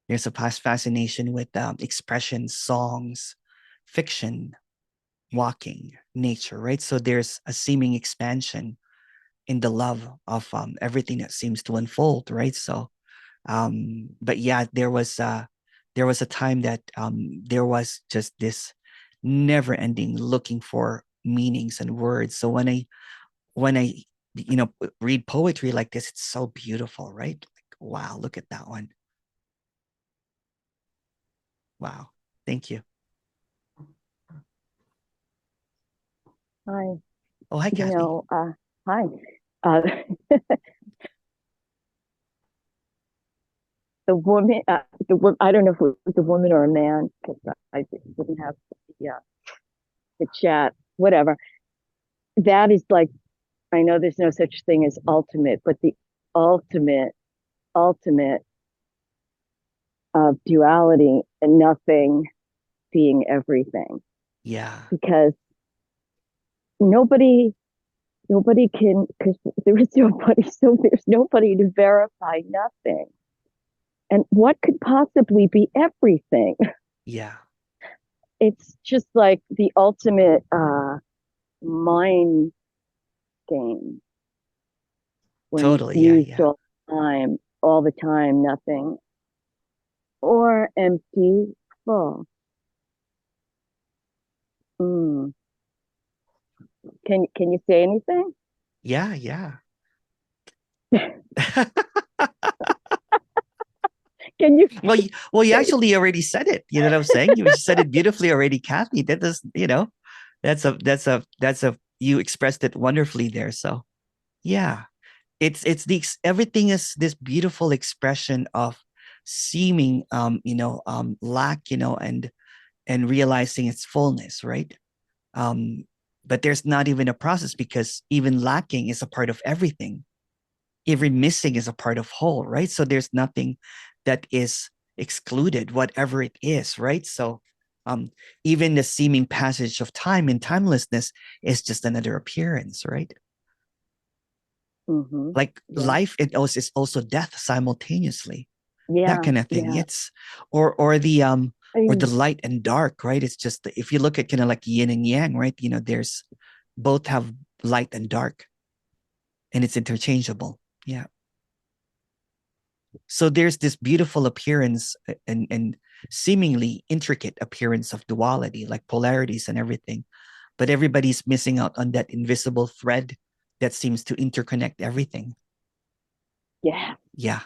There's a past fascination with expression, songs, fiction, walking, nature, right? So there's a seeming expansion in the love of everything that seems to unfold, right? So, but yeah, there was a time that there was just this never-ending looking for meanings and words. So when I read poetry like this, it's so beautiful, right? Like, wow, look at that one. Wow. Thank you. Hi. Oh, hi, Kathy. Hi. The woman, I don't know if it was a woman or a man, because I didn't have the chat, whatever. That is like, I know there's no such thing as ultimate, but the ultimate of duality and nothing being everything. Yeah. Because nobody can, because there is nobody, so there's nobody to verify nothing. And what could possibly be everything? Yeah. It's just like the ultimate mind game. When Totally. you Yeah. Yeah. all the time, nothing. Or empty, full. Mm. Can you say anything? Yeah. Yeah. Can you? Well, you actually already said it. You know what I'm saying? You said it beautifully already, Kathy. That is, that's a you expressed it wonderfully there. So yeah, it's the everything is this beautiful expression of seeming lack, and realizing its fullness, right? But there's not even a process because even lacking is a part of everything. Every missing is a part of whole, right? So there's nothing that is excluded, whatever it is, right? So Even the seeming passage of time and timelessness is just another appearance, right? Like life is also death simultaneously. That kind of thing. It's or the light and dark, right? It's just, if you look at kind of like yin and yang, right? You know, there's both have light and dark, and it's interchangeable. Yeah. So there's this beautiful appearance and seemingly intricate appearance of duality, like polarities and everything. But everybody's missing out on that invisible thread that seems to interconnect everything. Yeah. Yeah.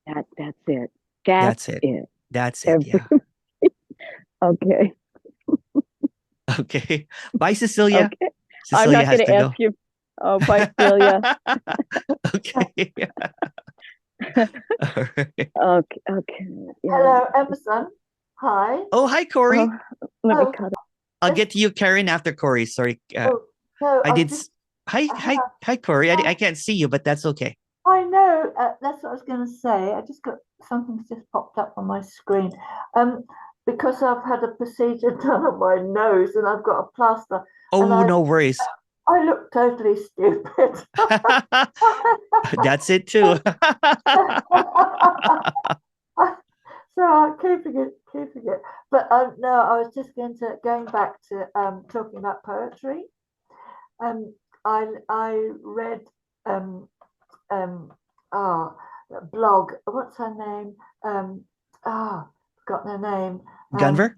That's it. That's it. That's it. Yeah. Okay. Okay. Bye, Cecilia. Okay. Cecilia I'm not going to ask you. Oh, bye, Celia. Okay. All right. Okay. Hello, Emerson. Hi. Oh, hi, Corey. Let me cut it. I'll get to you, Karen, after Corey. Sorry. No, I did. Hi, Corey. I can't see you, but that's okay. I know. That's what I was going to say. I just got something's just popped up on my screen. Because I've had a procedure done on my nose and I've got a plaster. Oh, no worries. I look totally stupid. That's it too. So I'm keeping it. But no, I was just going back to talking about poetry. I read blog. What's her name? Forgotten her name. Gunvor?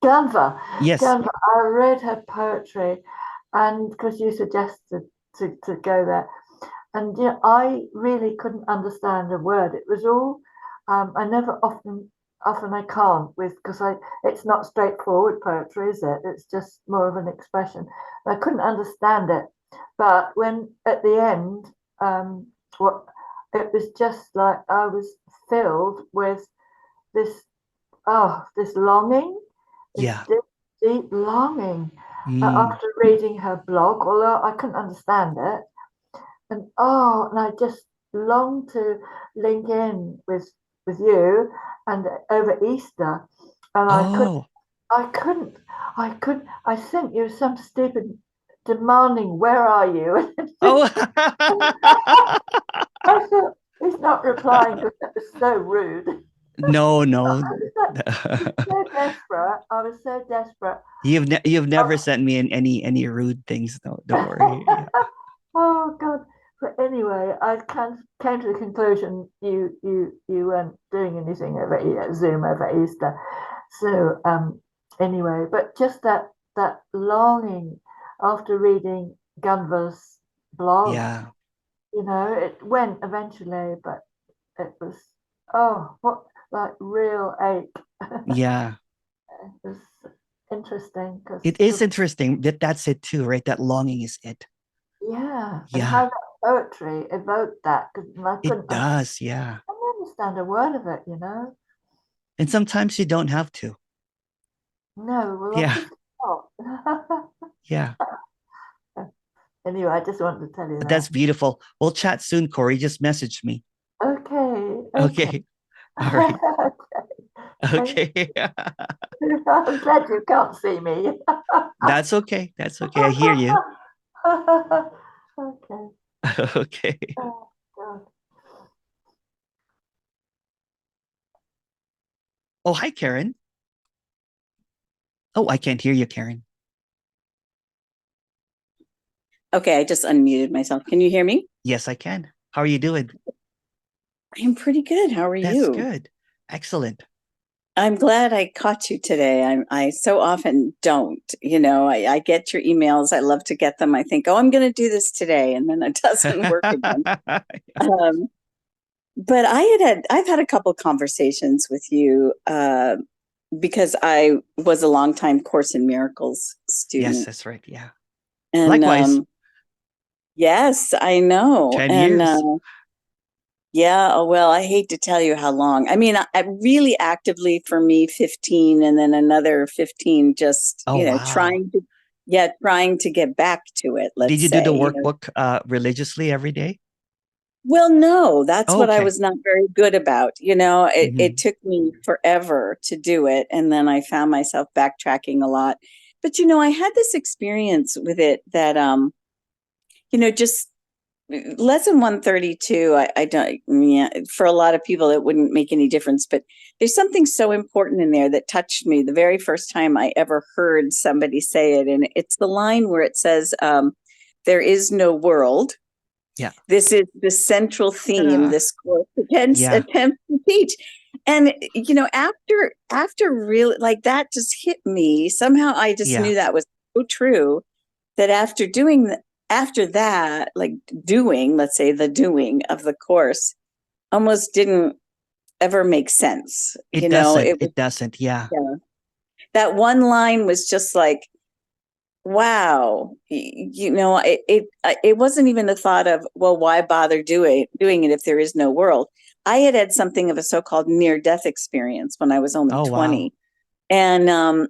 Gunvor. Yes. Gunvor. I read her poetry, and because you suggested to go there, and yeah, I really couldn't understand a word. It was all I never often I can't because it's not straightforward poetry, is it? It's just more of an expression. I couldn't understand it, but when at the end, it was just like I was filled with this longing, Yeah. deep longing after reading her blog, although I couldn't understand it, and I just longed to link in with you and over Easter, and I couldn't. I sent you some stupid demanding, "Where are you?" Oh. I thought he's not replying because that was so rude. No. I was so desperate. You've never sent me in any rude things. No, don't worry. Yeah. Oh God. But anyway, I came to the conclusion you weren't doing anything over Zoom over Easter. So anyway, but just that longing after reading Gunvor's blog. Yeah. It went eventually, but it was like real ache. Yeah. It was interesting because it is interesting that's it too, right? That longing is it. Yeah. And how that poetry evoked that, because it does. Yeah. I don't understand a word of it, And sometimes you don't have to. No. Well, yeah. Yeah. Anyway, I just wanted to tell you that. That's beautiful. We'll chat soon, Corey. Just message me. Okay. All right. Okay. I'm glad you can't see me. That's okay. I hear you. Okay. Okay. Oh, God. Oh, hi, Karen. Oh, I can't hear you, Karen. Okay, I just unmuted myself. Can you hear me? Yes, I can. How are you doing? I'm pretty good. How are you? That's good. Excellent. I'm glad I caught you today. I so often don't. I get your emails. I love to get them. I think, I'm going to do this today, and then it doesn't work again. But I've had a couple conversations with you because I was a longtime Course in Miracles student. Yes, that's right. Yeah. And, likewise. Yes, I know. 10 years. Yeah, well, I hate to tell you how long. I mean, I really actively for me 15 and then another 15 just, wow. trying to get back to it. Let's Did you say, do the workbook religiously every day? Well, no, that's what I Okay. was not very good about. You know, Mhm. it took me forever to do it. And then I found myself backtracking a lot. But, you know, I had this experience with it that, you know, just lesson 132, I don't, yeah, for a lot of people, it wouldn't make any difference. But there's something so important in there that touched me the very first time I ever heard somebody say it. And it's the line where it says, there is no world. Yeah. This is the central theme Ta-da. this course attempts Yeah. to teach. And, you know, after really, like, that just hit me. Somehow I just Yeah. knew that was so true, that after doing after that, like doing, let's say the doing of the course almost didn't ever make sense. It You know, doesn't. it was, It doesn't. Yeah. yeah, that one line was just like, wow, you know, it wasn't even a thought of, well, why bother doing it if there is no world? I had something of a so-called near-death experience when I was only Oh, 20. wow. And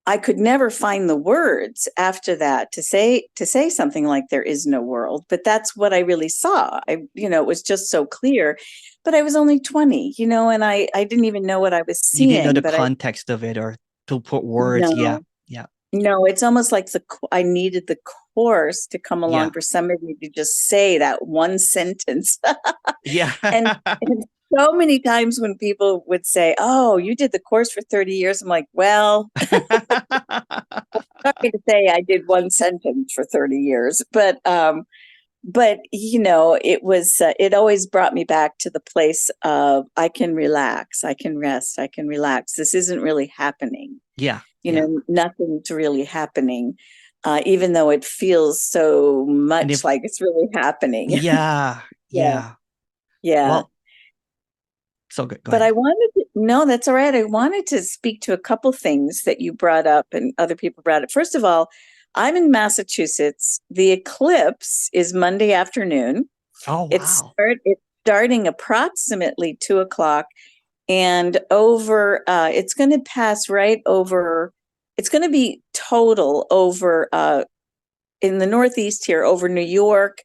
I could never find the words after that to say something like there is no world, but that's what I really saw. You know, it was just so clear, but I was only 20, you know, and I didn't even know what I was You didn't know seeing, the but context of it or to put words. Yeah. Yeah. no, it's almost like I needed the course to come along Yeah. for somebody to just say that one sentence. Yeah. and so many times when people would say, "Oh, you did the course for 30 years," I'm like, well, not going to say I did one sentence for 30 years, but you know, it was it always brought me back to the place of I can relax, I can rest, I can relax. This isn't really happening. Yeah. You Yeah. know, nothing's really happening, even though it feels so much like it's really happening. Yeah. Yeah. Yeah. Yeah. Well, so good. Go But ahead. I wanted to, no, that's all right. I wanted to speak to a couple things that you brought up and other people brought up. First of all, I'm in Massachusetts. The eclipse is Monday afternoon. Oh, It's wow. starting approximately 2:00, and over. It's going to pass right over. It's going to be total over in the Northeast here, over New York,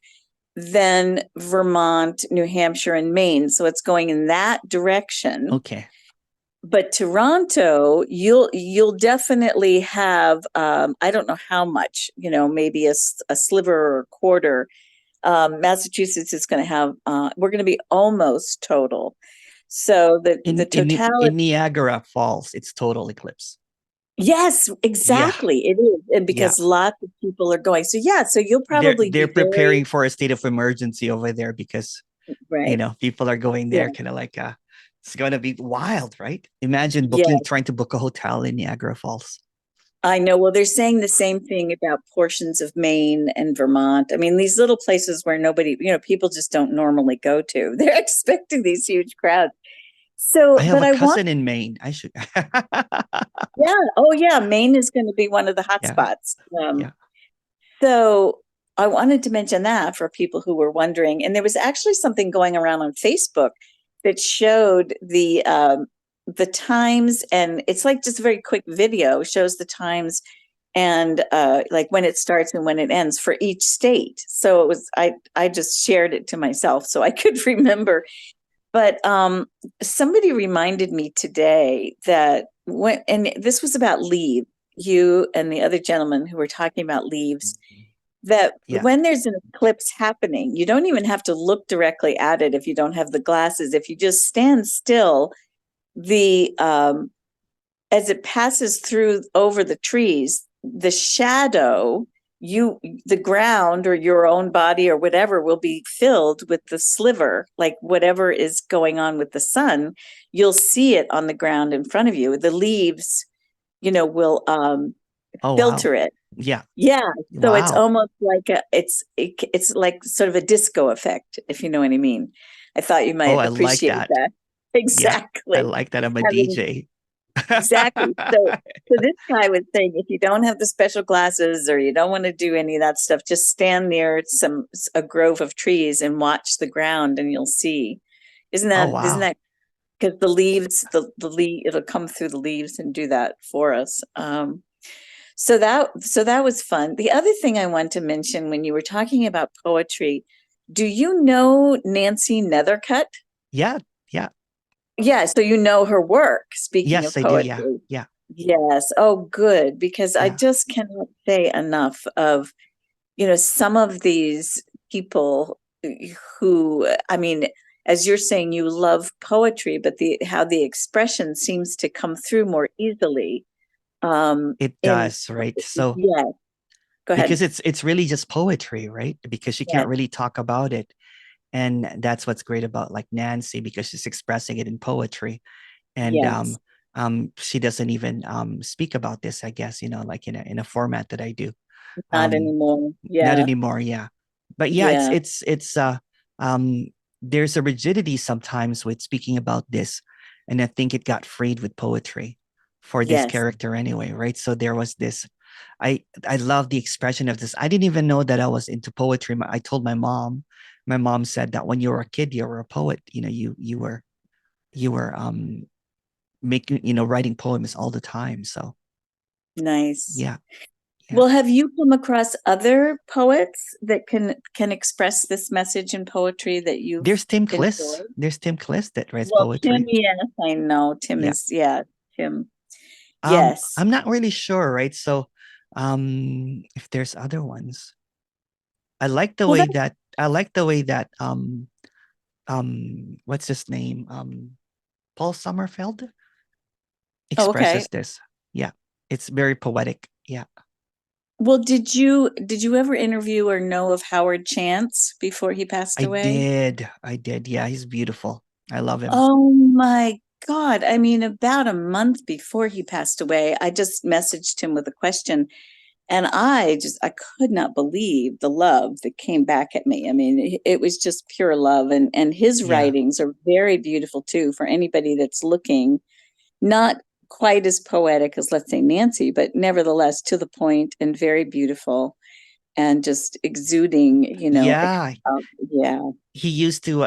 then Vermont, New Hampshire, and Maine. So it's going in that direction. Okay. But Toronto, you'll definitely have I don't know how much, you know, maybe a sliver or a quarter. Massachusetts is going to have we're going to be almost total. So the totality. In Niagara Falls, it's total eclipse. Yes, exactly. It is. And because lots of people are going. So yeah, so you'll probably they're be preparing for a state of emergency over there because right. you know people are going there kind of like it's going to be wild, right? Imagine trying to book a hotel in Niagara Falls. I know. Well, they're saying the same thing about portions of Maine and Vermont. I mean, these little places where nobody, you know, people just don't normally go to. They're expecting these huge crowds. So, I have a cousin in Maine. I should. Yeah. Oh, yeah. Maine is going to be one of the hot spots. So I wanted to mention that for people who were wondering. And there was actually something going around on Facebook that showed the times, and it's like just a very quick video, shows the times and like when it starts and when it ends for each state. So it was, I just shared it to myself so I could remember. But somebody reminded me today that and this was about leave, you and the other gentleman who were talking about leaves, that when there's an eclipse happening, you don't even have to look directly at it if you don't have the glasses. If you just stand still, the as it passes through over the trees, the shadow, the ground or your own body or whatever will be filled with the sliver, like whatever is going on with the sun, you'll see it on the ground in front of you. The leaves, you know, will filter it. Yeah. So it's almost like it's like sort of a disco effect, if you know what I mean. I thought you might appreciate that. Exactly. I like that. I'm a DJ. Exactly. So this guy was saying, if you don't have the special glasses or you don't want to do any of that stuff, just stand near a grove of trees and watch the ground, and you'll see. Isn't that because the leaves, it'll come through the leaves and do that for us. So that was fun. The other thing I want to mention when you were talking about poetry, Do you know Nancy Nethercutt? Yeah. Yeah, so you know her work, speaking Yes, of I do. poetry. Yeah. Yes. Oh, good. Because I Yeah. just cannot say enough of, some of these people who, I mean, as you're saying, you love poetry, but how the expression seems to come through more easily. It In does, right? So Yeah, go ahead. because it's really just poetry, right? Because you Yeah. can't really talk about it. And that's what's great about like Nancy, because she's expressing it in poetry. And Yes. she doesn't even speak about this, I guess, like in a format that I do. Not Um, anymore. not Yeah. anymore, yeah. But yeah, Yeah. it's there's a rigidity sometimes with speaking about this. And I think it got freed with poetry for this Yes. character anyway, right? So there was this, I love the expression of this. I didn't even know that I was into poetry. I told my mom. My mom said that when you were a kid, you were a poet. You were making, writing poems all the time. So Nice. yeah. Well, have you come across other poets that can express this message in poetry that you've There's Tim Kliss. enjoyed? There's Tim Kliss that writes Well, Tim, poetry. yes, I know. Tim Yeah. is, Tim. Yes. I'm not really sure, right? So if there's other ones. I like the way that what's his name? Paul Sommerfeld Oh, okay. expresses this. Yeah. It's very poetic. Yeah. Well, did you ever interview or know of Howard Chance before he passed I away? did. Yeah, he's beautiful. I love him. Oh my God. I mean, about a month before he passed away, I just messaged him with a question. And I could not believe the love that came back at me. I mean, it was just pure love. And his Yeah. writings are very beautiful too, for anybody that's looking, not quite as poetic as, let's say, Nancy, but nevertheless to the point and very beautiful and just exuding, Yeah. yeah. He used to,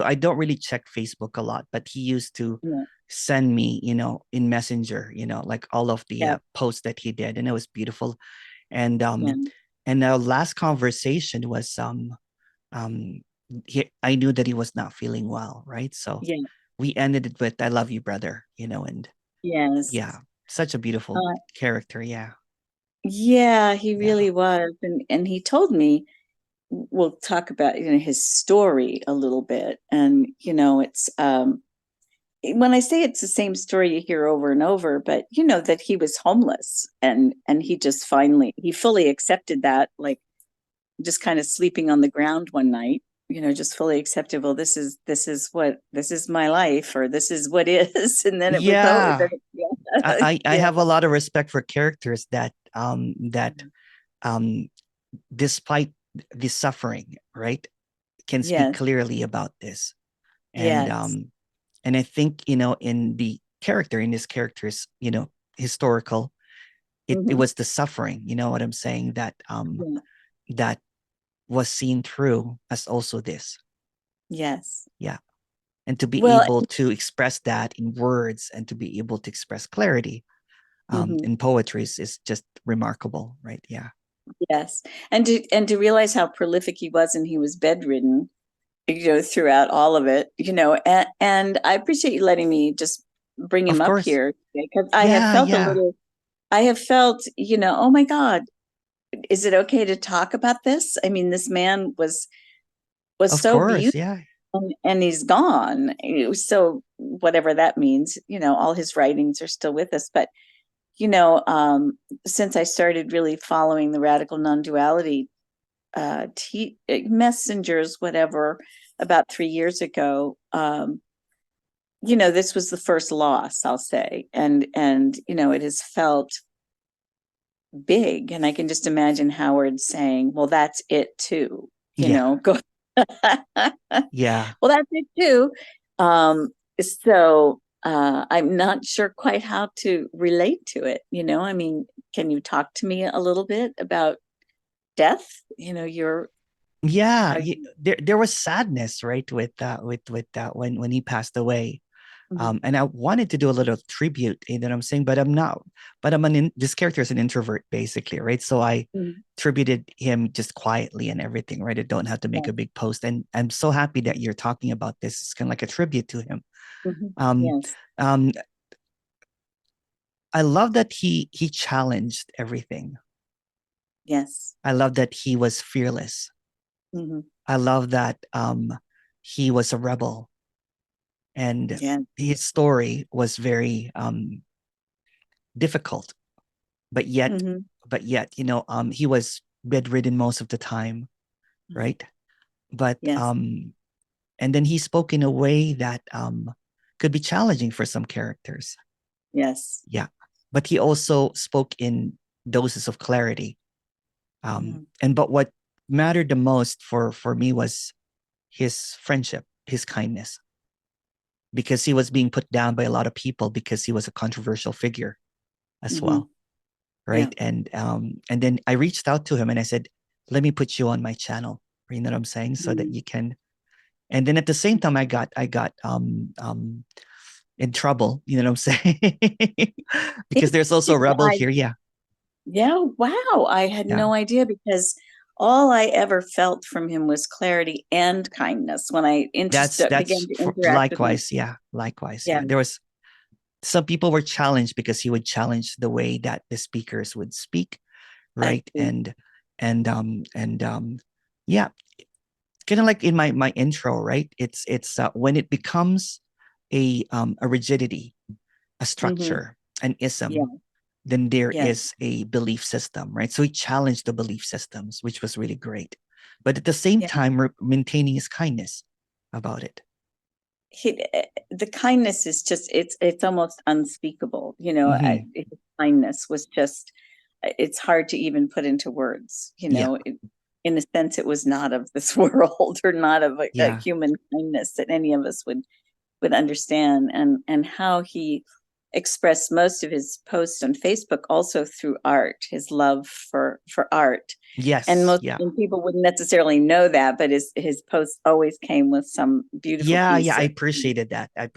I don't really check Facebook a lot, but he used to Yeah. send me, in Messenger, like all of the Yeah. posts that he did. And it was beautiful. And Yeah. and our last conversation was I knew that he was not feeling well, right? So Yeah. we ended it with "I love you, brother," and Yes. yeah, such a beautiful character. Yeah. Yeah, he really was. And he told me, we'll talk about, his story a little bit. And, it's, when I say it's the same story you hear over and over, but that he was homeless and he just he fully accepted that, like just kind of sleeping on the ground one night, just fully accepted, well, this is my life, or this is what is. And then it was Yeah. yeah. I have a lot of respect for characters that despite the suffering, right, can speak Yes. clearly about this. And Yes. and I think, in this character's, historical, it was the suffering, you know what I'm saying, that that was seen through as also this. Yes. Yeah. And to be Well, able to express that in words and to be able to express clarity in poetry is just remarkable, right? Yeah. yes. And to realize how prolific he was, and he was bedridden, throughout all of it, and I appreciate you letting me just bring him Of up course. here, because I have felt oh my God, is it okay to talk about this? I mean, this man was Of so course, beautiful, yeah. and he's gone. So whatever that means, all his writings are still with us. But, since I started really following the radical non-duality messengers, whatever, about 3 years ago, this was the first loss, I'll say. And it has felt big. And I can just imagine Howard saying, well, that's it too, go. Yeah. Well, that's it too. So I'm not sure quite how to relate to it. I mean, can you talk to me a little bit about death? Yeah, there was sadness, right, with that when he passed away. And I wanted to do a little tribute, you know what I'm saying? But I'm not. But this character is an introvert, basically, right? So I tributed him just quietly and everything, right? I don't have to make a big post. And I'm so happy that you're talking about this. It's kind of like a tribute to him. Yes. I love that he challenged everything. Yes. I love that he was fearless. I love that he was a rebel. And his story was very difficult, but yet, you know, he was bedridden most of the time, right? But and then he spoke in a way that could be challenging for some characters. Yes. Yeah, but he also spoke in doses of clarity. But what mattered the most for me was his friendship, his kindness, because he was being put down by a lot of people because he was a controversial figure as well, right? And then I reached out to him and I said, let me put you on my channel, you know what I'm saying, so that you can. And then at the same time, I got in trouble, you know what I'm saying, because there's also a rebel here. Yeah. Wow. I had no idea, because all I ever felt from him was clarity and kindness when I began to interact likewise with him. Likewise. There was some people were challenged because he would challenge the way that the speakers would speak, right? And yeah, kind of like in my intro, right? It's when it becomes a rigidity, a structure, an ism, then there is a belief system, right? So he challenged the belief systems, which was really great. But at the same time, maintaining his kindness about it. The kindness is just, it's almost unspeakable. You know, kindness was just, it's hard to even put into words, you know. In a sense, it was not of this world, or not of a human kindness that any of us would understand. And how he expressed most of his posts on Facebook also through art, his love for art. And people wouldn't necessarily know that, but his posts always came with some beautiful piece. I appreciated that. I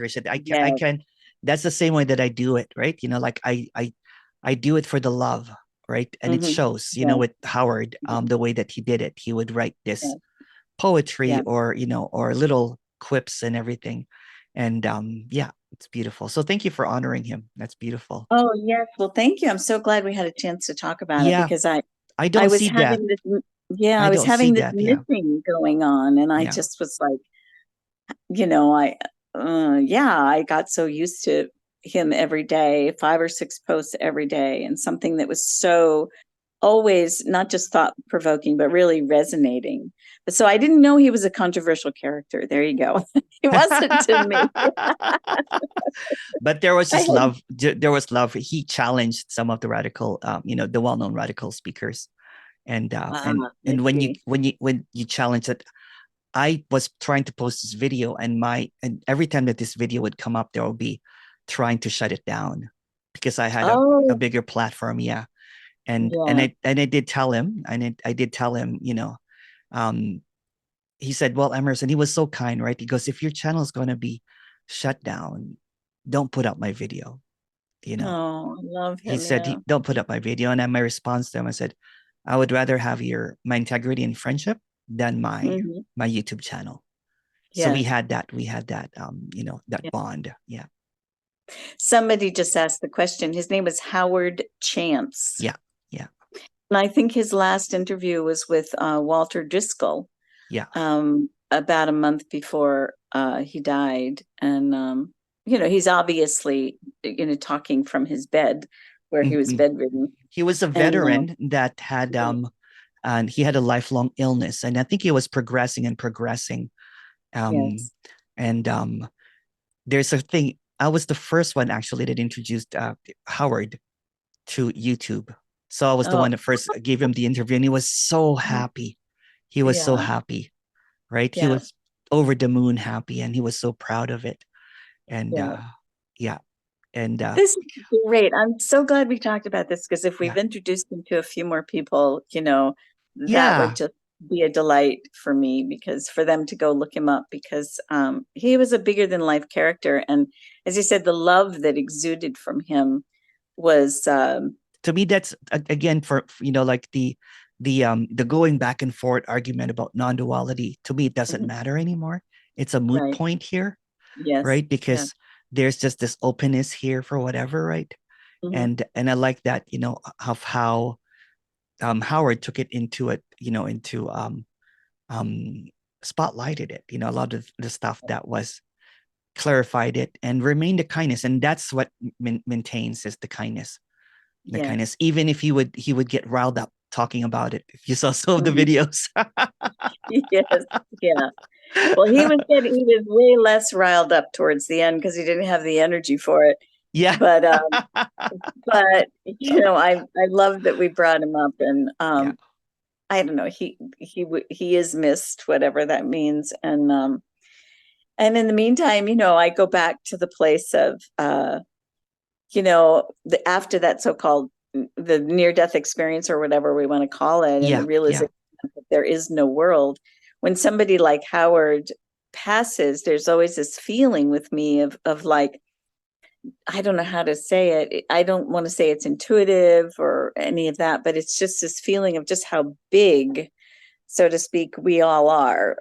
can that's the same way that I do it, right? You know, like I do it for the love, right? And it shows, you know, with Howard, the way that he did it. He would write this poetry or, you know, or little quips and everything. And it's beautiful. So thank you for honoring him. That's beautiful. Oh, yes. Well, thank you. I'm so glad we had a chance to talk about it, because I don't was see having that. I was having this missing going on, and I just was like, you know, I got so used to him every day, 5 or 6 posts every day, and something that was so always not just thought-provoking, but really resonating. But so I didn't know he was a controversial character. There you go. He wasn't to me. But there was just love. There was love. He challenged some of the radical, you know, the well-known radical speakers. And when you challenge it, I was trying to post this video, and every time that this video would come up, there would be trying to shut it down because I had a bigger platform. And I did tell him, you know, he said, well, Emerson, he was so kind, right? He goes, if your channel is going to be shut down, don't put up my video, you know. Oh, I love him. He said, don't put up my video. And then my response to him, I said, I would rather have my integrity and friendship than my YouTube channel. So we had that, you know, that bond. Yeah. Somebody just asked the question. His name is Howard Chance. Yeah. And I think his last interview was with Walter Driscoll. Yeah. About a month before he died. And, you know, he's obviously, you know, talking from his bed where he was bedridden. He was a veteran that had, and he had a lifelong illness. And I think he was progressing. And there's a thing, I was the first one actually that introduced Howard to YouTube. So I was the one that first gave him the interview, and he was so happy. He was so happy, right? He was over the moon happy, and he was so proud of it. And and this is great. I'm so glad we talked about this, because if we've introduced him to a few more people, you know, that would just be a delight for me, because for them to go look him up, because he was a bigger than life character. And as you said, the love that exuded from him was to me, that's again for like the going back and forth argument about non-duality. To me, it doesn't matter anymore. It's a moot Right. point here, Yes. right? Because there's just this openness here for whatever, right? And I like that, of how Howard took it into it, into spotlighted it, a lot of the stuff that was clarified it and remained the kindness. And that's what maintains is the kindness. The kindness, even if he would get riled up talking about it. If you saw some of the videos. Yes, yeah. Well, he was way less riled up towards the end because he didn't have the energy for it. Yeah. But I love that we brought him up, and I don't know, he is missed, whatever that means, and in the meantime, I go back to the place of after that so-called the near-death experience, or whatever we want to call it, and the realization that there is no world. When somebody like Howard passes, there's always this feeling with me of like, I don't know how to say it. I don't want to say it's intuitive or any of that, but it's just this feeling of just how big, so to speak, we all are.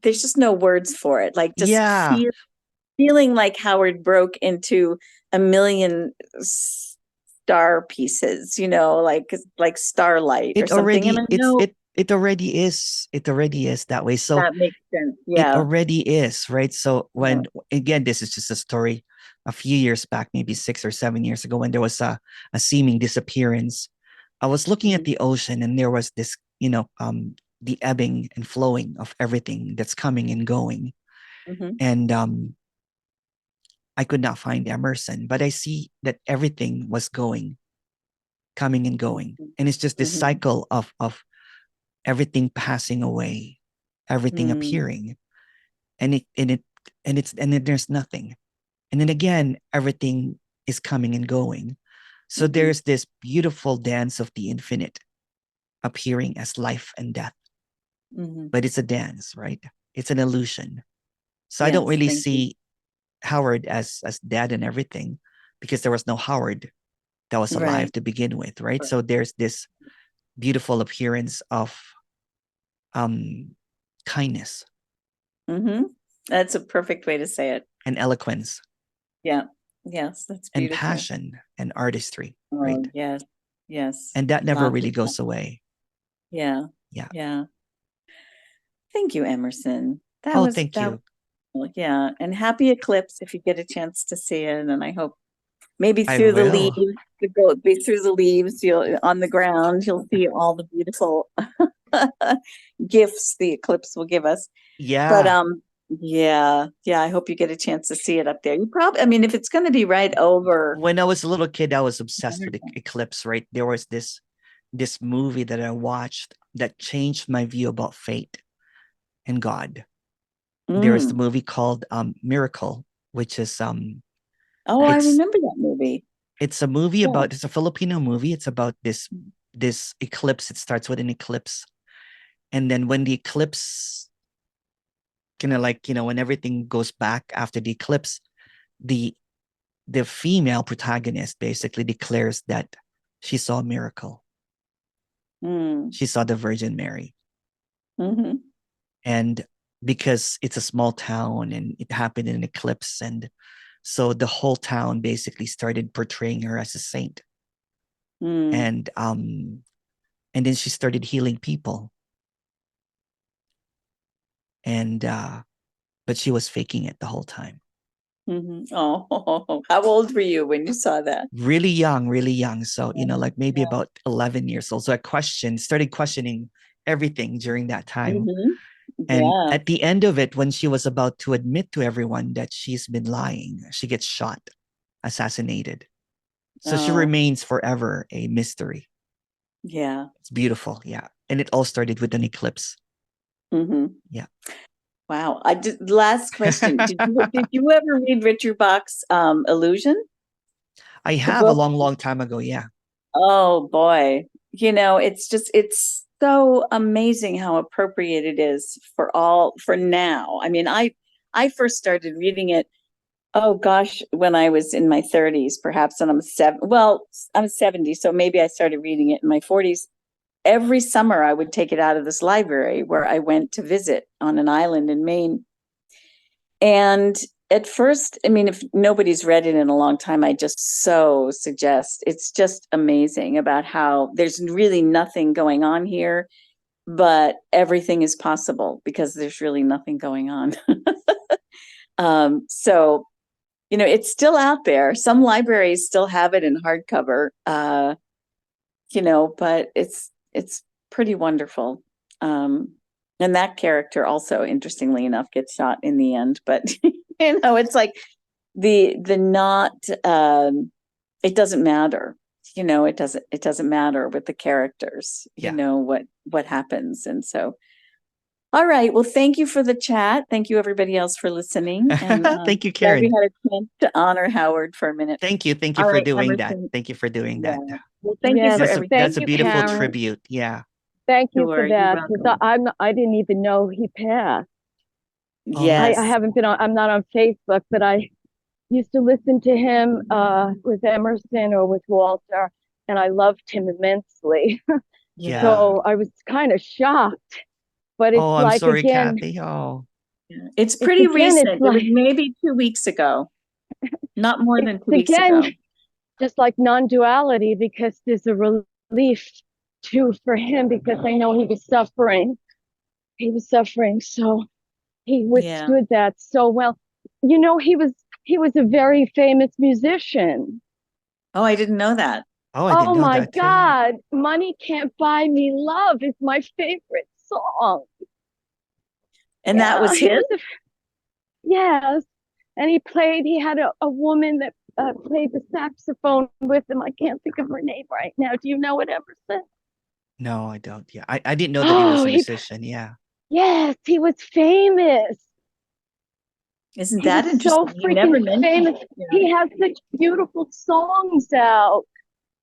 There's just no words for it. Like, just feeling like Howard broke into a million star pieces, like starlight or something. It already is that way. So that makes sense. Yeah. It already is, right? So when, again, this is just a story a few years back, maybe 6 or 7 years ago, when there was a seeming disappearance. I was looking at the ocean, and there was this, the ebbing and flowing of everything that's coming and going. And I could not find Emerson, but I see that everything was coming and going. And it's just this cycle of everything passing away, everything appearing, and then there's nothing. And then again, everything is coming and going. So there's this beautiful dance of the infinite appearing as life and death. But it's a dance, right? It's an illusion. So I don't really see Howard as dead and everything, because there was no Howard that was alive to begin with, right? So there's this beautiful appearance of kindness. That's a perfect way to say it. And eloquence. Yeah. Yes, that's beautiful. And passion and artistry, right? Yes. Yes. And that never really goes away. Yeah. Yeah. Yeah. Thank you, Emerson. Thank you. Yeah. And happy eclipse if you get a chance to see it. And I hope maybe through the leaves, through the leaves, on the ground, you'll see all the beautiful gifts the eclipse will give us. Yeah. But yeah, I hope you get a chance to see it up there. You probably, if it's going to be right over. When I was a little kid, I was obsessed with the eclipse, right? There was this movie that I watched that changed my view about fate and God. There was the movie called Miracle, which is I remember that movie. It's a movie about, it's a Filipino movie. It's about this eclipse. It starts with an eclipse. And then when the eclipse, when everything goes back after the eclipse, the female protagonist basically declares that she saw a miracle. She saw the Virgin Mary. And because it's a small town and it happened in an eclipse, and so the whole town basically started portraying her as a saint. And then she started healing people. And but she was faking it the whole time. Oh, how old were you when you saw that? Really young. So, like maybe about 11 years old. So I started questioning everything during that time. And at the end of it, when she was about to admit to everyone that she's been lying, she gets shot, assassinated. So she remains forever a mystery. Yeah. It's beautiful. Yeah. And it all started with an eclipse. Yeah. Wow. Last question. Did you ever read Richard Bach's Illusion? I have a long time ago. Yeah. Oh boy. It's so amazing how appropriate it is for now. I mean, I first started reading it, oh gosh, when I was in my 30s, perhaps, and I'm 70, so maybe I started reading it in my 40s. Every summer I would take it out of this library where I went to visit on an island in Maine. And at first, I mean, if nobody's read it in a long time, I just so suggest, it's just amazing about how there's really nothing going on here, but everything is possible because there's really nothing going on. So, you know, it's still out there. Some libraries still have it in hardcover, you know, but it's pretty wonderful. And that character also, interestingly enough, gets shot in the end. But, you know, it's like the not, it doesn't matter. You know, it doesn't matter with the characters, you know, what happens. And so, all right. Well, thank you for the chat. Thank you, everybody else, for listening. And Thank you, Karen. we had a chance to honor Howard for a minute. Thank you All for right, doing that. Emerson. Thank you for doing that. Well, thank you Yes, for That's everything. that's a you, beautiful Karen. tribute. Yeah. Thank you Sure, for you're that, because welcome. I didn't even know he passed. Yes. I haven't been on, I'm not on Facebook, but I used to listen to him with Emerson or with Walter, and I loved him immensely. Yeah. So I was kind of shocked, but it's Oh, I'm like, sorry, again, Kathy. Oh, It's pretty again, recent. it's It was like, maybe 2 weeks ago. Not more than 2 weeks again, ago. just like non-duality, because there's a relief too for him, because I know he was suffering. He was suffering, so he withstood that so well. You know, he was a very famous musician. Oh, I didn't know that. oh, I didn't Oh know my that too. God, Money Can't Buy Me Love is my favorite song. And that was he his? yes. And he had a woman that played the saxophone with him. I can't think of her name right now. Do you know it, Emerson? No, I don't. Yeah, I didn't know that he was a musician. Yeah. Yes, he was famous. Isn't He that was interesting? so You never freaking mentioned famous. it. He has such beautiful songs out.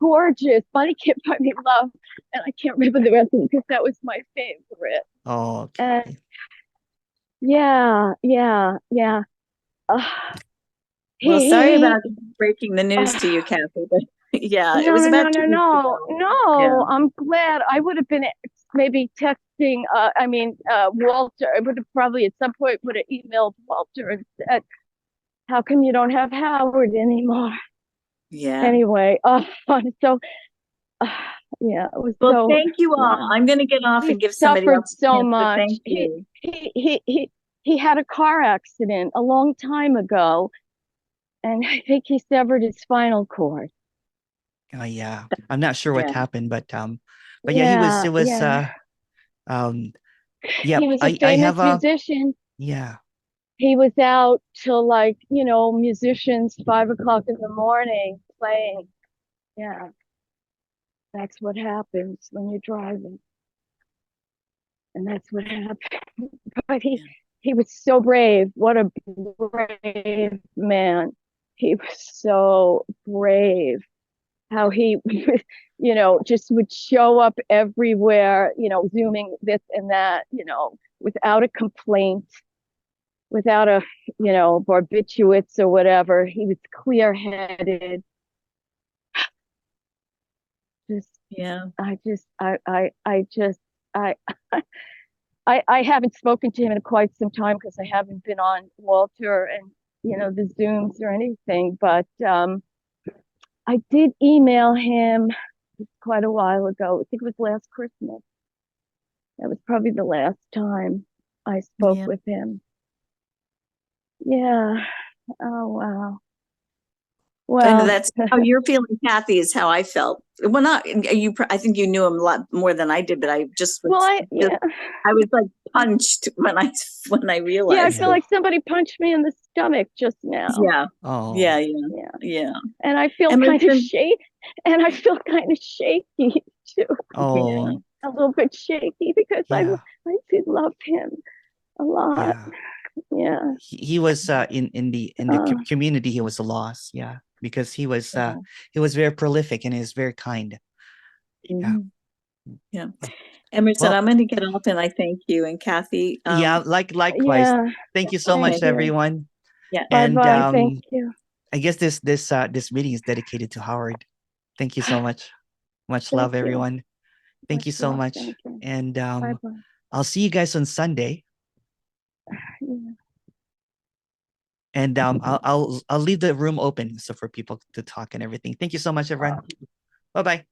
Gorgeous. Money Can't Buy Me Love. And I can't remember the rest of it because that was my favorite. Oh, okay. And yeah. Well, sorry about breaking the news to you, Kathy, but yeah, it was about 2 weeks ago. No. I'm glad. I would have been maybe texting. Walter. I would have probably at some point would have emailed Walter and said, "How come you don't have Howard anymore?" Yeah. Anyway, so yeah, it was well, so. Thank you all. I'm going to get off and give somebody suffered else so a chance to much. thank you. He had a car accident a long time ago, and I think he severed his spinal cord. Oh, yeah. I'm not sure what Yeah. happened, but yeah, it was yeah, He was a I famous have a musician. yeah. He was out till like, musicians 5 o'clock in the morning playing. Yeah. That's what happens when you're driving. And that's what happened. But he was so brave. What a brave man. He was so brave. How he, just would show up everywhere, zooming this and that, without a complaint, without a, barbiturates or whatever. He was clear-headed. I haven't spoken to him in quite some time because I haven't been on Walter and the Zooms or anything, but I did email him quite a while ago. I think it was last Christmas. That was probably the last time I spoke with him. Yeah. Oh wow. Well, and that's how you're feeling, Kathy, is how I felt. Well, not you. I think you knew him a lot more than I did, but I just was. I was like punched when I realized. Yeah, I feel like somebody punched me in the stomach just now. Yeah. Oh. Yeah. And I feel kind of shaky. And I feel kind of shaky too. Oh. Yeah. A little bit shaky because I did love him a lot. Yeah. He was in the community. He was a loss. Yeah, because he was very prolific and he was very kind. Yeah. Emerson, Well, I'm going to get off, and I thank you. And Kathy, yeah, likewise. Yeah. Thank you so Thank much, you. everyone. Yeah. Bye And bye. Thank you. I guess this meeting is dedicated to Howard. Thank you so much. Much Thank love, you. everyone. Thank you Much so love. much. Thank you. And Bye bye. I'll see you guys on Sunday. Yeah. And I'll leave the room open so for people to talk and everything. Thank you so much, everyone. Bye bye.